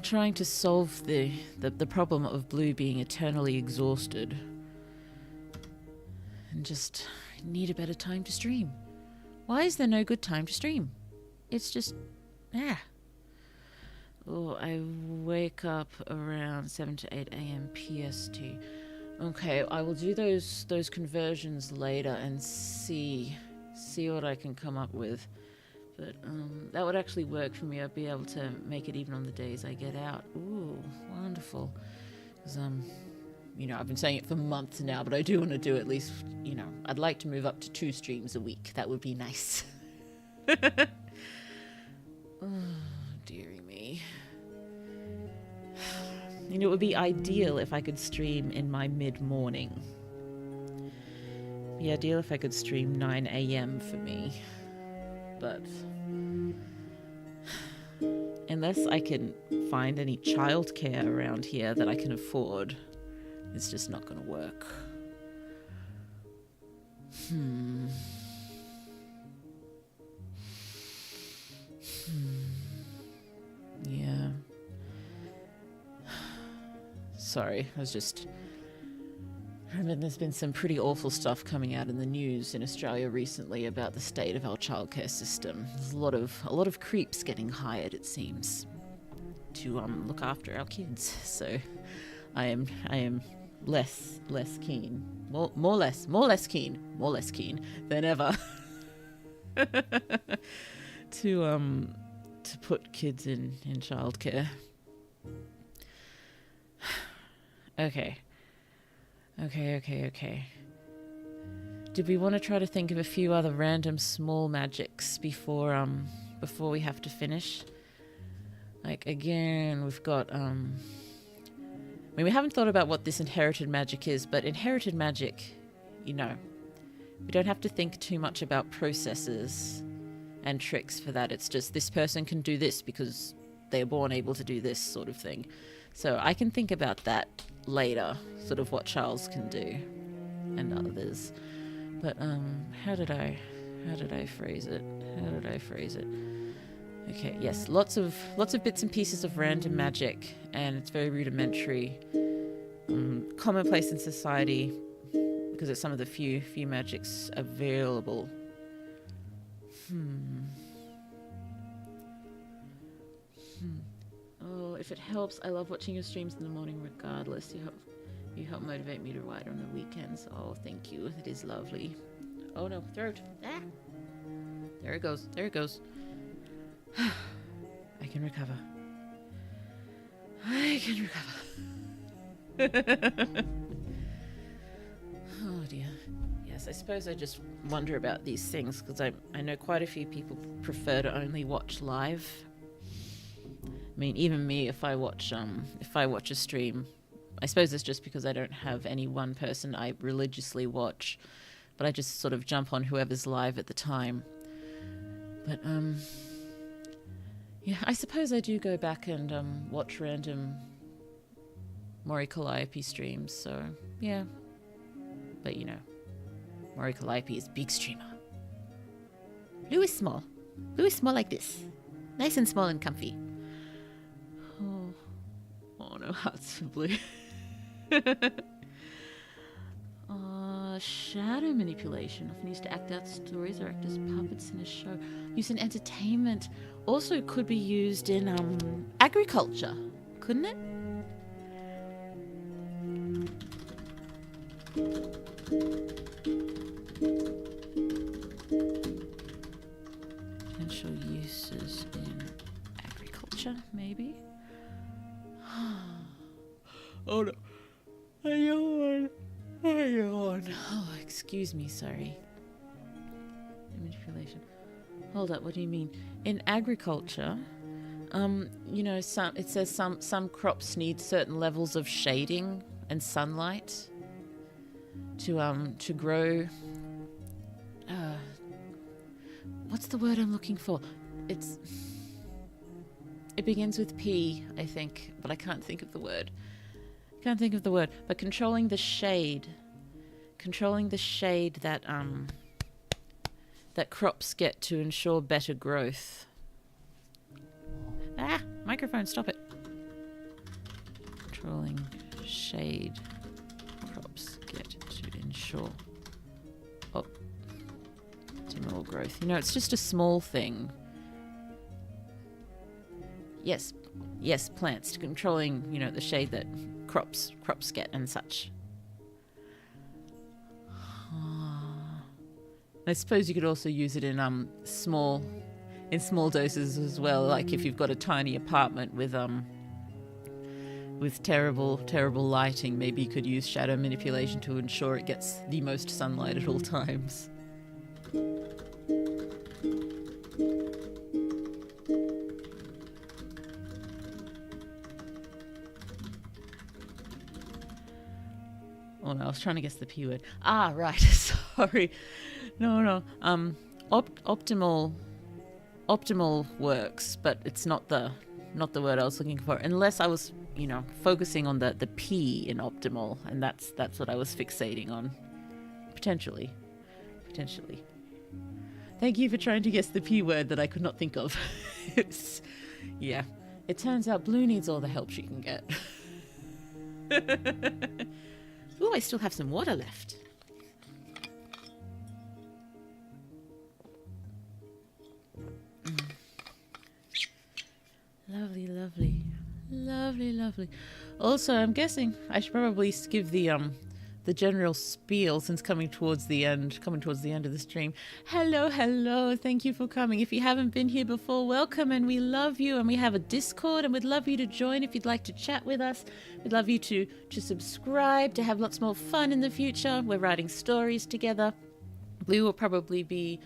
trying to solve the problem of Blue being eternally exhausted. And just need a better time to stream. Why is there no good time to stream? It's just... Oh, I wake up around 7 to 8 a.m. PST. Okay, I will do those conversions later and see what I can come up with. But that would actually work for me. I'd be able to make it even on the days I get out. Ooh, wonderful. Because I've been saying it for months now, but I do want to do at least, I'd like to move up to 2 streams a week. That would be nice. Oh, dearie me. It would be ideal if I could stream in my mid-morning. Be ideal if I could stream 9 a.m. for me. But unless I can find any childcare around here that I can afford, it's just not going to work. Yeah. Sorry, there's been some pretty awful stuff coming out in the news in Australia recently about the state of our childcare system. There's a lot of creeps getting hired, it seems, to look after our kids. So I am less keen, more less keen than ever to put kids in childcare. Okay. Did we want to try to think of a few other random small magics before we have to finish? Like, again, we've got we haven't thought about what this inherited magic is, but inherited magic, we don't have to think too much about processes and tricks for that. It's just this person can do this because they're born able to do this sort of thing. So I can think about that later, sort of what Charles can do and others. But how did I phrase it? Okay, yes, lots of bits and pieces of random magic, and it's very rudimentary, commonplace in society because it's some of the few magics available. Oh, if it helps, I love watching your streams in the morning regardless. You help motivate me to write on the weekends. Oh, thank you. It is lovely. Oh no, throat. Ah! There it goes. There it goes. I can recover. I can recover. Oh dear. Yes, I suppose I just wonder about these things because I know quite a few people prefer to only watch live. I mean, even me, if I watch a stream, I suppose it's just because I don't have any one person I religiously watch, but I just sort of jump on whoever's live at the time. But yeah, I suppose I do go back and watch random Mori Calliope streams. So yeah, but you know, Mori Calliope is big streamer. Lou is small. Lou is small like this, nice and small and comfy. Oh no, hearts for Blue. Shadow manipulation, often used to act out stories or act as puppets in a show. Used in entertainment. Also could be used in agriculture, couldn't it? Potential uses in agriculture, maybe? Oh no. I yawn. Oh, excuse me, sorry. Manipulation. Hold up, what do you mean? In agriculture, you know, it says some crops need certain levels of shading and sunlight to grow. What's the word I'm looking for? It begins with P, I think, but I can't think of the word. But controlling the shade that that crops get to ensure better growth. Ah, microphone, stop it. Controlling shade crops get to ensure optimal growth. You know, it's just a small thing. Yes, plants, controlling, you know, the shade that crops get and such. I suppose you could also use it in small doses as well, like if you've got a tiny apartment with terrible lighting, maybe you could use shadow manipulation to ensure it gets the most sunlight at all times. Oh no, I was trying to guess the P word. Ah, right. Sorry. No. Optimal works, but it's not the word I was looking for. Unless I was, you know, focusing on the P in optimal, and that's what I was fixating on. Potentially. Thank you for trying to guess the P word that I could not think of. Yeah. It turns out Blue needs all the help she can get. Ooh, I still have some water left. Lovely. Also, I'm guessing I should probably give the general spiel since coming towards the end of the stream. Hello, thank you for coming. If you haven't been here before, welcome, and we love you, and we have a Discord, and we'd love you to join if you'd like to chat with us. We'd love you to subscribe, to have lots more fun in the future. We're writing stories together. Blue will probably be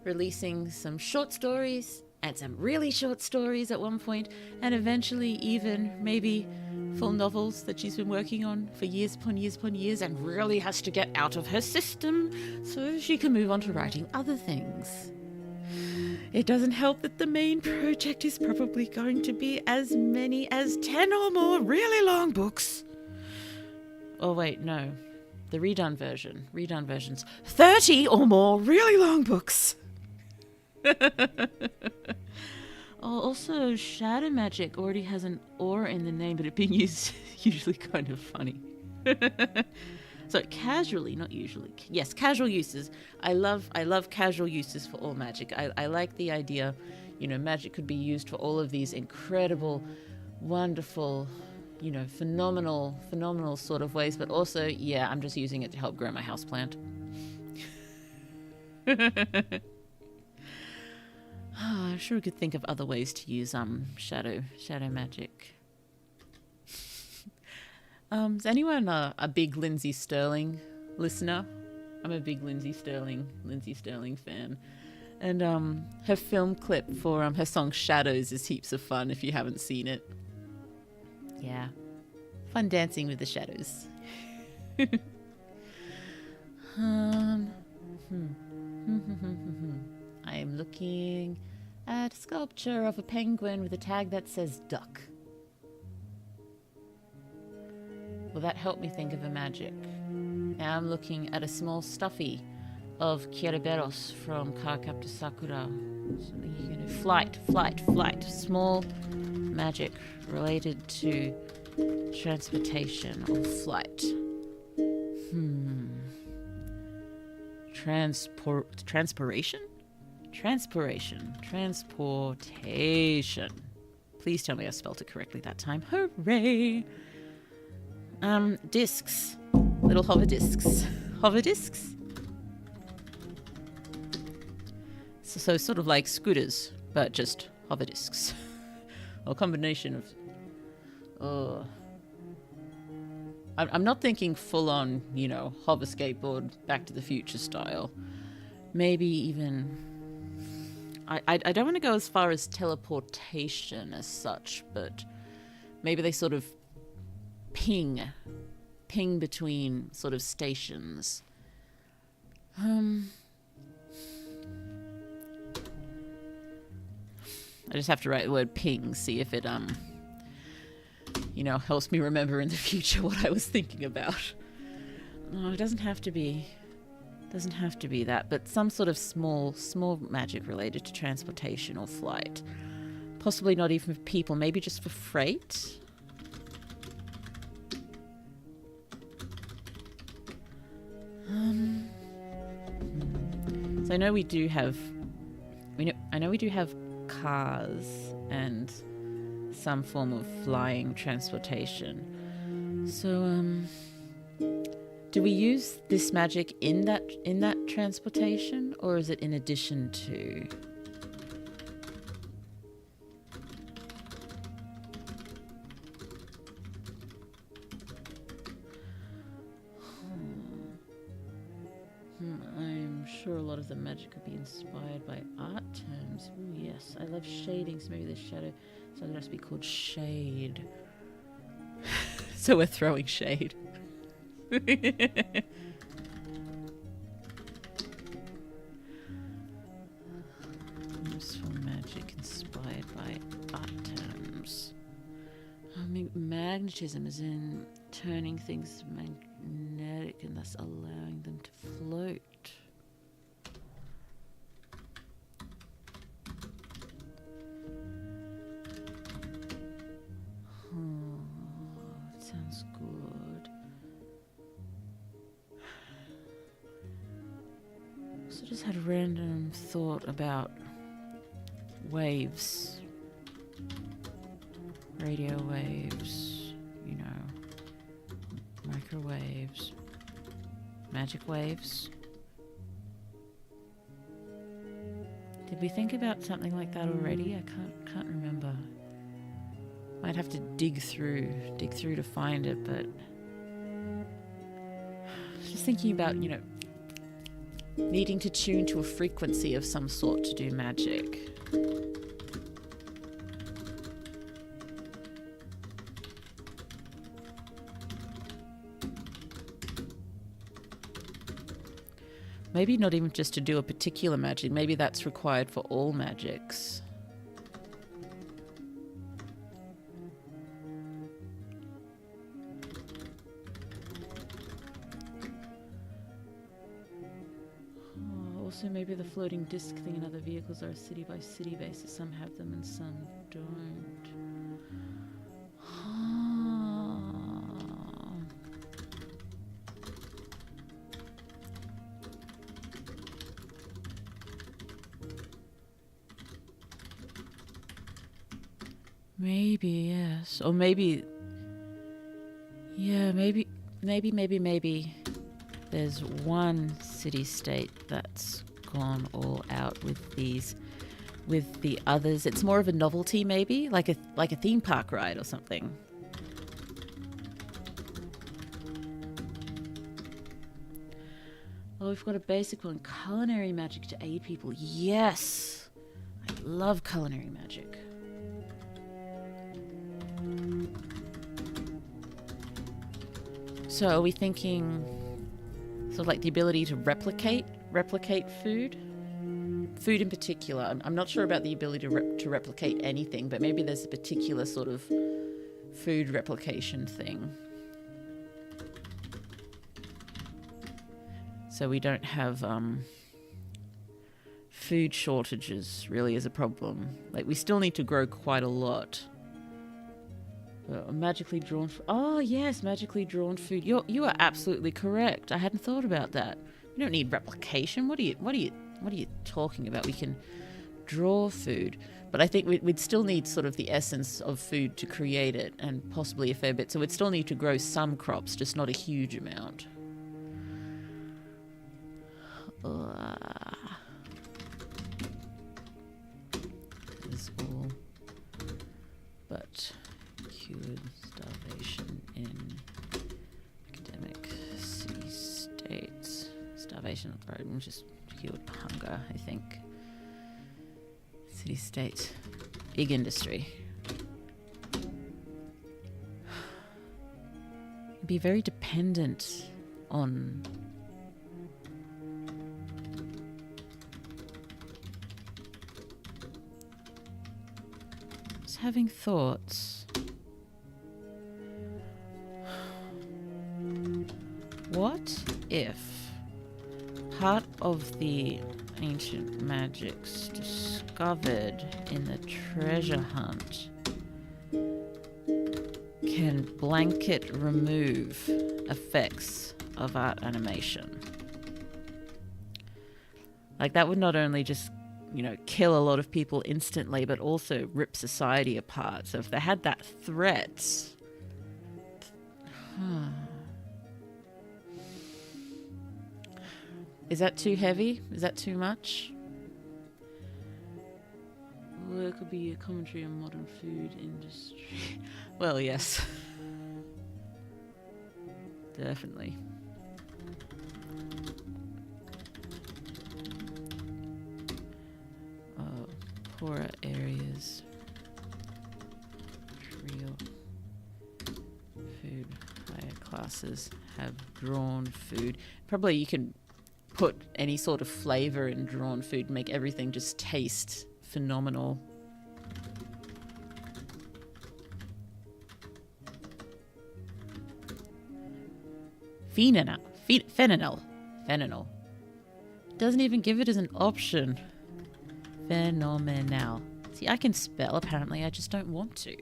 releasing some short stories and some really short stories at one point, and eventually even maybe full novels that she's been working on for years upon years and really has to get out of her system so she can move on to writing other things. It doesn't help that the main project is probably going to be as many as 10 or more really long books. Oh wait, no. The redone versions. 30 or more really long books. Oh, also, shadow magic already has an or in the name, but it being used is usually kind of funny. Sorry, casually, not usually. Yes, casual uses. I love casual uses for all magic. I like the idea, magic could be used for all of these incredible, wonderful, phenomenal sort of ways. But also, yeah, I'm just using it to help grow my houseplant. I'm sure we could think of other ways to use shadow magic. Is anyone a big Lindsay Sterling listener? I'm a big Lindsay Sterling fan. And her film clip for her song Shadows is heaps of fun if you haven't seen it. Yeah. Fun dancing with the shadows. I am looking at a sculpture of a penguin with a tag that says duck. Will that help me think of a magic? Now I'm looking at a small stuffy of Kiriberos from Cardcaptor Sakura. Something flight. Small magic related to transportation or flight. Transportation. Please tell me I spelled it correctly that time. Hooray! Discs. Little hover discs. So sort of like scooters, but just hover discs. Or a combination of... I'm not thinking full on, hover skateboard, Back to the Future style. Maybe even... I don't want to go as far as teleportation as such, but maybe they sort of ping between sort of stations. I just have to write the word ping, see if it helps me remember in the future what I was thinking about. No, it doesn't have to be that, but some sort of small magic related to transportation or flight. Possibly not even for people, maybe just for freight. So I know we do have cars and some form of flying transportation. So do we use this magic in that transportation, or is it in addition to? I'm sure a lot of the magic could be inspired by art terms. Ooh, yes, I love shading, so maybe the shadow, so it has to be called shade. So we're throwing shade. Useful magic inspired by art terms. I mean, magnetism is in turning things magnetic and thus allowing them to float. Sounds good. So just had a random thought about waves, radio waves, microwaves, magic waves. Did we think about something like that already? I can't remember. Might have to dig through to find it, but just thinking about, needing to tune to a frequency of some sort to do magic. Maybe not even just to do a particular magic, maybe that's required for all magics. Also, maybe the floating disc thing in other vehicles are a city-by-city basis. Some have them and some don't. Maybe, yes. Or maybe... Yeah, maybe there's one city-state that's gone all out with these, with the others. It's more of a novelty, maybe, like a theme park ride or something. Oh, we've got a basic one, culinary magic to aid people. Yes, I love culinary magic. So are we thinking sort of like the ability to replicate food? Food in particular. I'm not sure about the ability to replicate anything, but maybe there's a particular sort of food replication thing. So we don't have food shortages really as a problem. Like, we still need to grow quite a lot. Magically drawn. Oh yes, magically drawn food. You are absolutely correct. I hadn't thought about that. We don't need replication. What are you talking about? We can draw food, but I think we'd still need sort of the essence of food to create it, and possibly a fair bit. So we'd still need to grow some crops, just not a huge amount. Is all but cured starvation in academic city-states. Starvation, just cured hunger, I think. City-state. Big industry. It'd be very dependent on... Just having thoughts. What if part of the ancient magics discovered in the treasure hunt can blanket remove effects of art animation? Like, that would not only just, kill a lot of people instantly, but also rip society apart. So if they had that threat... Is that too heavy? Is that too much? Well, it could be a commentary on modern food industry. Well, yes. Definitely. Poorer areas. Real food. Higher classes have drawn food. Probably you can put any sort of flavor in drawn food, make everything just taste phenomenal. Fennel. Doesn't even give it as an option. Phenomenal. See, I can spell, apparently, I just don't want to.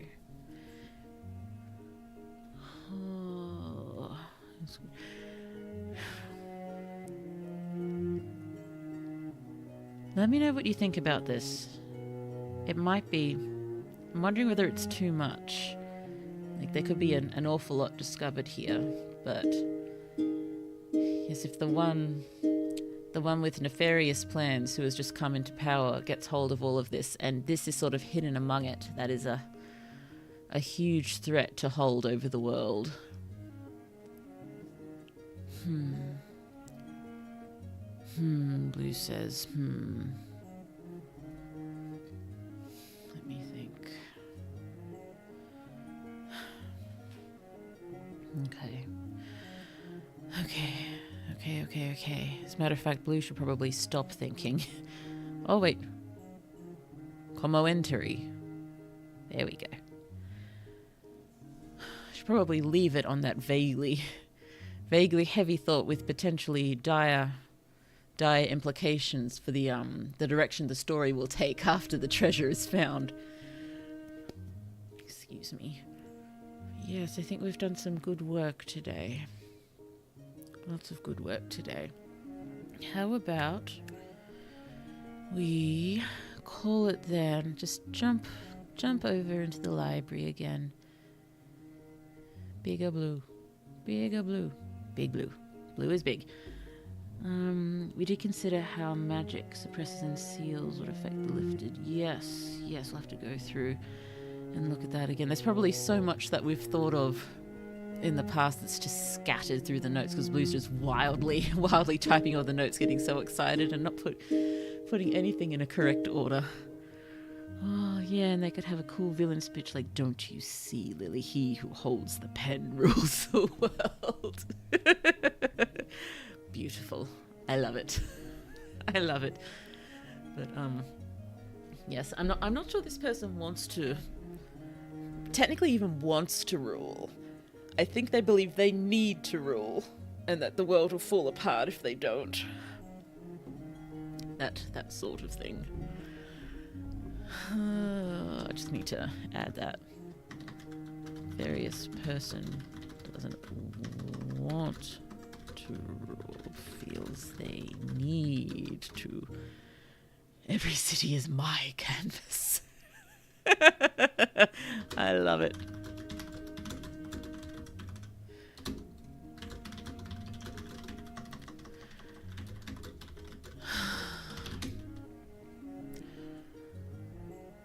Oh. Let me know what you think about this. It might be... I'm wondering whether it's too much. Like, there could be an awful lot discovered here, but... Yes, if the one with nefarious plans who has just come into power gets hold of all of this, and this is sort of hidden among it, that is a huge threat to hold over the world. Blue says, Let me think. Okay. As a matter of fact, Blue should probably stop thinking. Oh, wait. Como enteri. There we go. Should probably leave it on that vaguely heavy thought with potentially dire implications for the direction the story will take after the treasure is found. Excuse me. Yes, I think we've done some good work today. Lots of good work today. How about we call it then? Just jump jump over into the library again. Bigger blue. Bigger blue. Big blue. Blue is big. We did consider how magic suppresses and seals would affect the lifted. Yes, we'll have to go through and look at that again. There's probably so much that we've thought of in the past that's just scattered through the notes because Blue's just wildly typing all the notes, getting so excited and not putting anything in a correct order. Oh, yeah, and they could have a cool villain speech like, "Don't you see, Lily, he who holds the pen rules the world." Beautiful. I love it. I love it. But, yes, I'm not sure this person technically even wants to rule. I think they believe they need to rule, and that the world will fall apart if they don't. That sort of thing. I just need to add that. Various person doesn't want to rule, feels they need to. Every city is my canvas. I love it.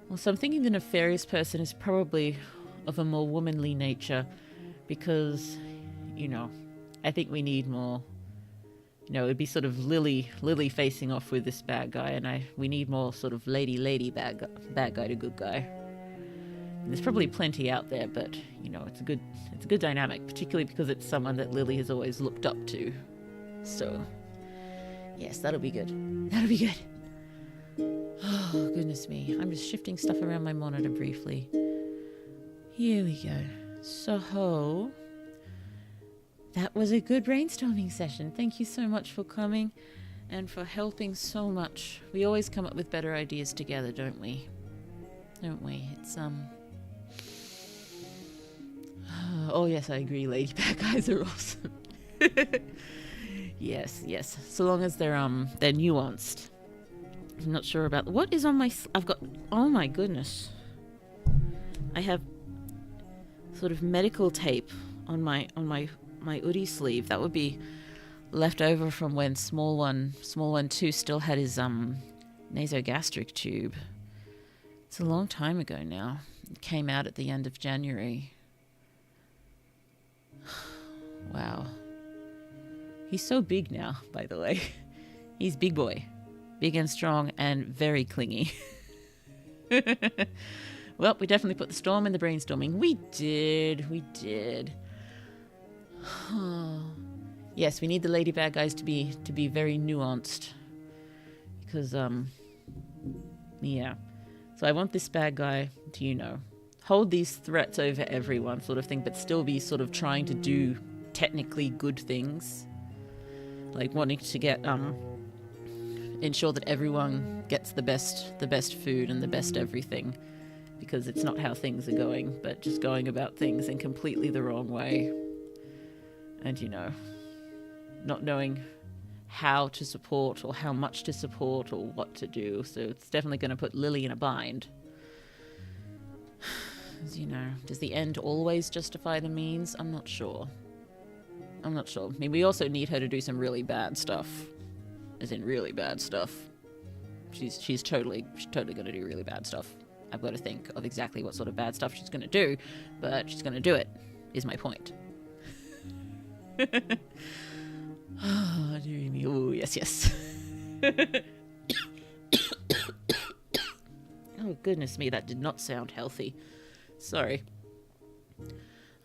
Well, so I'm thinking the nefarious person is probably of a more womanly nature because, I think we need more, it'd be sort of Lily facing off with this bad guy, and we need more sort of lady bad guy to good guy. And there's probably plenty out there, but, it's a good dynamic, particularly because it's someone that Lily has always looked up to. So, yes, that'll be good. That'll be good. Oh, goodness me. I'm just shifting stuff around my monitor briefly. Here we go. So, that was a good brainstorming session. Thank you so much for coming and for helping so much. We always come up with better ideas together, don't we? Don't we? It's, Oh, yes, I agree. Lady bad guys are awesome. Yes. So long as they're nuanced. I'm not sure about what is on my. I've got. Oh my goodness. I have sort of medical tape on my hoodie sleeve. That would be left over from when small one 2 still had his nasogastric tube. It's a long time ago now. It came out at the end of January. Wow. He's so big now, by the way. He's big boy. Big and strong and very clingy. Well, we definitely put the storm in the brainstorming. We did. Yes, we need the lady bad guys to be very nuanced. Because, yeah. So I want this bad guy to, hold these threats over everyone sort of thing, but still be sort of trying to do technically good things. Like wanting to get, ensure that everyone gets the best food and the best everything, because it's not how things are going, but just going about things in completely the wrong way. And, not knowing how to support or how much to support or what to do. So it's definitely going to put Lily in a bind. As does the end always justify the means? I'm not sure. I mean, we also need her to do some really bad stuff. As in really bad stuff. She's totally going to do really bad stuff. I've got to think of exactly what sort of bad stuff she's going to do, but she's going to do it, is my point. Oh, dear me. Oh, yes. Oh, goodness me, that did not sound healthy. Sorry.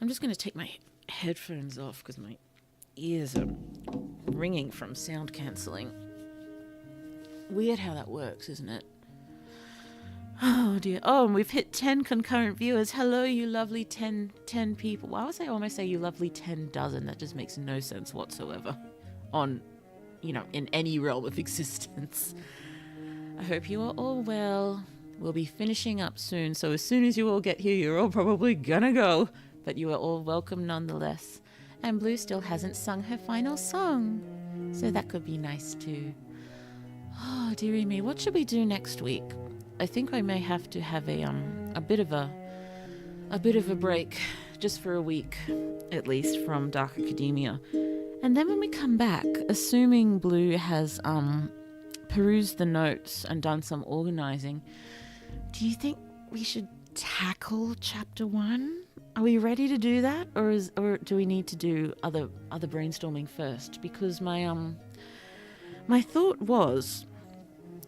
I'm just going to take my headphones off because my ears are ringing from sound cancelling. Weird how that works, isn't it? Oh dear. Oh, and we've hit 10 concurrent viewers. Hello, you lovely 10 people. Why would I almost say you lovely 10 dozen? That just makes no sense whatsoever on, in any realm of existence. I hope you are all well. We'll be finishing up soon, so as soon as you all get here, you're all probably gonna go. But you are all welcome nonetheless. And Blue still hasn't sung her final song, so that could be nice too. Oh, dearie me, what should we do next week? I think I may have to have a a bit of a break, just for a week, at least, from Dark Academia. And then when we come back, assuming Blue has perused the notes and done some organising, do you think we should tackle chapter 1? Are we ready to do that, or do we need to do other brainstorming first? Because my thought was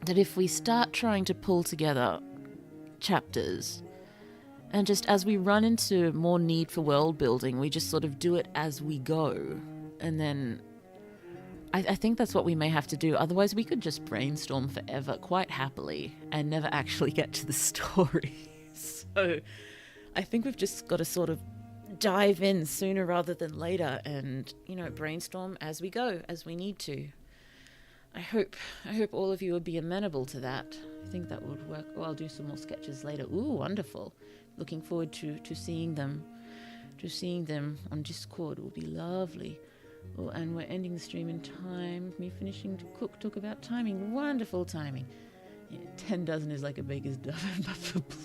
that if we start trying to pull together chapters, and just as we run into more need for world building, we just sort of do it as we go. And then I think that's what we may have to do. Otherwise, we could just brainstorm forever, quite happily, and never actually get to the story. So I think we've just got to sort of dive in sooner rather than later and, brainstorm as we go, as we need to. I hope all of you would be amenable to that. I think that would work. Oh, I'll do some more sketches later. Ooh, wonderful. Looking forward to seeing them. To seeing them on Discord will be lovely. Oh, and we're ending the stream in time. Me finishing to cook took about timing. Wonderful timing. Yeah, 10 dozen is like a baker's dozen, but for Blue.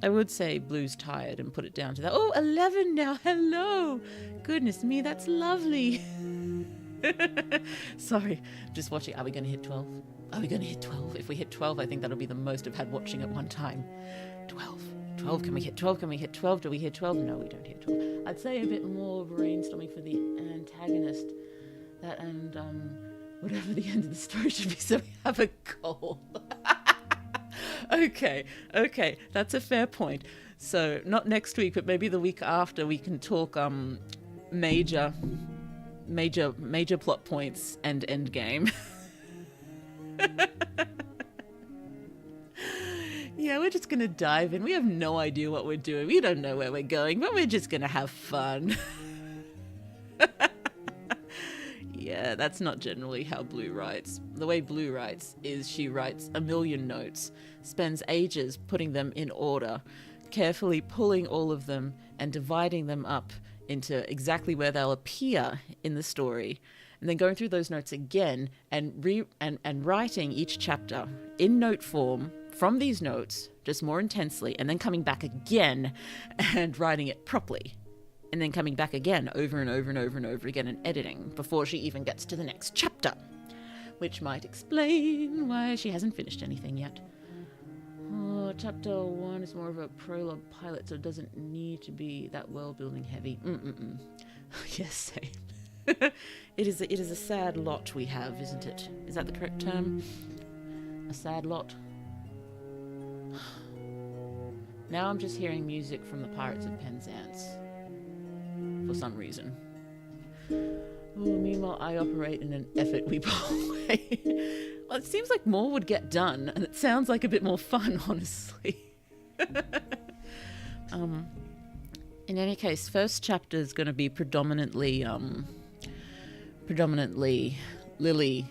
I would say Blue's tired and put it down to that. Oh, 11 now. Hello. Goodness me, that's lovely. Sorry, just watching. Are we going to hit 12? Are we going to hit 12? If we hit 12, I think that'll be the most I've had watching at one time. 12. 12, can we hit 12? Can we hit 12? Do we hit 12? No, we don't hit 12. I'd say a bit more brainstorming for the antagonist. That and whatever the end of the story should be, so we have a goal. Okay, that's a fair point. So not next week, but maybe the week after we can talk major plot points and end game. Yeah, we're just gonna dive in. We have no idea what we're doing. We don't know where we're going, but we're just gonna have fun. Yeah, that's not generally how Blue writes. The way Blue writes is she writes a million notes, spends ages putting them in order, carefully pulling all of them and dividing them up into exactly where they'll appear in the story, and then going through those notes again and writing each chapter in note form from these notes, just more intensely, and then coming back again and writing it properly. And then coming back again over and over and over and over again and editing before she even gets to the next chapter, which might explain why she hasn't finished anything yet. Oh, chapter 1 is more of a prologue pilot, so it doesn't need to be that world building heavy. Yes, same. It is a sad lot we have, isn't it? Is that the correct term? A sad lot. Now I'm just hearing music from the Pirates of Penzance. For some reason. Oh, meanwhile, I operate in an effort we pull away. Well, it seems like more would get done, and it sounds like a bit more fun, honestly. In any case, first chapter is going to be predominantly Lily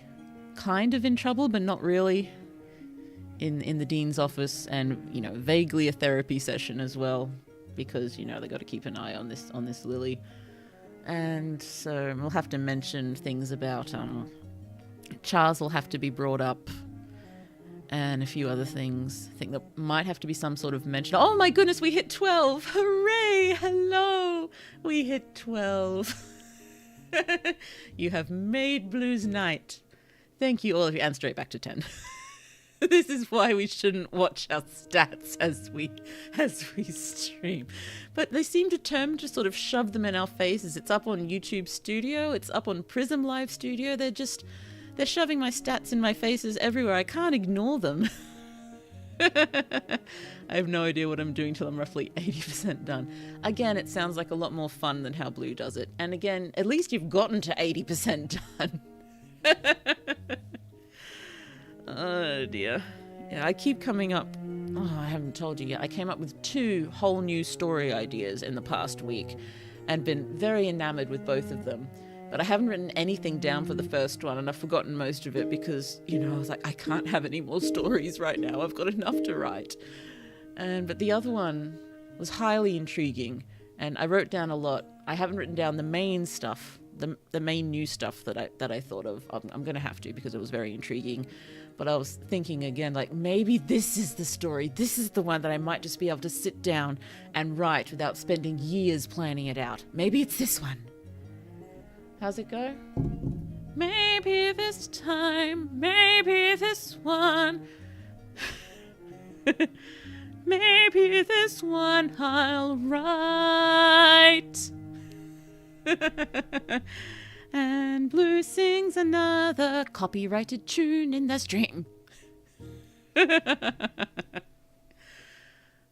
kind of in trouble, but not really, in the dean's office, and vaguely a therapy session as well. Because they got to keep an eye on this Lily, and so we'll have to mention things about Charles will have to be brought up, and a few other things. I think there might have to be some sort of mention. Oh my goodness, we hit 12! Hooray! Hello, we hit 12. You have made Blue's night. Thank you, all of you, and straight back to 10. This is why we shouldn't watch our stats as we stream. But they seem determined to sort of shove them in our faces. It's up on YouTube Studio. It's up on Prism Live Studio. They're shoving my stats in my faces everywhere. I can't ignore them. I have no idea what I'm doing till I'm roughly 80% done. Again, it sounds like a lot more fun than how Blue does it. And again, at least you've gotten to 80% done. Oh dear. Yeah, I keep coming up. Oh, I haven't told you yet. I came up with 2 whole new story ideas in the past week and been very enamored with both of them. But I haven't written anything down for the first one, and I've forgotten most of it because, I was like, I can't have any more stories right now. I've got enough to write. But the other one was highly intriguing, and I wrote down a lot. I haven't written down the main stuff, the main new stuff that I thought of. I'm going to have to, because it was very intriguing. But I was thinking again, like, maybe this is the story. This is the one that I might just be able to sit down and write without spending years planning it out. Maybe it's this one. How's it go? Maybe this time, maybe this one. Maybe this one I'll write. And Blue sings another copyrighted tune in the stream.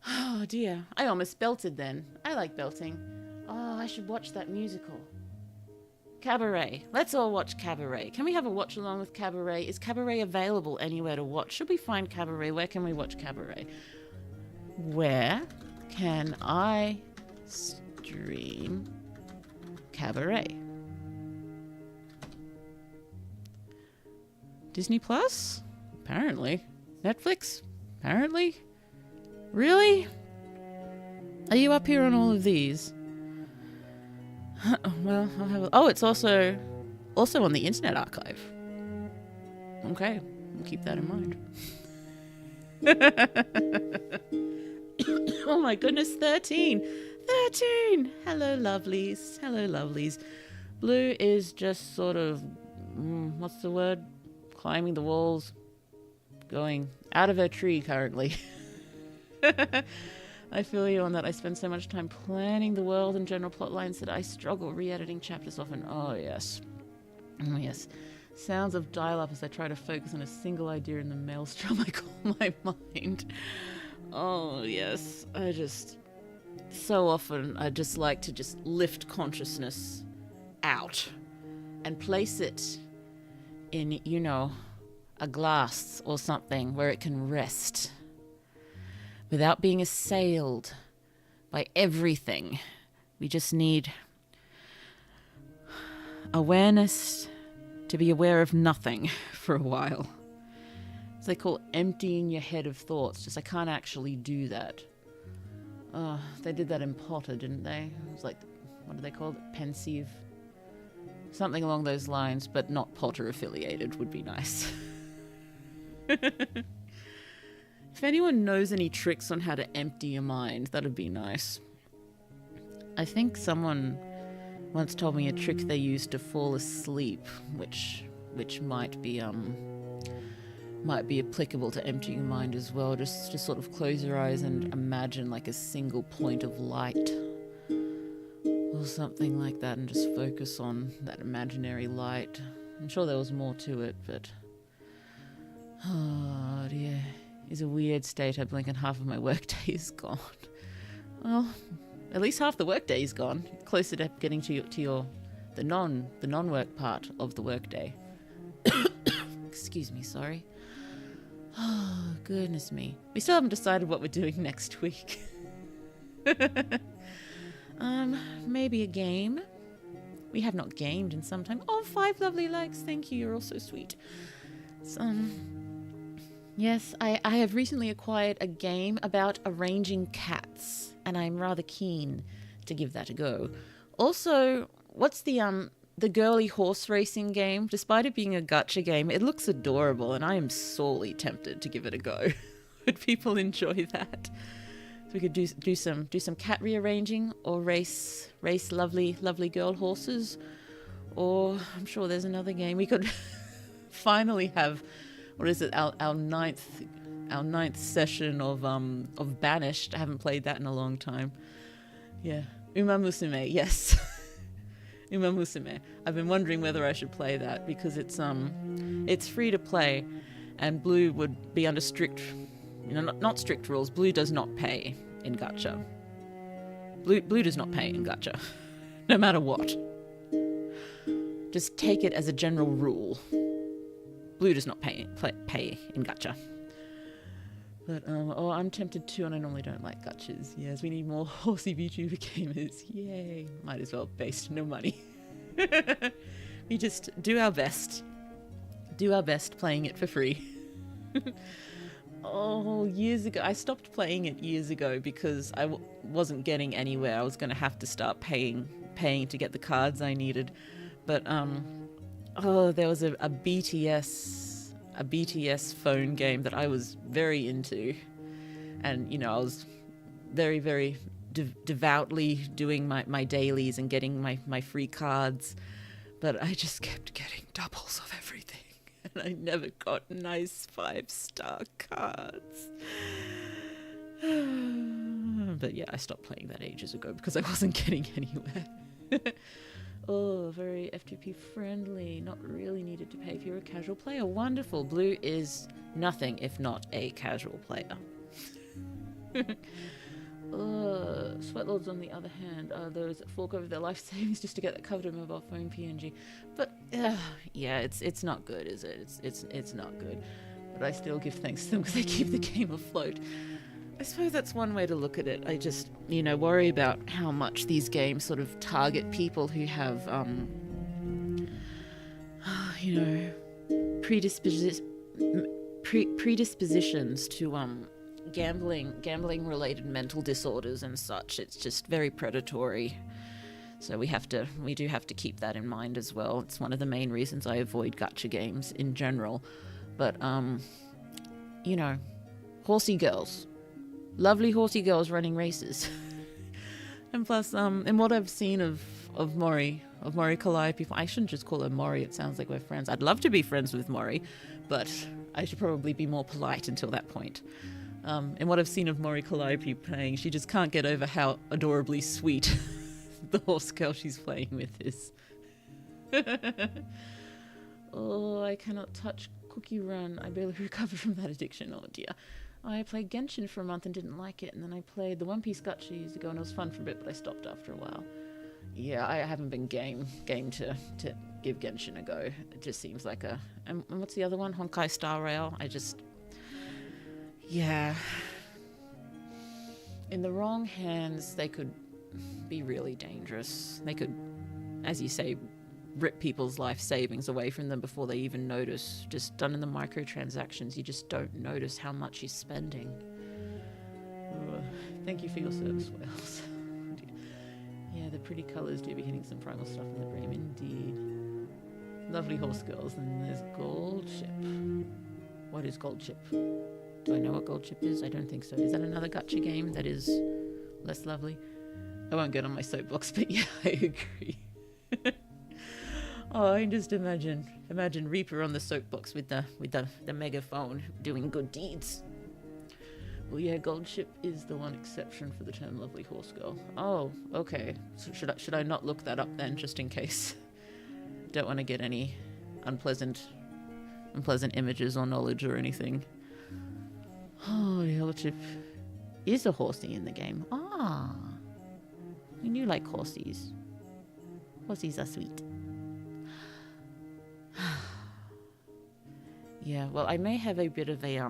Oh dear, I almost belted then. I like belting. Oh, I should watch that musical. Cabaret. Let's all watch Cabaret. Can we have a watch along with Cabaret? Is Cabaret available anywhere to watch? Should we find Cabaret? Where can we watch Cabaret? Where can I stream Cabaret? Disney Plus? Apparently. Netflix? Apparently. Really? Are you up here on all of these? Well, I'll have oh, it's also on the Internet Archive. Okay, we'll keep that in mind. Oh my goodness, 13! 13! Hello, lovelies. Hello, lovelies. Blue is just sort of, what's the word? Climbing the walls. Going out of her tree currently. I feel you on that. I spend so much time planning the world and general plot lines that I struggle re-editing chapters often. Oh, yes. Oh, yes. Sounds of dial-up as I try to focus on a single idea in the maelstrom I call my mind. Oh, yes. So often, I just like to just lift consciousness out and place it in, you know, a glass or something where it can rest without being assailed by everything. We just need awareness to be aware of nothing for a while. It's they call emptying your head of thoughts. Just I can't actually do that. They did that in Potter, didn't they? It was like, what do they call it? Pensive? Something along those lines, but not Potter affiliated would be nice. If anyone knows any tricks on how to empty your mind, that'd be nice. I think someone once told me a trick they used to fall asleep, which might be applicable to emptying your mind as well. Just sort of close your eyes and imagine like a single point of light or something like that, and just focus on that imaginary light. I'm sure there was more to it, but oh dear. Is a weird state. I blink and half of my workday is gone. Well, at least half the workday is gone. Closer to getting to the non-work part of the workday. Excuse me, sorry. Oh, goodness me. We still haven't decided what we're doing next week. Maybe a game. We have not gamed in some time. Oh, 5 lovely likes. Thank you. You're all so sweet. Yes, I have recently acquired a game about arranging cats, and I'm rather keen to give that a go. Also, what's the girly horse racing game? Despite it being a gacha game, it looks adorable, and I am sorely tempted to give it a go. Would people enjoy that? So we could do some cat rearranging, or race lovely girl horses, or I'm sure there's another game we could finally have. What is it? Our ninth session of Banished. I haven't played that in a long time. Yeah, Uma Musume. Yes, Uma Musume. I've been wondering whether I should play that because it's free to play, and Blue would be under strict, not strict rules. Blue does not pay in gacha. Blue does not pay in gacha, no matter what. Just take it as a general rule. Blue does not pay in gacha. But, I'm tempted too, and I normally don't like gachas. Yes, we need more horsey VTuber gamers. Yay. Might as well waste no money. We just do our best. Do our best playing it for free. Years ago. I stopped playing it years ago because I wasn't getting anywhere. I was going to have to start paying to get the cards I needed. But there was a BTS phone game that I was very into, and I was very, very devoutly doing my dailies and getting my free cards, but I just kept getting doubles of everything, and I never got nice 5-star cards. But yeah, I stopped playing that ages ago because I wasn't getting anywhere. Oh, very FTP friendly, not really needed to pay if you're a casual player. Wonderful. Blue is nothing if not a casual player. Sweatlords, on the other hand, are those that fork over their life savings just to get that covered mobile phone PNG. But yeah, it's not good, is it? It's not good. But I still give thanks to them because they keep the game afloat. I suppose that's one way to look at it. I just, worry about how much these games sort of target people who have, predispositions to gambling-related mental disorders and such. It's just very predatory. So we do have to keep that in mind as well. It's one of the main reasons I avoid gacha games in general. But, horsey girls. Lovely horsey girls running races. And plus, in what I've seen of Mori Calliope, I shouldn't just call her Mori, it sounds like we're friends. I'd love to be friends with Mori, but I should probably be more polite until that point. In what I've seen of Mori Calliope playing, she just can't get over how adorably sweet the horse girl she's playing with is. Oh, I cannot touch Cookie Run. I barely recovered from that addiction. Oh dear. I played Genshin for a month and didn't like it, and then I played the One Piece gacha years ago, and it was fun for a bit, but I stopped after a while. Yeah, I haven't been game to give Genshin a go. It just seems like and what's the other one? Honkai Star Rail. Yeah. In the wrong hands, they could be really dangerous. They could, as you say, rip people's life savings away from them before they even notice. Just done in the microtransactions, you just don't notice how much you're spending. Thank you for your service, Wales. Yeah, the pretty colours do be hitting some primal stuff in the brain, indeed. Lovely horse girls, and there's Gold Ship. What is Gold Ship? Do I know what Gold Ship is? I don't think so. Is that another gacha game that is less lovely? I won't get on my soapbox, but yeah, I agree. Oh, I can just imagine Reaper on the soapbox with the megaphone doing good deeds. Well, yeah, Gold Ship is the one exception for the term lovely horse girl. Oh, okay. So should I not look that up then, just in case? Don't want to get any unpleasant images or knowledge or anything. Oh, the Gold Ship is a horsey in the game. Ah, we do like horsies. Horsies are sweet. Yeah, well, I may have a bit of a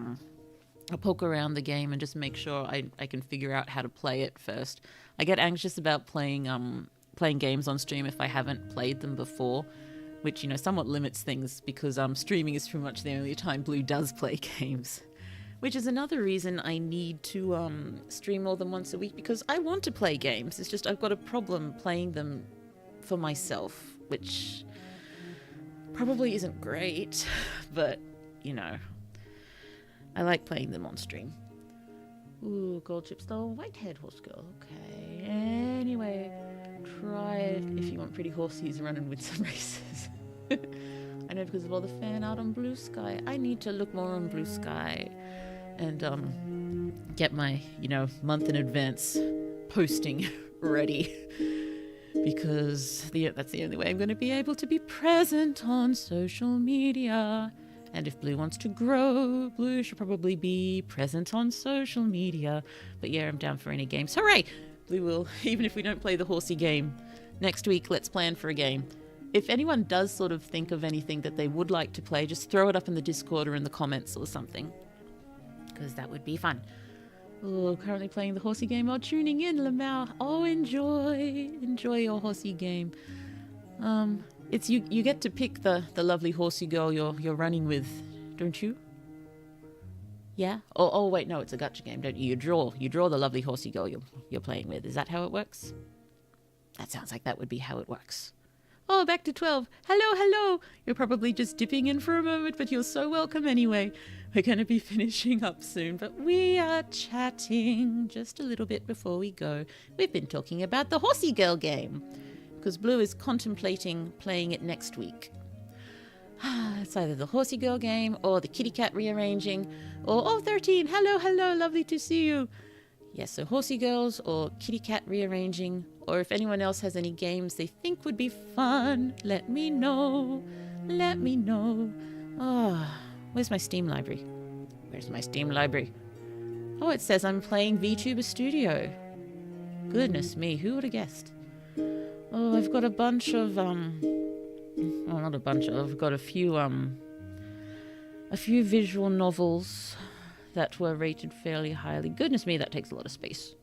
poke around the game and just make sure I can figure out how to play it first. I get anxious about playing games on stream if I haven't played them before, which, somewhat limits things because streaming is pretty much the only time Blue does play games. Which is another reason I need to stream more than once a week, because I want to play games. It's just I've got a problem playing them for myself, which probably isn't great, but, I like playing them on stream. Ooh, Gold Chip's the white-haired horse girl. Okay, anyway, try it if you want pretty horsies run and win some races. I know, because of all the fan art on Blue Sky. I need to look more on Blue Sky and get my, month in advance posting ready. Because that's the only way I'm going to be able to be present on social media. And if Blue wants to grow, Blue should probably be present on social media. But yeah, I'm down for any games. Hooray! Blue will, even if we don't play the horsey game. Next week, let's plan for a game. If anyone does sort of think of anything that they would like to play, just throw it up in the Discord or in the comments or something. Because that would be fun. Oh, currently playing the horsey game while tuning in, Lamau. Oh, enjoy your horsey game. It's you get to pick the lovely horsey girl you're running with, don't you? Yeah. Oh wait, no, it's a gacha game, don't you? You draw the lovely horsey girl you're playing with. Is that how it works? That sounds like that would be how it works. Oh, back to 12. Hello, hello. You're probably just dipping in for a moment, but you're so welcome anyway. We're going to be finishing up soon, but we are chatting just a little bit before we go. We've been talking about the Horsey Girl game, because Blue is contemplating playing it next week. It's either the Horsey Girl game or the Kitty Cat rearranging, or, oh, 13, hello, hello, lovely to see you. Yes, so Horsey Girls or Kitty Cat rearranging, or if anyone else has any games they think would be fun, let me know. Let me know. Oh, where's my Steam library? Where's my Steam library? Oh, it says I'm playing VTuber Studio. Goodness me, who would have guessed? Oh, I've got a bunch of, well, not a bunch of, I've got a few visual novels that were rated fairly highly. Goodness me, that takes a lot of space.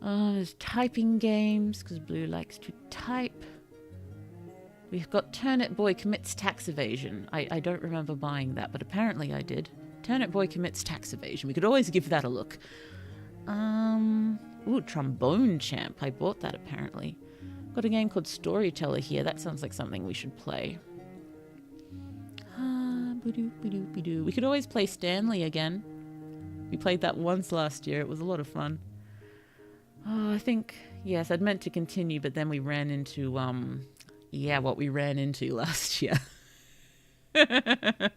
There's typing games, because Blue likes to type. We've got Turnip Boy Commits Tax Evasion. I don't remember buying that, but apparently I did. Turnip Boy Commits Tax Evasion. We could always give that a look. Ooh, Trombone Champ. I bought that apparently. Got a game called Storyteller here. That sounds like something we should play. We could always play Stanley again. We played that once last year. It was a lot of fun. Oh, I think, yes, I'd meant to continue, but then we ran into, what we ran into last year. Oh,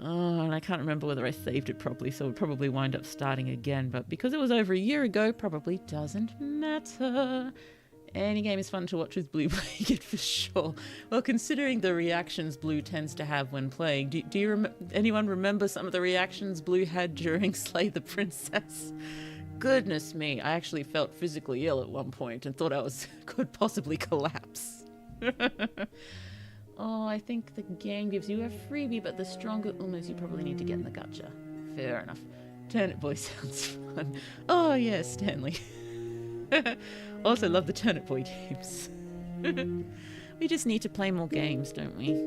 and I can't remember whether I saved it properly, so we'll probably wind up starting again. But because it was over a year ago, probably doesn't matter. Any game is fun to watch with Blue playing it for sure. Well, considering the reactions Blue tends to have when playing, do you anyone remember some of the reactions Blue had during Slay the Princess? Goodness me, I actually felt physically ill at one point and thought could possibly collapse. Oh, I think the game gives you a freebie, but the stronger Umas you probably need to get in the gacha. Fair enough. Turnip Boy sounds fun. Oh yeah, Stanley. Also love the Turnip Boy games. We just need to play more games, don't we?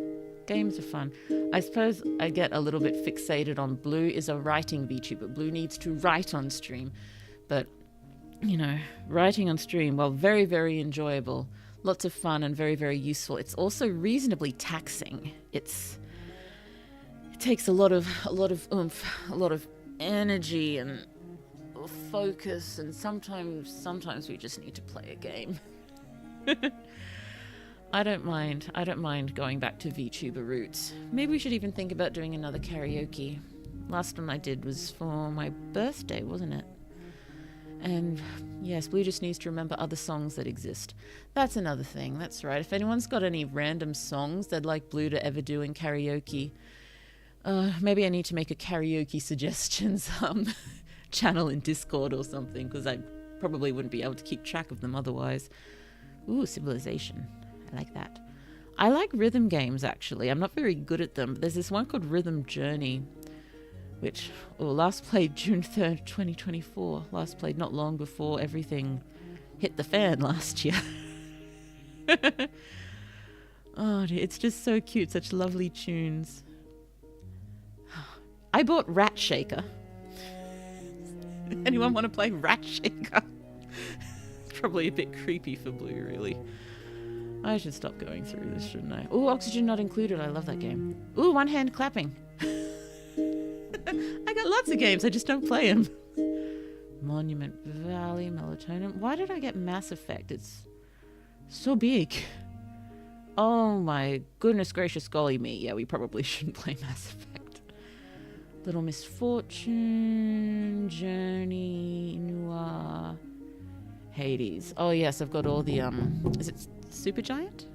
Games are fun. I suppose I get a little bit fixated on Blue is a writing VTuber. Blue needs to write on stream. But, you know, writing on stream, while very, very enjoyable, lots of fun and very, very useful, it's also reasonably taxing. It takes a lot of oomph, a lot of energy and focus, and sometimes we just need to play a game. I don't mind going back to VTuber roots. Maybe we should even think about doing another karaoke. Last one I did was for my birthday, wasn't it? And yes, Blue just needs to remember other songs that exist. That's another thing, that's right. If anyone's got any random songs they'd like Blue to ever do in karaoke, maybe I need to make a karaoke suggestions channel in Discord or something, because I probably wouldn't be able to keep track of them otherwise. Ooh, Civilization. I like that. I like rhythm games, actually. I'm not very good at them, but there's this one called Rhythm Journey, which last played June 3rd, 2024. Last played not long before everything hit the fan last year. Oh, dear, it's just so cute. Such lovely tunes. I bought Rat Shaker. Anyone want to play Rat Shaker? It's probably a bit creepy for Blue, really. I should stop going through this, shouldn't I? Ooh, Oxygen Not Included. I love that game. Ooh, one hand clapping. I got lots of games. I just don't play them. Monument Valley, Melatonin. Why did I get Mass Effect? It's so big. Oh my goodness gracious golly me. Yeah, we probably shouldn't play Mass Effect. Little Misfortune, Journey, Noir, Hades. Oh yes, I've got all the is it Supergiant?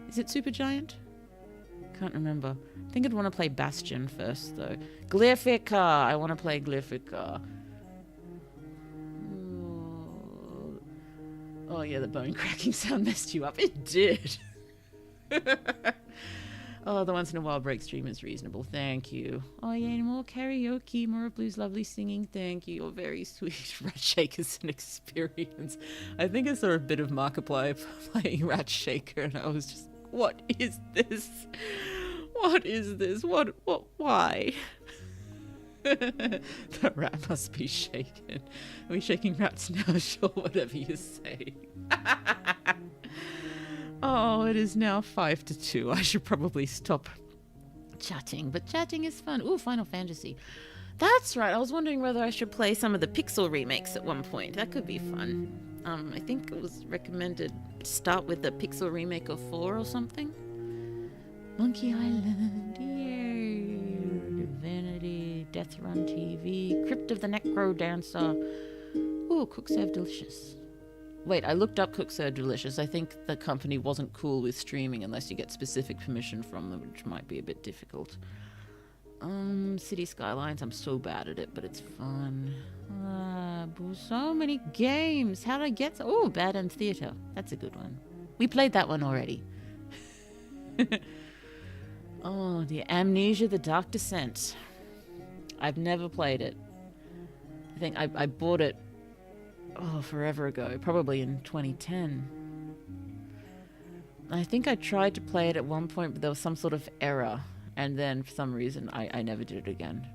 Is it Supergiant? Can't remember. I think I'd want to play Bastion first though. Glyphica! I want to play Glyphica. Oh yeah, the bone cracking sound messed you up. It did. Oh, the once in a while break stream is reasonable. Thank you. Oh yeah, more karaoke, more of Blue's lovely singing. Thank you. You're very sweet. Rat Shaker's an experience. I think I saw a bit of Markiplier playing Rat Shaker and I was just, what is this? What is this? What, why? The rat must be shaken. Are we shaking rats now? Sure, whatever you say. Oh, it is now 5 to 2. I should probably stop chatting, but chatting is fun. Ooh, Final Fantasy. That's right. I was wondering whether I should play some of the Pixel remakes at one point. That could be fun. I think it was recommended to start with the Pixel remake of 4 or something. Monkey Island, yay! Divinity, Death Run TV, Crypt of the Necro Dancer. Ooh, Cook Serve Delicious. Wait, I looked up Cook Serve Delicious. I think the company wasn't cool with streaming unless you get specific permission from them, which might be a bit difficult. City Skylines, I'm so bad at it, but it's fun. So many games. How did I get so... Oh, Bad End Theatre. That's a good one. We played that one already. Oh, the Amnesia, The Dark Descent. I've never played it. I think I bought it forever ago, probably in 2010. I think I tried to play it at one point, but there was some sort of error, and then for some reason I never did it again.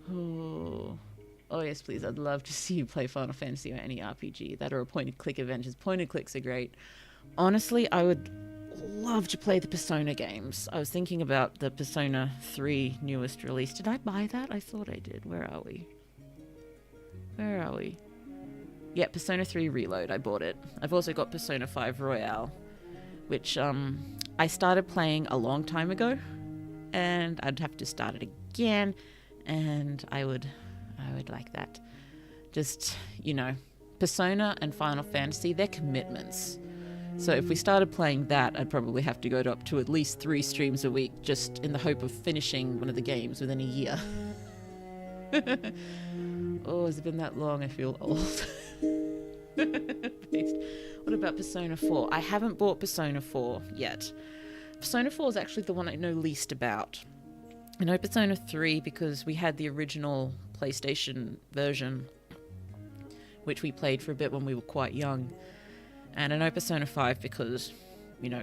Oh yes, please, I'd love to see you play Final Fantasy or any RPG that are a point-and-click adventures. Point-and-clicks are great. Honestly, I would love to play the Persona games. I was thinking about the Persona 3 newest release. Did I buy that? I thought I did. Where are we? Yeah, Persona 3 Reload. I bought it. I've also got Persona 5 Royale, which I started playing a long time ago, and I'd have to start it again, and I would like that. Just, Persona and Final Fantasy, they're commitments. So if we started playing that, I'd probably have to go up to at least 3 streams a week, just in the hope of finishing one of the games within a year. Oh, has it been that long? I feel old. What about Persona 4? I haven't bought Persona 4 yet. Persona 4 is actually the one I know least about. I know Persona 3 because we had the original PlayStation version, which we played for a bit when we were quite young. And I know Persona 5 because,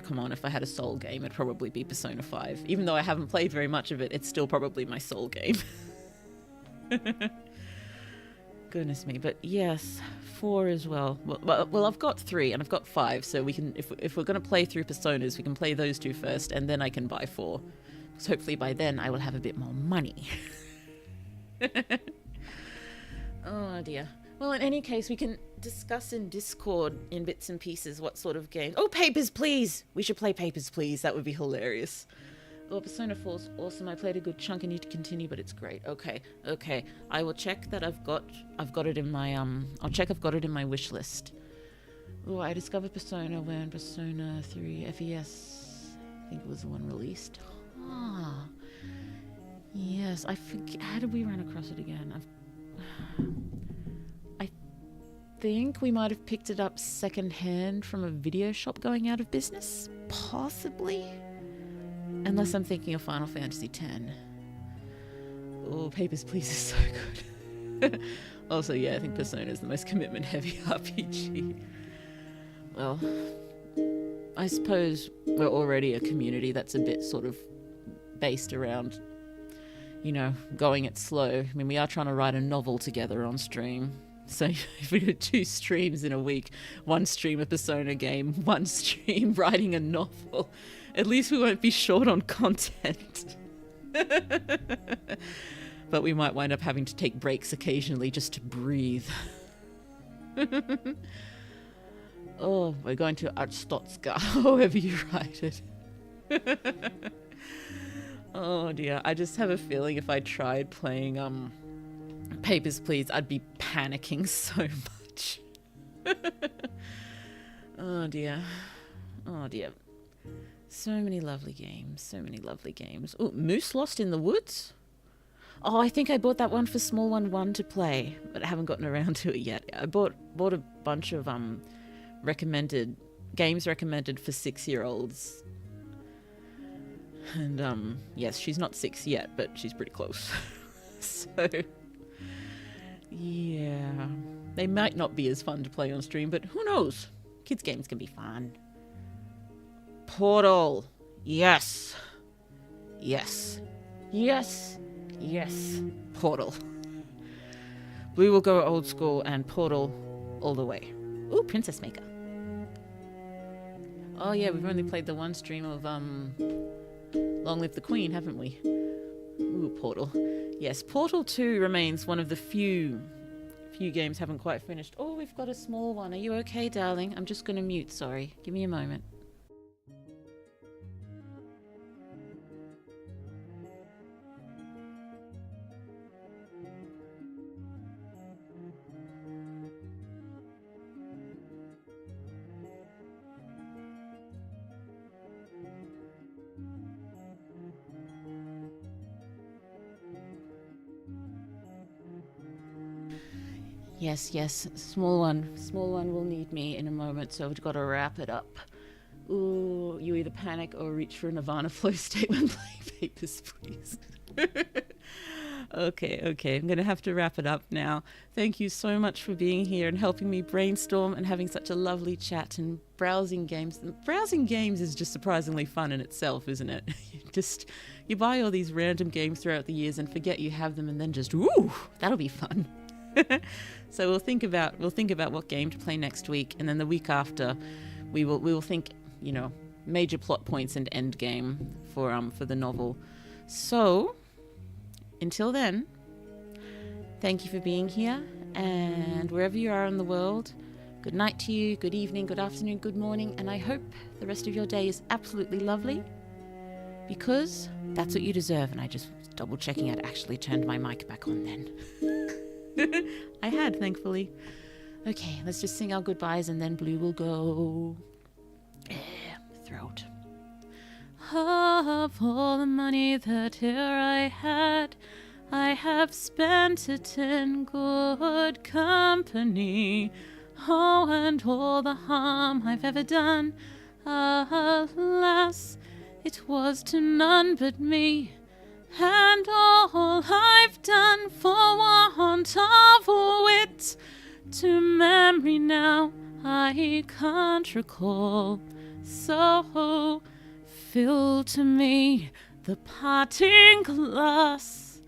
come on, if I had a soul game, it'd probably be Persona 5. Even though I haven't played very much of it, it's still probably my soul game. Goodness me, but yes, 4 as well. Well, I've got 3 and I've got 5, so we can, if we're going to play through Personas, we can play those 2 first, and then I can buy 4. Because hopefully by then I will have a bit more money. Oh dear. Well, in any case, we can discuss in Discord in bits and pieces what sort of games... Oh, Papers, Please! We should play Papers, Please. That would be hilarious. Oh, Persona 4's awesome. I played a good chunk and need to continue, but it's great. Okay. I will check that I've got it in my, I'll check I've got it in my wish list. Oh, I discovered Persona when Persona 3 FES, I think it was the one released. Ah. Yes, I forget. How did we run across it again? I think we might have picked it up secondhand from a video shop going out of business. Possibly. Unless I'm thinking of Final Fantasy X. Oh, Papers, Please is so good. Also, yeah, I think Persona is the most commitment-heavy RPG. Well, I suppose we're already a community that's a bit sort of based around, going it slow. I mean, we are trying to write a novel together on stream. So if we do 2 streams in a week, 1 stream a Persona game, 1 stream writing a novel, at least we won't be short on content. But we might wind up having to take breaks occasionally just to breathe. Oh, we're going to Arstotzka, however you write it. Oh dear, I just have a feeling if I tried playing Papers, Please, I'd be panicking so much. Oh dear. So many lovely games. Oh, Moose Lost in the Woods? Oh, I think I bought that one for Small One 1 to play, but I haven't gotten around to it yet. I bought a bunch of games recommended for 6-year-olds. And yes, she's not 6 yet, but she's pretty close. So yeah, they might not be as fun to play on stream, but who knows? Kids games can be fun. Portal. Yes. Portal. We will go old school and Portal all the way. Ooh, Princess Maker. Oh yeah, we've only played the one stream of Long Live the Queen, haven't we? Ooh, Portal. Yes, Portal 2 remains one of the few games haven't quite finished. Oh, we've got a small one. Are you okay, darling? I'm just going to mute, sorry. Give me a moment. Yes, small one will need me in a moment, so we've got to wrap it up. Ooh, you either panic or reach for a Nirvana flow state when playing Papers, Please. Okay, I'm going to have to wrap it up now. Thank you so much for being here and helping me brainstorm and having such a lovely chat and browsing games. Browsing games is just surprisingly fun in itself, isn't it? You buy all these random games throughout the years and forget you have them, and then just, ooh, that'll be fun. So we'll think about what game to play next week, and then the week after we will think, major plot points and end game for the novel. So until then, thank you for being here, and wherever you are in the world, good night to you, good evening, good afternoon, good morning, and I hope the rest of your day is absolutely lovely, because that's what you deserve. And I just double checking I'd actually turned my mic back on then. I had, thankfully. Okay, let's just sing our goodbyes and then Blue will go. Throat. Of all the money that here I had, I have spent it in good company. Oh, and all the harm I've ever done, alas, it was to none but me. And all I've done for want of wit, to memory now I can't recall. So fill to me the parting glass.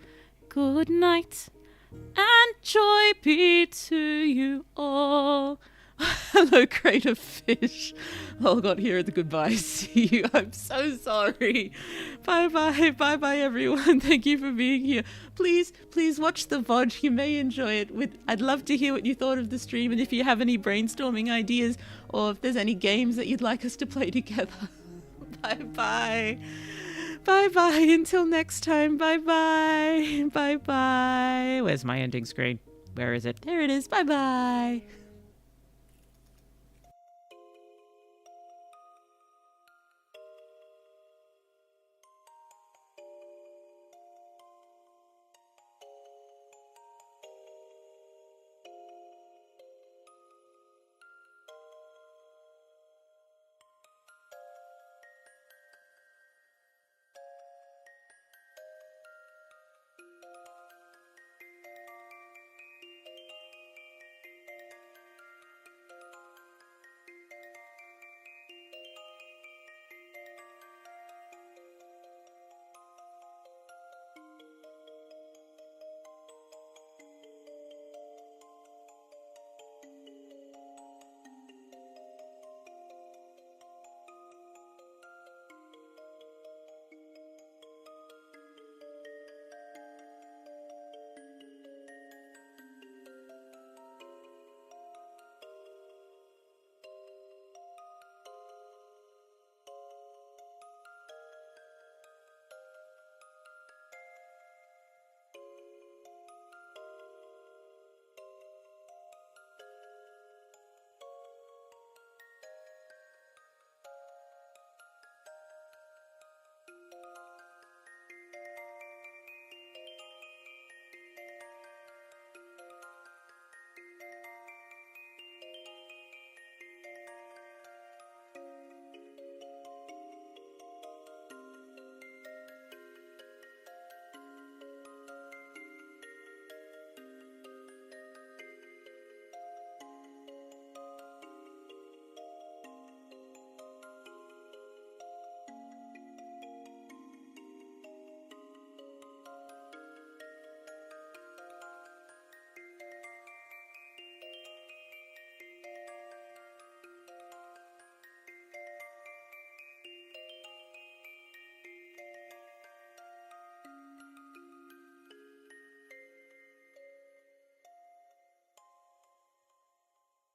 Good night, and joy be to you all. Hello, crate of fish. All got here at the goodbye. See you. I'm so sorry. Bye, everyone. Thank you for being here. Please watch the VOD. You may enjoy it. I'd love to hear what you thought of the stream, and if you have any brainstorming ideas, or if there's any games that you'd like us to play together. Bye. Until next time. Bye. Where's my ending screen? Where is it? There it is. Bye.